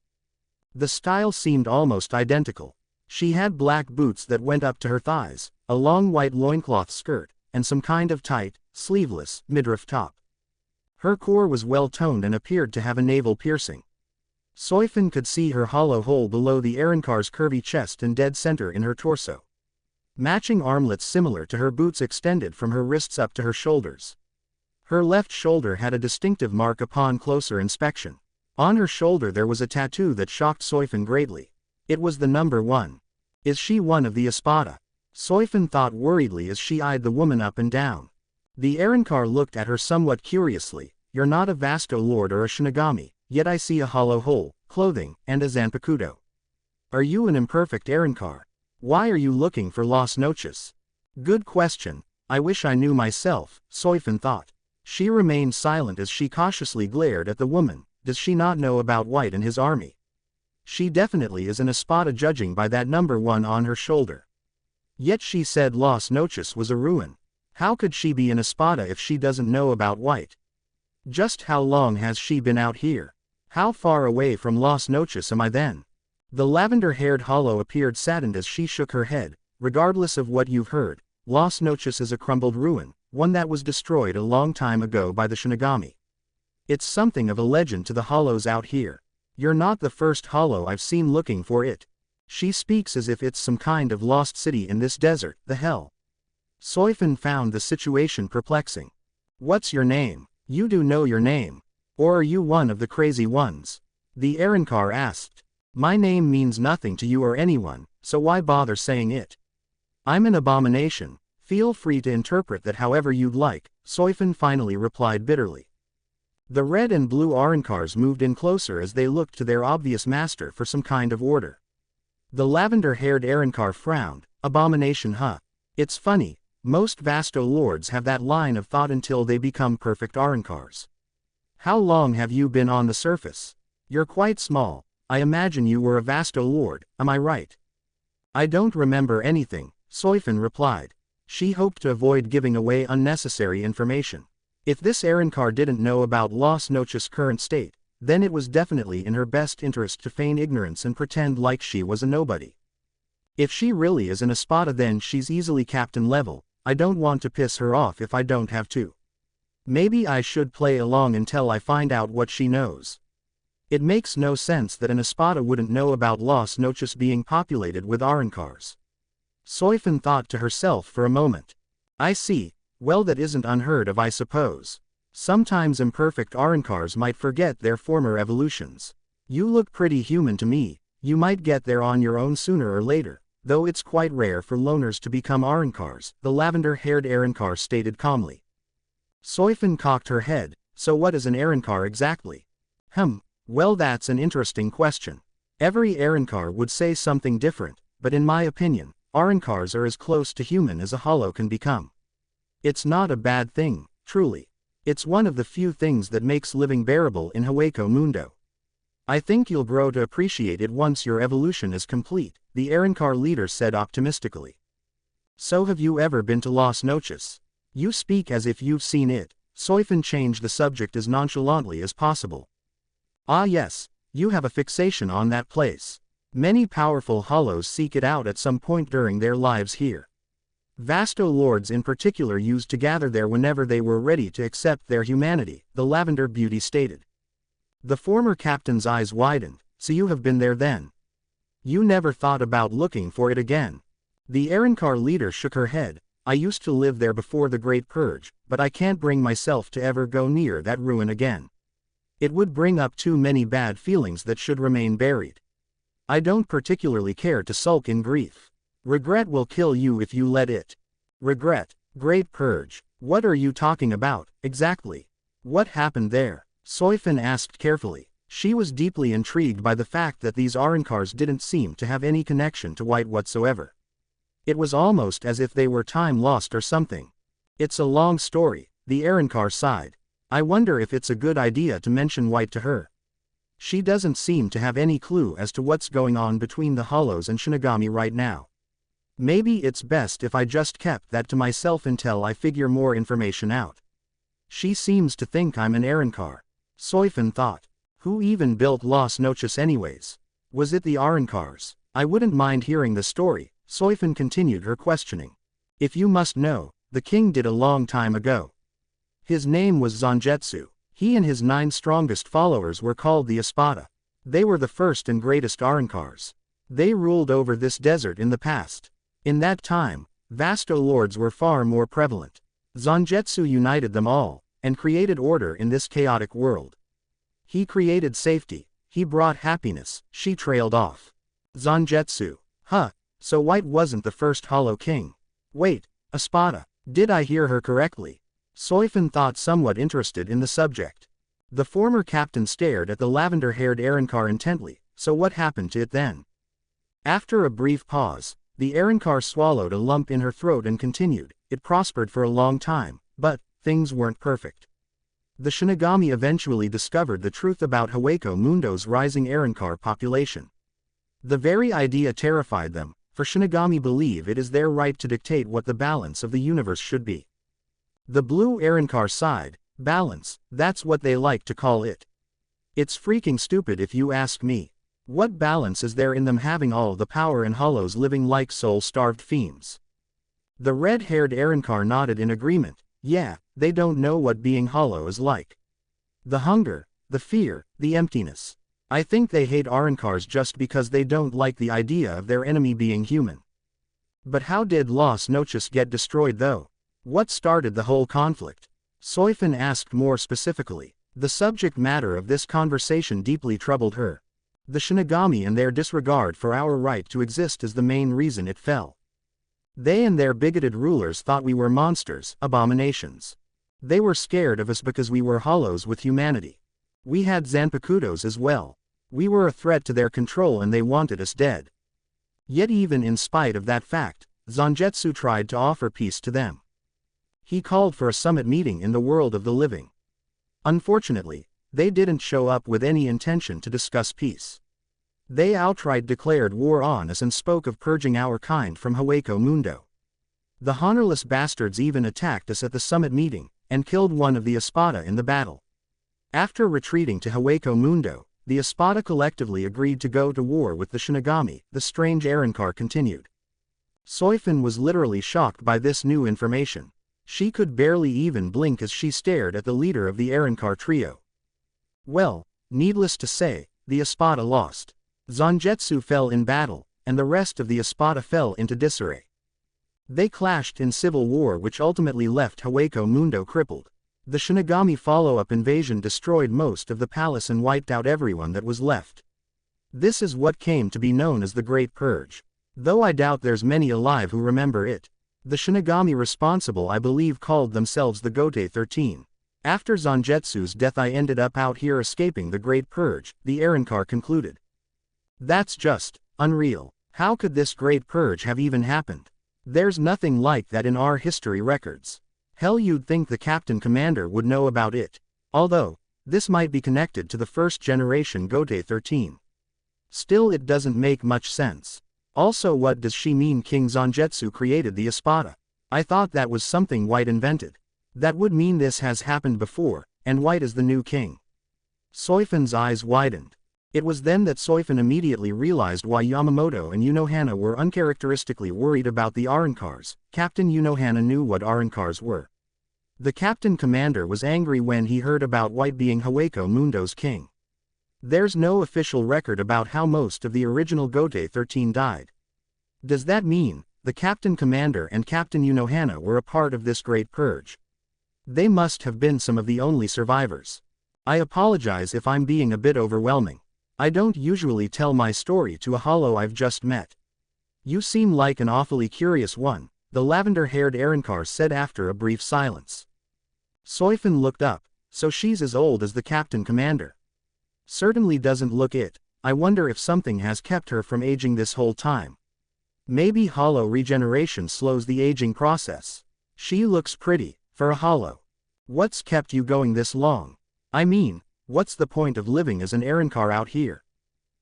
S1: The style seemed almost identical. She had black boots that went up to her thighs, a long white loincloth skirt, and some kind of tight, sleeveless, midriff top. Her core was well-toned and appeared to have a navel piercing. Soi Fon could see her hollow hole below the Arrancar's curvy chest and dead center in her torso. Matching armlets similar to her boots extended from her wrists up to her shoulders. Her left shoulder had a distinctive mark upon closer inspection. On her shoulder there was a tattoo that shocked Soi Fon greatly. It was the number 1. Is she one of the Espada? Soi Fon thought worriedly as she eyed the woman up and down. The Arrancar looked at her somewhat curiously. You're not a Vasto Lord or a Shinigami, yet I see a hollow hole, clothing, and a Zanpakuto. Are you an imperfect Arrancar? Why are you looking for Las Noches? Good question. I wish I knew myself, Soi Fon thought. She remained silent as she cautiously glared at the woman. Does she not know about White and his army? She definitely is an Espada, judging by that number 1 on her shoulder. Yet she said Las Noches was a ruin. How could she be an Espada if she doesn't know about White? Just how long has she been out here? How far away from Las Noches am I then? The lavender-haired hollow appeared saddened as she shook her head. Regardless of what you've heard, Las Noches is a crumbled ruin, one that was destroyed a long time ago by the Shinigami. It's something of a legend to the hollows out here. You're not the first hollow I've seen looking for it. She speaks as if it's some kind of lost city in this desert. The hell? Soi Fon found the situation perplexing. What's your name? You do know your name. Or are you one of the crazy ones? The Arrancar asked. My name means nothing to you or anyone, so why bother saying it? I'm an abomination. Feel free to interpret that however you'd like, Soi Fon finally replied bitterly. The red and blue Arrancars moved in closer as they looked to their obvious master for some kind of order. The lavender-haired Arrancar frowned. Abomination, huh? It's funny, most Vasto Lords have that line of thought until they become perfect Arrancars. How long have you been on the surface? You're quite small. I imagine you were a Vasto Lord, am I right? I don't remember anything, Soi Fon replied. She hoped to avoid giving away unnecessary information. If this Arrancar didn't know about Las Noches' current state, then it was definitely in her best interest to feign ignorance and pretend like she was a nobody. If she really is an Espada, then she's easily captain level. I don't want to piss her off if I don't have to. Maybe I should play along until I find out what she knows. It makes no sense that an Espada wouldn't know about Las Noches being populated with Arrancars. Soi Fon thought to herself for a moment. I see. Well, that isn't unheard of, I suppose. Sometimes imperfect Arrancars might forget their former evolutions. You look pretty human to me. You might get there on your own sooner or later. though it's quite rare for loners to become Arrancars, the lavender-haired Arrancar stated calmly. Soi Fon cocked her head. So what is an Arrancar exactly? Well, that's an interesting question. Every Arrancar would say something different, but in my opinion, Arrancars are as close to human as a hollow can become. It's not a bad thing, truly. It's one of the few things that makes living bearable in Hueco Mundo. I think you'll grow to appreciate it once your evolution is complete, the Arrancar leader said optimistically. So have you ever been to Las Noches? You speak as if you've seen it. Soi Fon changed the subject as nonchalantly as possible. Ah yes, you have a fixation on that place. Many powerful hollows seek it out at some point during their lives here. Vasto lords in particular used to gather there whenever they were ready to accept their humanity, the Lavender Beauty stated. The former captain's eyes widened. So you have been there then? You never thought about looking for it again? The Arrancar leader shook her head. I used to live there before the Great Purge, but I can't bring myself to ever go near that ruin again. It would bring up too many bad feelings that should remain buried. I don't particularly care to sulk in grief. Regret will kill you if you let it. Regret? Great Purge? What are you talking about, exactly? What happened there? Soi Fon asked carefully. She was deeply intrigued by the fact that these Arrancars didn't seem to have any connection to white whatsoever. It was almost as if they were time lost or something. It's a long story, the Arrancar sighed. I wonder if it's a good idea to mention white to her. She doesn't seem to have any clue as to what's going on between the Hollows and Shinigami right now. Maybe it's best if I just kept that to myself until I figure more information out. She seems to think I'm an Arrancar. Soi Fon thought. Who even built Las Noches anyways? Was it the Arrancars? I wouldn't mind hearing the story. Soi Fon continued her questioning. If you must know, the king did a long time ago. His name was Zangetsu. He and his 9 strongest followers were called the Espada. They were the first and greatest Arrancars. They ruled over this desert in the past. In that time, Vasto lords were far more prevalent. Zangetsu united them all, and created order in this chaotic world. He created safety. He brought happiness. She trailed off. Zangetsu. So white wasn't the first Hollow King. Wait, Espada. Did I hear her correctly? Soi Fon thought somewhat interested in the subject. The former captain stared at the lavender-haired Arrancar intently. So what happened to it then? After a brief pause, the Arrancar swallowed a lump in her throat and continued. It prospered for a long time, but things weren't perfect. The Shinigami eventually discovered the truth about Hueco Mundo's rising Arrancar population. The very idea terrified them, for Shinigami believe it is their right to dictate what the balance of the universe should be. The blue Arrancar sighed. Balance, that's what they like to call it. It's freaking stupid if you ask me. What balance is there in them having all the power and hollows living like soul-starved fiends? The red-haired Arrancar nodded in agreement. Yeah, they don't know what being hollow is like. The hunger, the fear, the emptiness. I think they hate Arrancars just because they don't like the idea of their enemy being human. But how did Las Noches get destroyed though? What started the whole conflict? Soi Fon asked more specifically. The subject matter of this conversation deeply troubled her. The Shinigami and their disregard for our right to exist is the main reason it fell. They and their bigoted rulers thought we were monsters, abominations. They were scared of us because we were hollows with humanity. We had Zanpakutos as well. We were a threat to their control and they wanted us dead. Yet even in spite of that fact, Zangetsu tried to offer peace to them. He called for a summit meeting in the world of the living. Unfortunately, they didn't show up with any intention to discuss peace. They outright declared war on us and spoke of purging our kind from Hueco Mundo. The honorless bastards even attacked us at the summit meeting, and killed one of the Espada in the battle. After retreating to Hueco Mundo, the Espada collectively agreed to go to war with the Shinigami, the strange Arrancar continued. Soi Fon was literally shocked by this new information. She could barely even blink as she stared at the leader of the Arrancar trio. Well, needless to say, the Espada lost. Zangetsu fell in battle, and the rest of the Espada fell into disarray. They clashed in civil war which ultimately left Hueco Mundo crippled. The Shinigami follow-up invasion destroyed most of the palace and wiped out everyone that was left. This is what came to be known as the Great Purge. Though I doubt there's many alive who remember it. The Shinigami responsible I believe called themselves the Gote 13. After Zangetsu's death I ended up out here escaping the Great Purge, the Arrancar concluded. That's just unreal. How could this Great Purge have even happened? There's nothing like that in our history records. Hell, you'd think the Captain Commander would know about it. Although, this might be connected to the first generation Gote 13. Still, it doesn't make much sense. Also, what does she mean King Zangetsu created the Espada? I thought that was something White invented. That would mean this has happened before, and White is the new king. Soi Fon's eyes widened. It was then that Soi Fon immediately realized why Yamamoto and Unohana were uncharacteristically worried about the Arrancars. Captain Unohana knew what Arrancars were. The Captain Commander was angry when he heard about White being Hueco Mundo's king. There's no official record about how most of the original Gote 13 died. Does that mean the Captain Commander and Captain Unohana were a part of this Great Purge? They must have been some of the only survivors. I apologize if I'm being a bit overwhelming. I don't usually tell my story to a hollow I've just met. You seem like an awfully curious one, the lavender-haired Arrancar said after a brief silence. Soi Fon looked up. So she's as old as the Captain Commander. Certainly doesn't look it. I wonder if something has kept her from aging this whole time. Maybe hollow regeneration slows the aging process. She looks pretty, for a hollow. What's kept you going this long? I mean, what's the point of living as an Arrancar out here?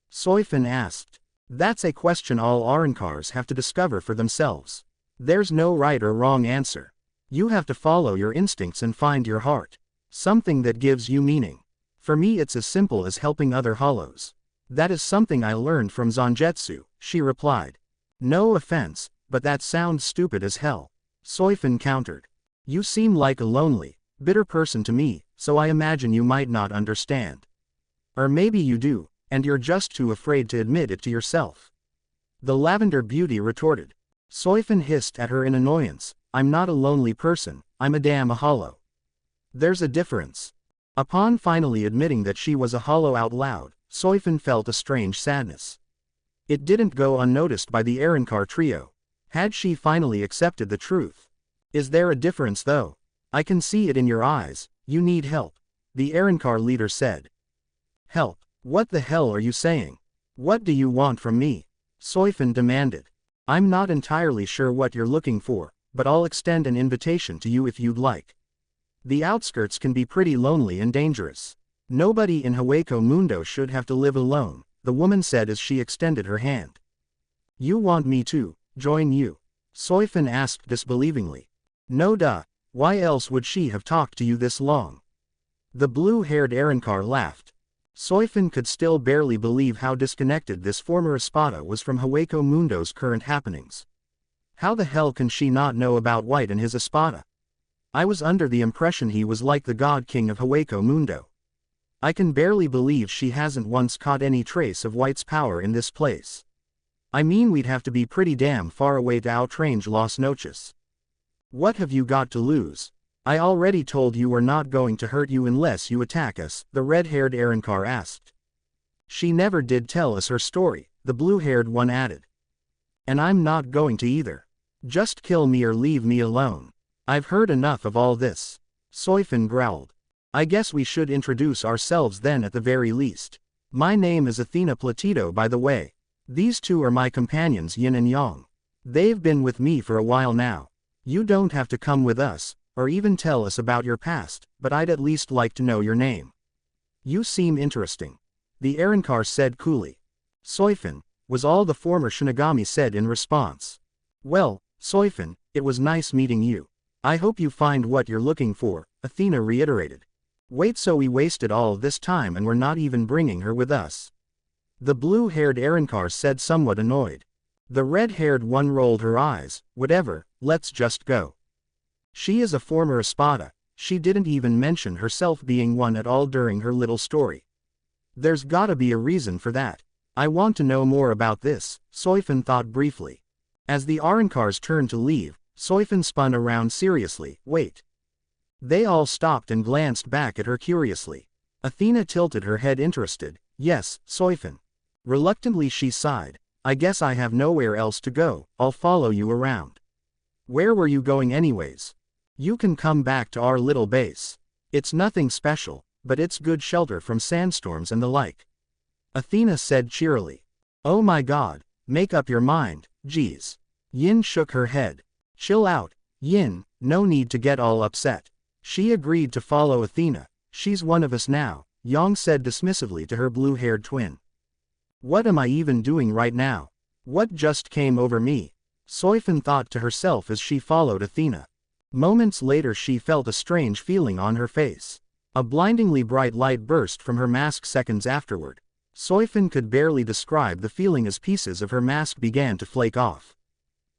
S1: Soi Fon asked. That's a question all Arrancars have to discover for themselves. There's no right or wrong answer. You have to follow your instincts and find your heart. Something that gives you meaning. For me it's as simple as helping other hollows. That is something I learned from Zangetsu, she replied. No offense, but that sounds stupid as hell. Soi Fon countered. You seem like a lonely, bitter person to me, so I imagine you might not understand. Or maybe you do, and you're just too afraid to admit it to yourself. The lavender beauty retorted. Soi Fon hissed at her in annoyance. I'm not a lonely person, I'm a damn a hollow. There's a difference. Upon finally admitting that she was a hollow out loud, Soi Fon felt a strange sadness. It didn't go unnoticed by the Arrancar trio. Had she finally accepted the truth? Is there a difference though? I can see it in your eyes. You need help, the Arrancar leader said. Help? What the hell are you saying? What do you want from me? Soi Fon demanded. I'm not entirely sure what you're looking for, but I'll extend an invitation to you if you'd like. The outskirts can be pretty lonely and dangerous. Nobody in Hueco Mundo should have to live alone, the woman said as she extended her hand. You want me to join you? Soi Fon asked disbelievingly. No duh, why else would she have talked to you this long? The blue-haired Arrancar laughed. Soi Fon could still barely believe how disconnected this former Espada was from Hueco Mundo's current happenings. How the hell can she not know about White and his Espada? I was under the impression he was like the God King of Hueco Mundo. I can barely believe she hasn't once caught any trace of White's power in this place. I mean, we'd have to be pretty damn far away to outrange Las Noches. What have you got to lose? I already told you we're not going to hurt you unless you attack us, the red-haired Arrancar asked. She never did tell us her story, the blue-haired one added. And I'm not going to either. Just kill me or leave me alone. I've heard enough of all this. Soi Fon growled. I guess we should introduce ourselves then at the very least. My name is Athena Platito, by the way. These two are my companions Yin and Yang. They've been with me for a while now. You don't have to come with us, or even tell us about your past, but I'd at least like to know your name. You seem interesting, the Arrancar said coolly. Soi Fon, was all the former Shinigami said in response. Well, Soi Fon, it was nice meeting you. I hope you find what you're looking for, Athena reiterated. Wait, so we wasted all this time and we're not even bringing her with us? The blue-haired Arrancar said, somewhat annoyed. The red-haired one rolled her eyes. Whatever, let's just go. She is a former Espada. She didn't even mention herself being one at all during her little story. There's gotta be a reason for that. I want to know more about this, Soi Fon thought briefly. As the Arrancars turned to leave, Soi Fon spun around seriously. Wait. They all stopped and glanced back at her curiously. Athena tilted her head interested. Yes, Soi Fon. Reluctantly she sighed. I guess I have nowhere else to go, I'll follow you around. Where were you going anyways? You can come back to our little base. It's nothing special, but it's good shelter from sandstorms and the like. Athena said cheerily. Oh my god, make up your mind, geez. Yin shook her head. Chill out, Yin, no need to get all upset. She agreed to follow Athena. She's one of us now, Yang said dismissively to her blue-haired twin. What am I even doing right now? What just came over me? Soi Fon thought to herself as she followed Athena. Moments later she felt a strange feeling on her face. A blindingly bright light burst from her mask seconds afterward. Soi Fon could barely describe the feeling as pieces of her mask began to flake off.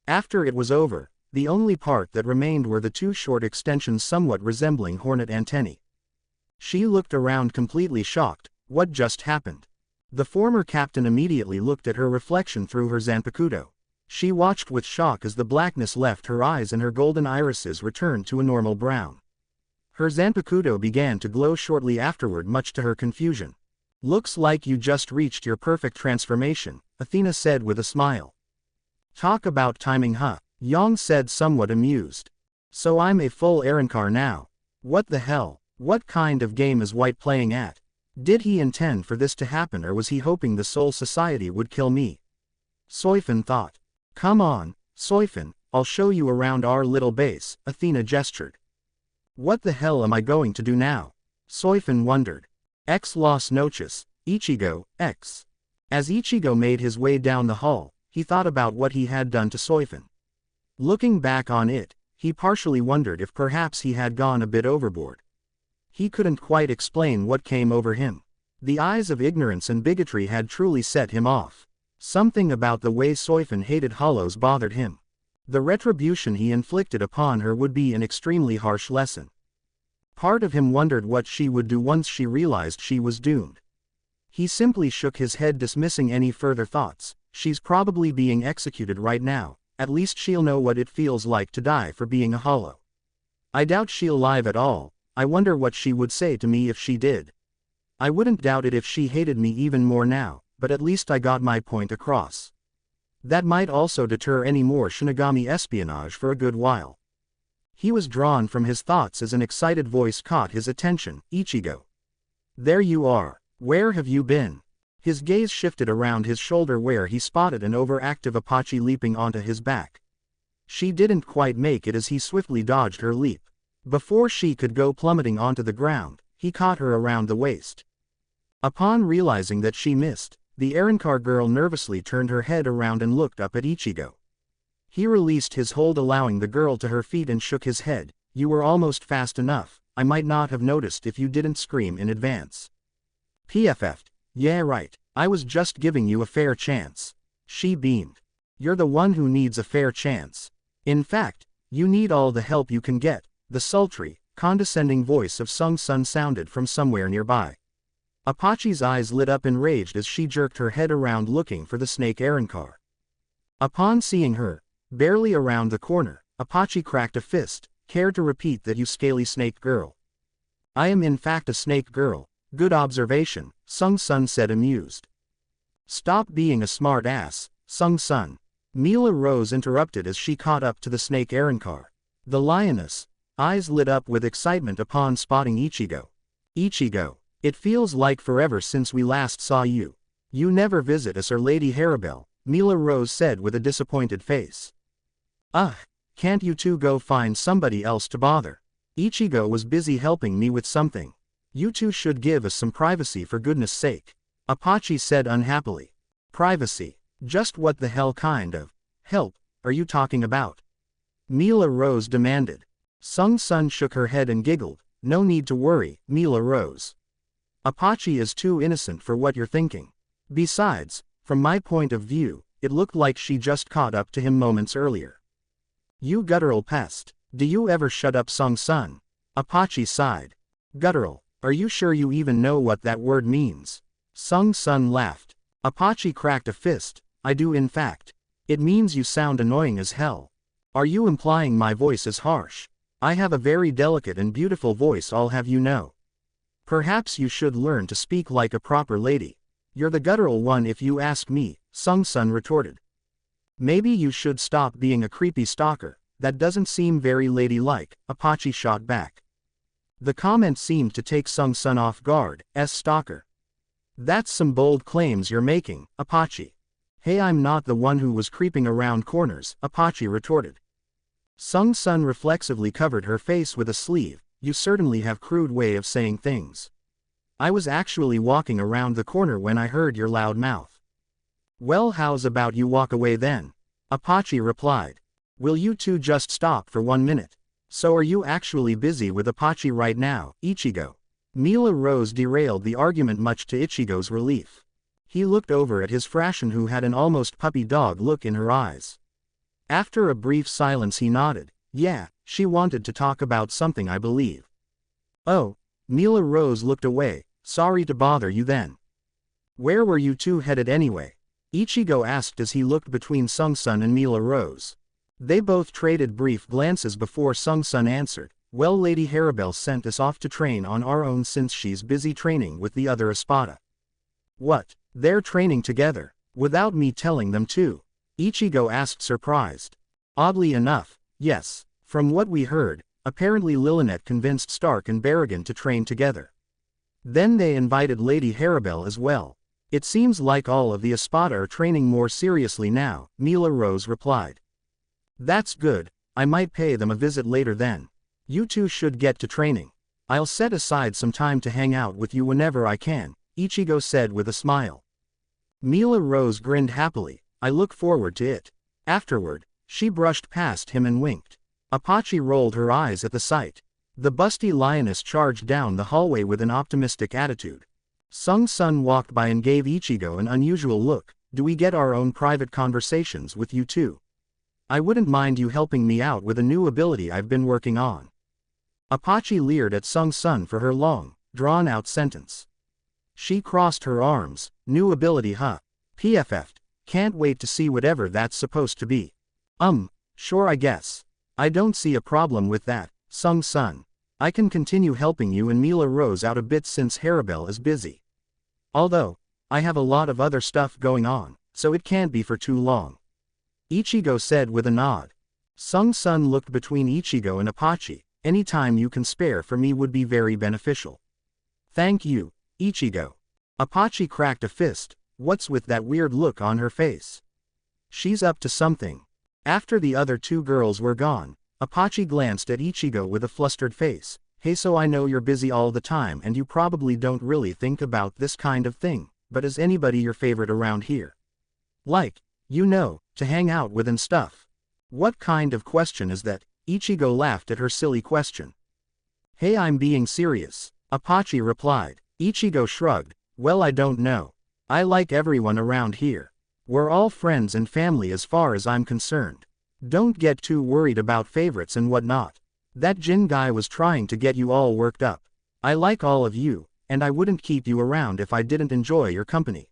S1: After it was over, the only part that remained were the two short extensions somewhat resembling hornet antennae. She looked around completely shocked. What just happened? The former captain immediately looked at her reflection through her zanpakuto. She watched with shock as the blackness left her eyes and her golden irises returned to a normal brown. Her zanpakuto began to glow shortly afterward, much to her confusion. Looks like you just reached your perfect transformation, Athena said with a smile. Talk about timing, huh? Yang said somewhat amused. So I'm a full Arrancar now. What the hell? What kind of game is White playing at? Did he intend for this to happen, or was he hoping the Soul Society would kill me? Soi Fon thought. Come on, Soi Fon, I'll show you around our little base, Athena gestured. What the hell am I going to do now? Soi Fon wondered. X Las Noches, Ichigo, X. As Ichigo made his way down the hall, he thought about what he had done to Soi Fon. Looking back on it, he partially wondered if perhaps he had gone a bit overboard. He couldn't quite explain what came over him. The eyes of ignorance and bigotry had truly set him off. Something about the way Soi Fon hated hollows bothered him. The retribution he inflicted upon her would be an extremely harsh lesson. Part of him wondered what she would do once she realized she was doomed. He simply shook his head, dismissing any further thoughts. She's probably being executed right now. At least she'll know what it feels like to die for being a hollow. I doubt she'll live at all. I wonder what she would say to me if she did. I wouldn't doubt it if she hated me even more now, but at least I got my point across. That might also deter any more Shinigami espionage for a good while. He was drawn from his thoughts as an excited voice caught his attention. Ichigo. There you are. Where have you been? His gaze shifted around his shoulder where he spotted an overactive Apache leaping onto his back. She didn't quite make it as he swiftly dodged her leap. Before she could go plummeting onto the ground, he caught her around the waist. Upon realizing that she missed, the Arrancar girl nervously turned her head around and looked up at Ichigo. He released his hold, allowing the girl to her feet, and shook his head. You were almost fast enough. I might not have noticed if you didn't scream in advance. PFF'd. Yeah right, I was just giving you a fair chance. She beamed. You're the one who needs a fair chance. In fact, you need all the help you can get. The sultry, condescending voice of Sung Sun sounded from somewhere nearby. Apache's eyes lit up enraged as she jerked her head around looking for the snake Arrancar. Upon seeing her, barely around the corner, Apache cracked a fist. Care to repeat that, you scaly snake girl? I am in fact a snake girl. Good observation, Sung Sun said amused. Stop being a smart ass, Sung Sun. Mila Rose interrupted as she caught up to the snake Arrancar. The lioness, eyes lit up with excitement upon spotting Ichigo. Ichigo, it feels like forever since we last saw you. You never visit us or Lady Harabelle, Mila Rose said with a disappointed face. Ugh, can't you two go find somebody else to bother? Ichigo was busy helping me with something. You two should give us some privacy for goodness sake. Apache said unhappily. Privacy? Just what the hell kind of help are you talking about? Mila Rose demanded. Sung Sun shook her head and giggled. No need to worry, Mila Rose. Apache is too innocent for what you're thinking. Besides, from my point of view, it looked like she just caught up to him moments earlier. You guttural pest. Do you ever shut up, Sung Sun? Apache sighed. Guttural. Are you sure you even know what that word means? Sung Sun laughed. Apache cracked a fist. I do in fact. It means you sound annoying as hell. Are you implying my voice is harsh? I have a very delicate and beautiful voice, I'll have you know. Perhaps you should learn to speak like a proper lady. You're the guttural one if you ask me, Sung-sun retorted. Maybe you should stop being a creepy stalker, that doesn't seem very ladylike, Apache shot back. The comment seemed to take Sung-sun off guard, as stalker. That's some bold claims you're making, Apache. Hey, I'm not the one who was creeping around corners, Apache retorted. Sung-sun reflexively covered her face with a sleeve. You certainly have crude way of saying things. I was actually walking around the corner when I heard your loud mouth. Well, how's about you walk away then? Apache replied. Will you two just stop for 1 minute? So are you actually busy with Apache right now, Ichigo? Mila Rose derailed the argument much to Ichigo's relief. He looked over at his Frashon who had an almost puppy dog look in her eyes. After a brief silence he nodded. Yeah, she wanted to talk about something I believe. Oh, Mila Rose looked away. Sorry to bother you then. Where were you two headed anyway? Ichigo asked as he looked between Sung-sun and Mila Rose. They both traded brief glances before Sung-sun answered. Well, Lady Harabelle sent us off to train on our own since she's busy training with the other Espada. What? They're training together, without me telling them to? Ichigo asked surprised. Oddly enough, yes. From what we heard, apparently Lilinet convinced Stark and Barrigan to train together. Then they invited Lady Harabelle as well. It seems like all of the Espada are training more seriously now, Mila Rose replied. That's good, I might pay them a visit later then. You two should get to training. I'll set aside some time to hang out with you whenever I can, Ichigo said with a smile. Mila Rose grinned happily. I look forward to it. Afterward, she brushed past him and winked. Apache rolled her eyes at the sight. The busty lioness charged down the hallway with an optimistic attitude. Sung-sun walked by and gave Ichigo an unusual look. Do we get our own private conversations with you two? I wouldn't mind you helping me out with a new ability I've been working on. Apache leered at Sung-sun for her long, drawn-out sentence. She crossed her arms. New ability, huh? PFF'd. Can't wait to see whatever that's supposed to be. Sure, I guess. I don't see a problem with that, Sung-sun. I can continue helping you and Mila Rose out a bit since Harabelle is busy. Although, I have a lot of other stuff going on, so it can't be for too long. Ichigo said with a nod. Sung-sun looked between Ichigo and Apache. Any time you can spare for me would be very beneficial. Thank you, Ichigo. Apache cracked a fist. What's with that weird look on her face? She's up to something. After the other two girls were gone, Apache glanced at Ichigo with a flustered face. Hey, so I know you're busy all the time and you probably don't really think about this kind of thing, but is anybody your favorite around here? Like, you know, to hang out with and stuff. What kind of question is that? Ichigo laughed at her silly question. Hey, I'm being serious, Apache replied. Ichigo shrugged. Well, I don't know. I like everyone around here. We're all friends and family as far as I'm concerned. Don't get too worried about favorites and whatnot. That Jin guy was trying to get you all worked up. I like all of you, and I wouldn't keep you around if I didn't enjoy your company.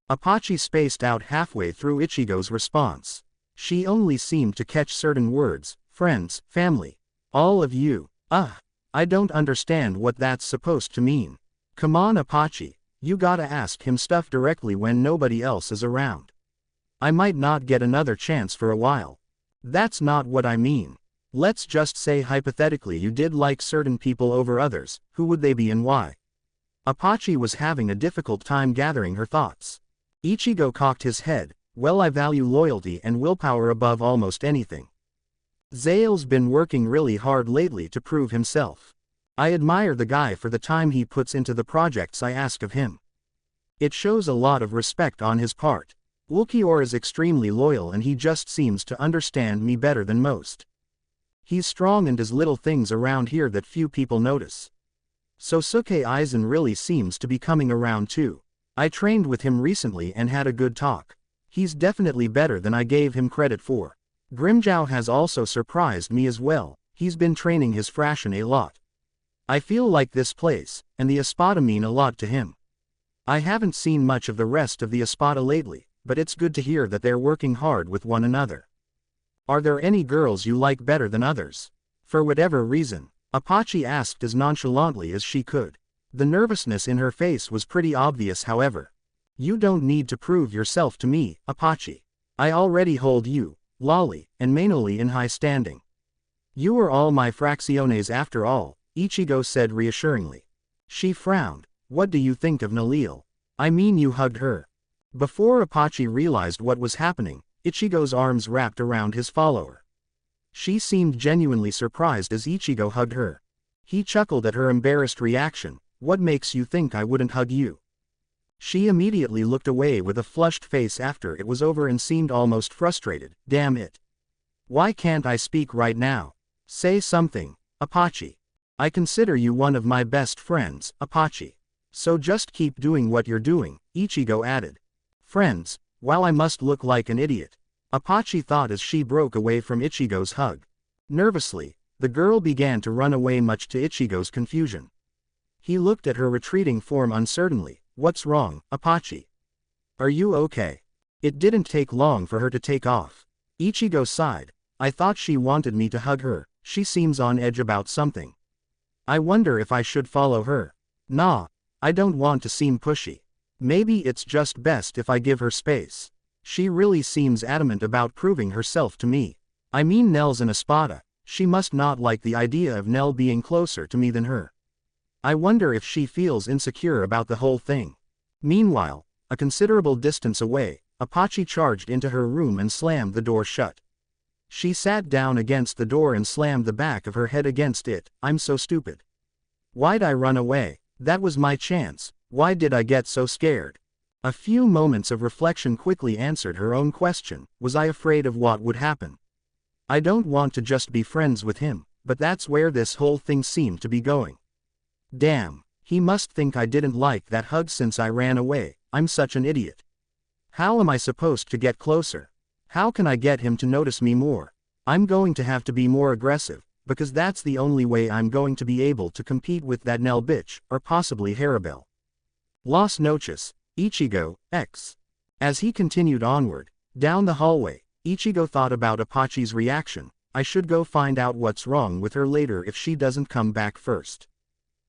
S1: Apache spaced out halfway through Ichigo's response. She only seemed to catch certain words. Friends, family. All of you. I don't understand what that's supposed to mean. Come on, Apache. You gotta ask him stuff directly when nobody else is around. I might not get another chance for a while. That's not what I mean. Let's just say hypothetically you did like certain people over others. Who would they be and why? Apache was having a difficult time gathering her thoughts. Ichigo cocked his head. Well, I value loyalty and willpower above almost anything. Zale's been working really hard lately to prove himself. I admire the guy for the time he puts into the projects I ask of him. It shows a lot of respect on his part. Ulquiorra is extremely loyal and he just seems to understand me better than most. He's strong and does little things around here that few people notice. Sosuke Aizen really seems to be coming around too. I trained with him recently and had a good talk. He's definitely better than I gave him credit for. Grimmjow has also surprised me as well. He's been training his Frashon a lot. I feel like this place, and the Espada mean a lot to him. I haven't seen much of the rest of the Espada lately, but it's good to hear that they're working hard with one another. Are there any girls you like better than others? For whatever reason, Apache asked as nonchalantly as she could. The nervousness in her face was pretty obvious, however. You don't need to prove yourself to me, Apache. I already hold you, Lolly, and Mainoli in high standing. You are all my fracciones after all, Ichigo said reassuringly. She frowned. What do you think of Nalil? I mean you hugged her. Before Apache realized what was happening, Ichigo's arms wrapped around his follower. She seemed genuinely surprised as Ichigo hugged her. He chuckled at her embarrassed reaction. What makes you think I wouldn't hug you? She immediately looked away with a flushed face after it was over and seemed almost frustrated. Damn it. Why can't I speak right now? Say something, Apache. I consider you one of my best friends, Apache. So just keep doing what you're doing, Ichigo added. Friends, while I must look like an idiot, Apache thought as she broke away from Ichigo's hug. Nervously, the girl began to run away much to Ichigo's confusion. He looked at her retreating form uncertainly. What's wrong, Apache? Are you okay? It didn't take long for her to take off. Ichigo sighed. I thought she wanted me to hug her, she seems on edge about something. I wonder if I should follow her. Nah, I don't want to seem pushy. Maybe it's just best if I give her space. She really seems adamant about proving herself to me. I mean Nell's an Espada, she must not like the idea of Nell being closer to me than her. I wonder if she feels insecure about the whole thing. Meanwhile, a considerable distance away, Apache charged into her room and slammed the door shut. She sat down against the door and slammed the back of her head against it. I'm so stupid. Why'd I run away? That was my chance. Why did I get so scared? A few moments of reflection quickly answered her own question. Was I afraid of what would happen? I don't want to just be friends with him, but that's where this whole thing seemed to be going. Damn, he must think I didn't like that hug since I ran away. I'm such an idiot. How am I supposed to get closer? How can I get him to notice me more? I'm going to have to be more aggressive, because that's the only way I'm going to be able to compete with that Nell bitch, or possibly Harabel. Las noches, Ichigo, X. As he continued onward, down the hallway, Ichigo thought about Apache's reaction. I should go find out what's wrong with her later if she doesn't come back first.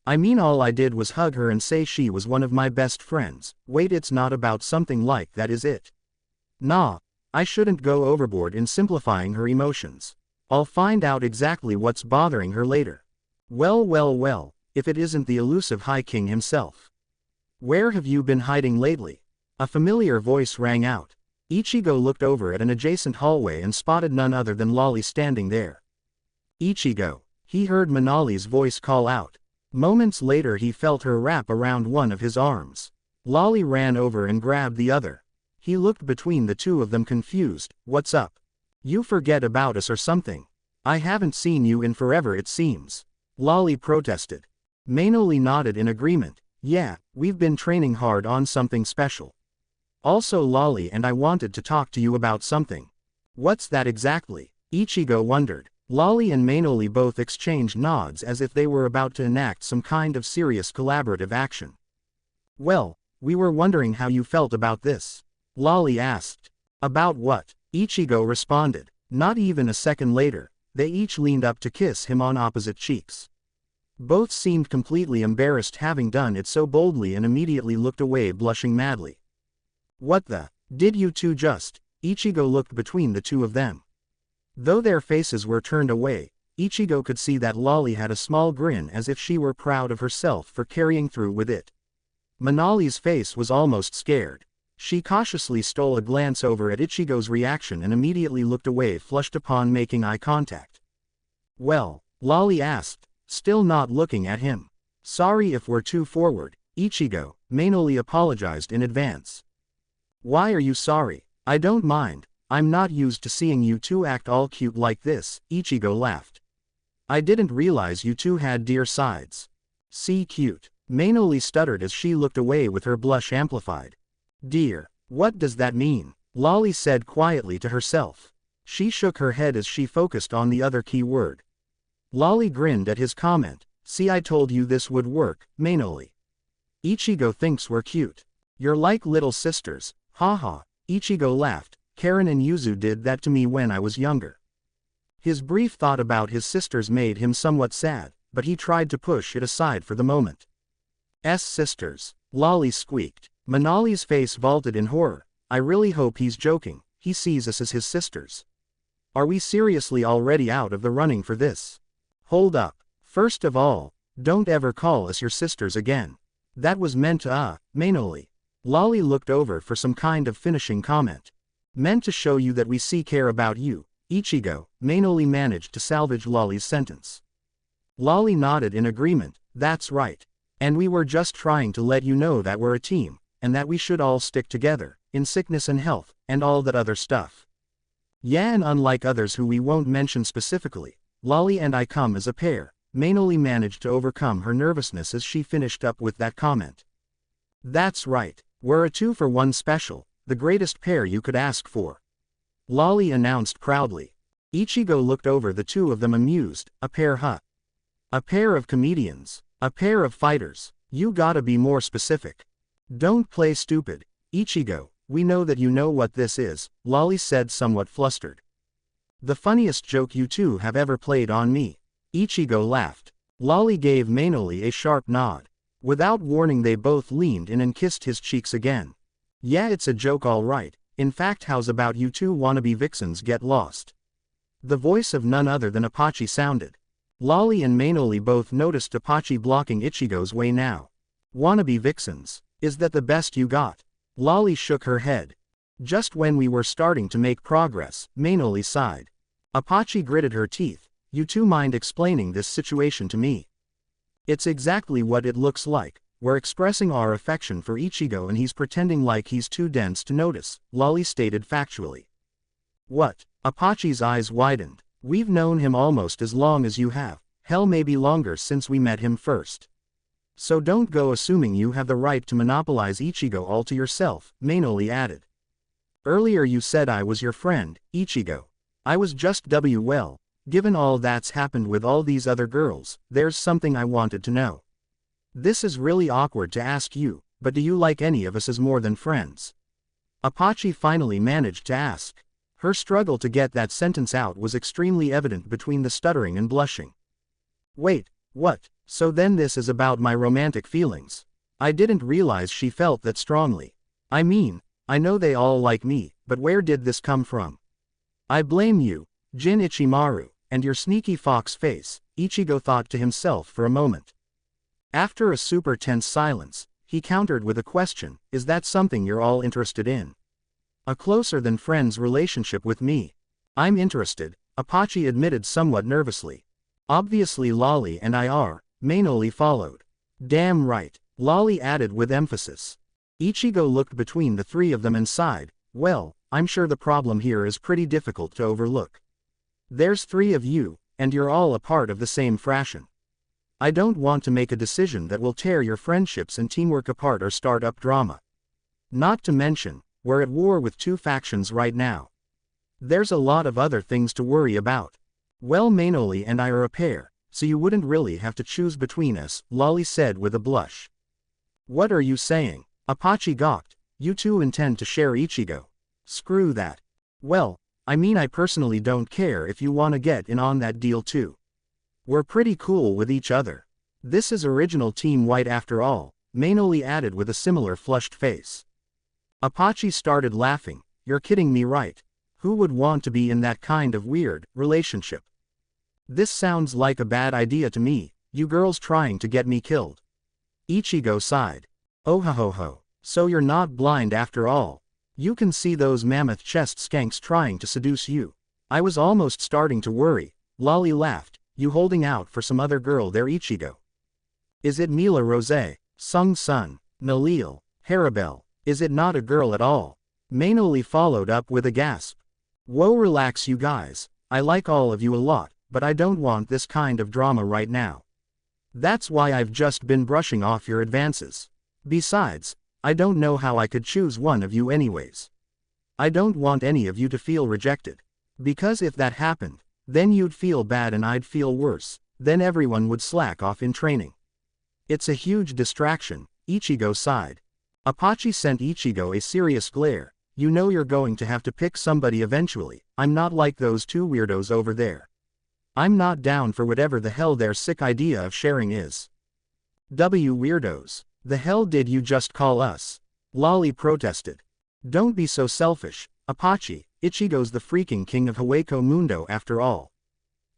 S1: I mean all I did was hug her and say she was one of my best friends. Wait, it's not about something like that, is it? Nah, I shouldn't go overboard in simplifying her emotions. I'll find out exactly what's bothering her later. Well, if it isn't the elusive High King himself. Where have you been hiding lately? A familiar voice rang out. Ichigo looked over at an adjacent hallway and spotted none other than Lolly standing there. Ichigo, he heard Manali's voice call out. Moments later he felt her wrap around one of his arms. Lolly ran over and grabbed the other. He looked between the two of them confused. What's up? You forget about us or something? I haven't seen you in forever it seems. Lolly protested. Mainoli nodded in agreement. Yeah, we've been training hard on something special. Also Lolly and I wanted to talk to you about something. What's that exactly? Ichigo wondered. Lolly and Mainoli both exchanged nods as if they were about to enact some kind of serious collaborative action. Well, we were wondering how you felt about this. Lolly asked. About what? Ichigo responded. Not even a second later, they each leaned up to kiss him on opposite cheeks. Both seemed completely embarrassed having done it so boldly and immediately looked away blushing madly. What the? Did you two just? Ichigo looked between the two of them. Though their faces were turned away, Ichigo could see that Lolly had a small grin as if she were proud of herself for carrying through with it. Manali's face was almost scared. She cautiously stole a glance over at Ichigo's reaction and immediately looked away flushed upon making eye contact. Well, Lolly asked, still not looking at him. Sorry if we're too forward, Ichigo, Mainoli apologized in advance. Why are you sorry? I don't mind. I'm not used to seeing you two act all cute like this, Ichigo laughed. I didn't realize you two had dear sides. See cute. Mainoli stuttered as she looked away with her blush amplified. Dear, what does that mean? Lolly said quietly to herself. She shook her head as she focused on the other key word. Lolly grinned at his comment. See, I told you this would work, Mainoli. Ichigo thinks we're cute. You're like little sisters, haha, Ichigo laughed. Karin and Yuzu did that to me when I was younger. His brief thought about his sisters made him somewhat sad, but he tried to push it aside for the moment. Sisters, Lolly squeaked. Manali's face vaulted in horror. I really hope he's joking. He sees us as his sisters. Are we seriously already out of the running for this? Hold up. First of all, don't ever call us your sisters again. That was meant to Manoli. Lolly looked over for some kind of finishing comment. Meant to show you that we care about you, Ichigo. Manoli managed to salvage Lolly's sentence. Lolly nodded in agreement. That's right. And we were just trying to let you know that we're a team, and that we should all stick together, in sickness and health, and all that other stuff. Yeah, and unlike others who we won't mention specifically, Lolly and I come as a pair. Manoli managed to overcome her nervousness as she finished up with that comment. That's right. We're a 2-for-1 special, the greatest pair you could ask for. Lolly announced proudly. Ichigo looked over the two of them amused. A pair, huh? A pair of comedians. A pair of fighters. You gotta be more specific. Don't play stupid, Ichigo. We know that you know what this is, Lolly said somewhat flustered. The funniest joke you two have ever played on me. Ichigo laughed. Lolly gave Manoli a sharp nod. Without warning they both leaned in and kissed his cheeks again. Yeah, it's a joke all right. In fact, how's about you two wannabe vixens get lost? The voice of none other than Apache sounded. Lolly and Manoli both noticed Apache blocking Ichigo's way now. Wannabe vixens. Is that the best you got? Lolly shook her head. Just when we were starting to make progress, Manoli sighed. Apache gritted her teeth. You two mind explaining this situation to me? It's exactly what it looks like. We're expressing our affection for Ichigo and he's pretending like he's too dense to notice, Lolly stated factually. What? Apache's eyes widened. We've known him almost as long as you have. Hell, maybe longer since we met him first. So don't go assuming you have the right to monopolize Ichigo all to yourself, Manoli added. Earlier you said I was your friend, Ichigo. I was just well, given all that's happened with all these other girls, there's something I wanted to know. This is really awkward to ask you, but do you like any of us as more than friends? Apache finally managed to ask. Her struggle to get that sentence out was extremely evident between the stuttering and blushing. Wait, what? So then this is about my romantic feelings. I didn't realize she felt that strongly. I mean, I know they all like me, but where did this come from? I blame you, Jin Ichimaru, and your sneaky fox face, Ichigo thought to himself for a moment. After a super tense silence, he countered with a question, is that something you're all interested in? A closer than friends relationship with me? I'm interested, Apache admitted somewhat nervously. Obviously Lolly and I are, Manoli followed. Damn right, Lolly added with emphasis. Ichigo looked between the three of them and sighed, well, I'm sure the problem here is pretty difficult to overlook. There's 3 of you, and you're all a part of the same fraction. I don't want to make a decision that will tear your friendships and teamwork apart or start up drama. Not to mention, we're at war with 2 factions right now. There's a lot of other things to worry about. Well, Manoli and I are a pair, so you wouldn't really have to choose between us, Lolly said with a blush. What are you saying? Apache gawked. You two intend to share Ichigo? Screw that. Well, I mean, I personally don't care if you want to get in on that deal too. We're pretty cool with each other. This is original Team White after all, Manoli added with a similar flushed face. Apache started laughing. You're kidding me, right? Who would want to be in that kind of weird relationship? This sounds like a bad idea to me, you girls trying to get me killed. Ichigo sighed. Oh ho ho ho, so you're not blind after all. You can see those mammoth chest skanks trying to seduce you. I was almost starting to worry, Lolly laughed. You holding out for some other girl there, Ichigo? Is it Mila Rose, Sung Sun, Nalil, Harabel? Is it not a girl at all? Manoli followed up with a gasp. Whoa, relax you guys, I like all of you a lot, but I don't want this kind of drama right now. That's why I've just been brushing off your advances. Besides, I don't know how I could choose one of you anyways. I don't want any of you to feel rejected. Because if that happened, then you'd feel bad and I'd feel worse, then everyone would slack off in training. It's a huge distraction, Ichigo sighed. Apache sent Ichigo a serious glare. You know you're going to have to pick somebody eventually. I'm not like those 2 weirdos over there. I'm not down for whatever the hell their sick idea of sharing is. Weirdos. The hell did you just call us? Lolly protested. Don't be so selfish, Apache. Ichigo's the freaking king of Hueco Mundo after all.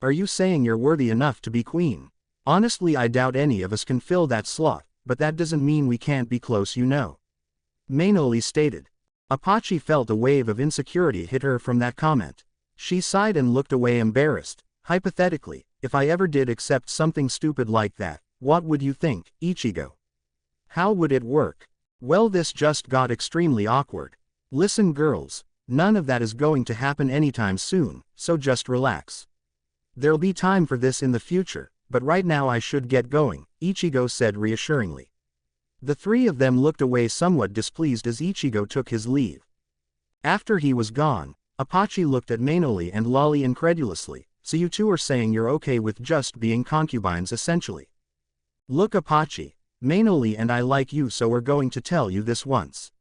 S1: Are you saying you're worthy enough to be queen? Honestly, I doubt any of us can fill that slot, but that doesn't mean we can't be close, you know. Mainoli stated. Apache felt a wave of insecurity hit her from that comment. She sighed and looked away embarrassed. Hypothetically, if I ever did accept something stupid like that, what would you think, Ichigo? How would it work? Well, this just got extremely awkward. Listen girls, none of that is going to happen anytime soon, so just relax. There'll be time for this in the future, but right now I should get going, Ichigo said reassuringly. The three of them looked away somewhat displeased as Ichigo took his leave. After he was gone, Apache looked at Mainoli and Lolly incredulously. So you two are saying you're okay with just being concubines essentially? Look Apache, Mainoli and I like you, so we're going to tell you this once.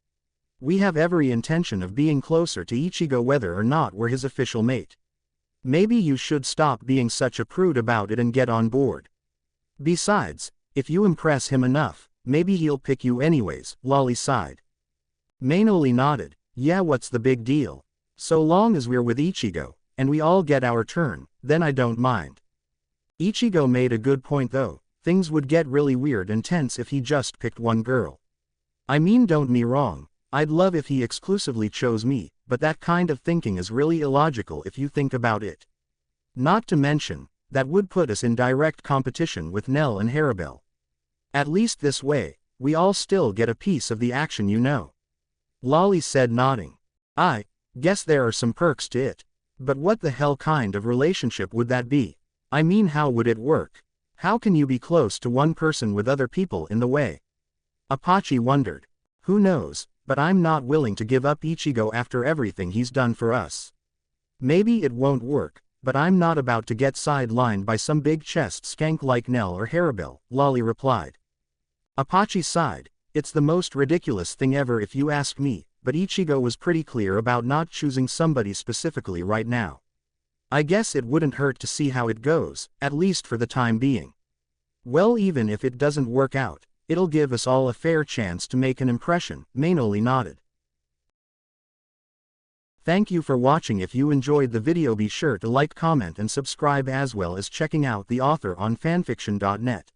S1: We have every intention of being closer to Ichigo whether or not we're his official mate. Maybe you should stop being such a prude about it and get on board. Besides, if you impress him enough, maybe he'll pick you anyways, Lolly sighed. Mainoli nodded. Yeah, what's the big deal? So long as we're with Ichigo, and we all get our turn, then I don't mind. Ichigo made a good point though, things would get really weird and tense if he just picked one girl. I mean, don't me wrong, I'd love if he exclusively chose me, but that kind of thinking is really illogical if you think about it. Not to mention, that would put us in direct competition with Nell and Harabel. At least this way, we all still get a piece of the action, you know. Lolly said nodding. I guess there are some perks to it. But what the hell kind of relationship would that be? I mean, how would it work? How can you be close to one person with other people in the way? Apache wondered. Who knows, but I'm not willing to give up Ichigo after everything he's done for us. Maybe it won't work, but I'm not about to get sidelined by some big-chest skank like Nell or Harabel, Lolly replied. Apache sighed. It's the most ridiculous thing ever if you ask me, but Ichigo was pretty clear about not choosing somebody specifically right now. I guess it wouldn't hurt to see how it goes, at least for the time being. Well, even if it doesn't work out, it'll give us all a fair chance to make an impression, Mainoli nodded. Thank you for watching. If you enjoyed the video, be sure to like, comment and subscribe, as well as checking out the author on fanfiction.net.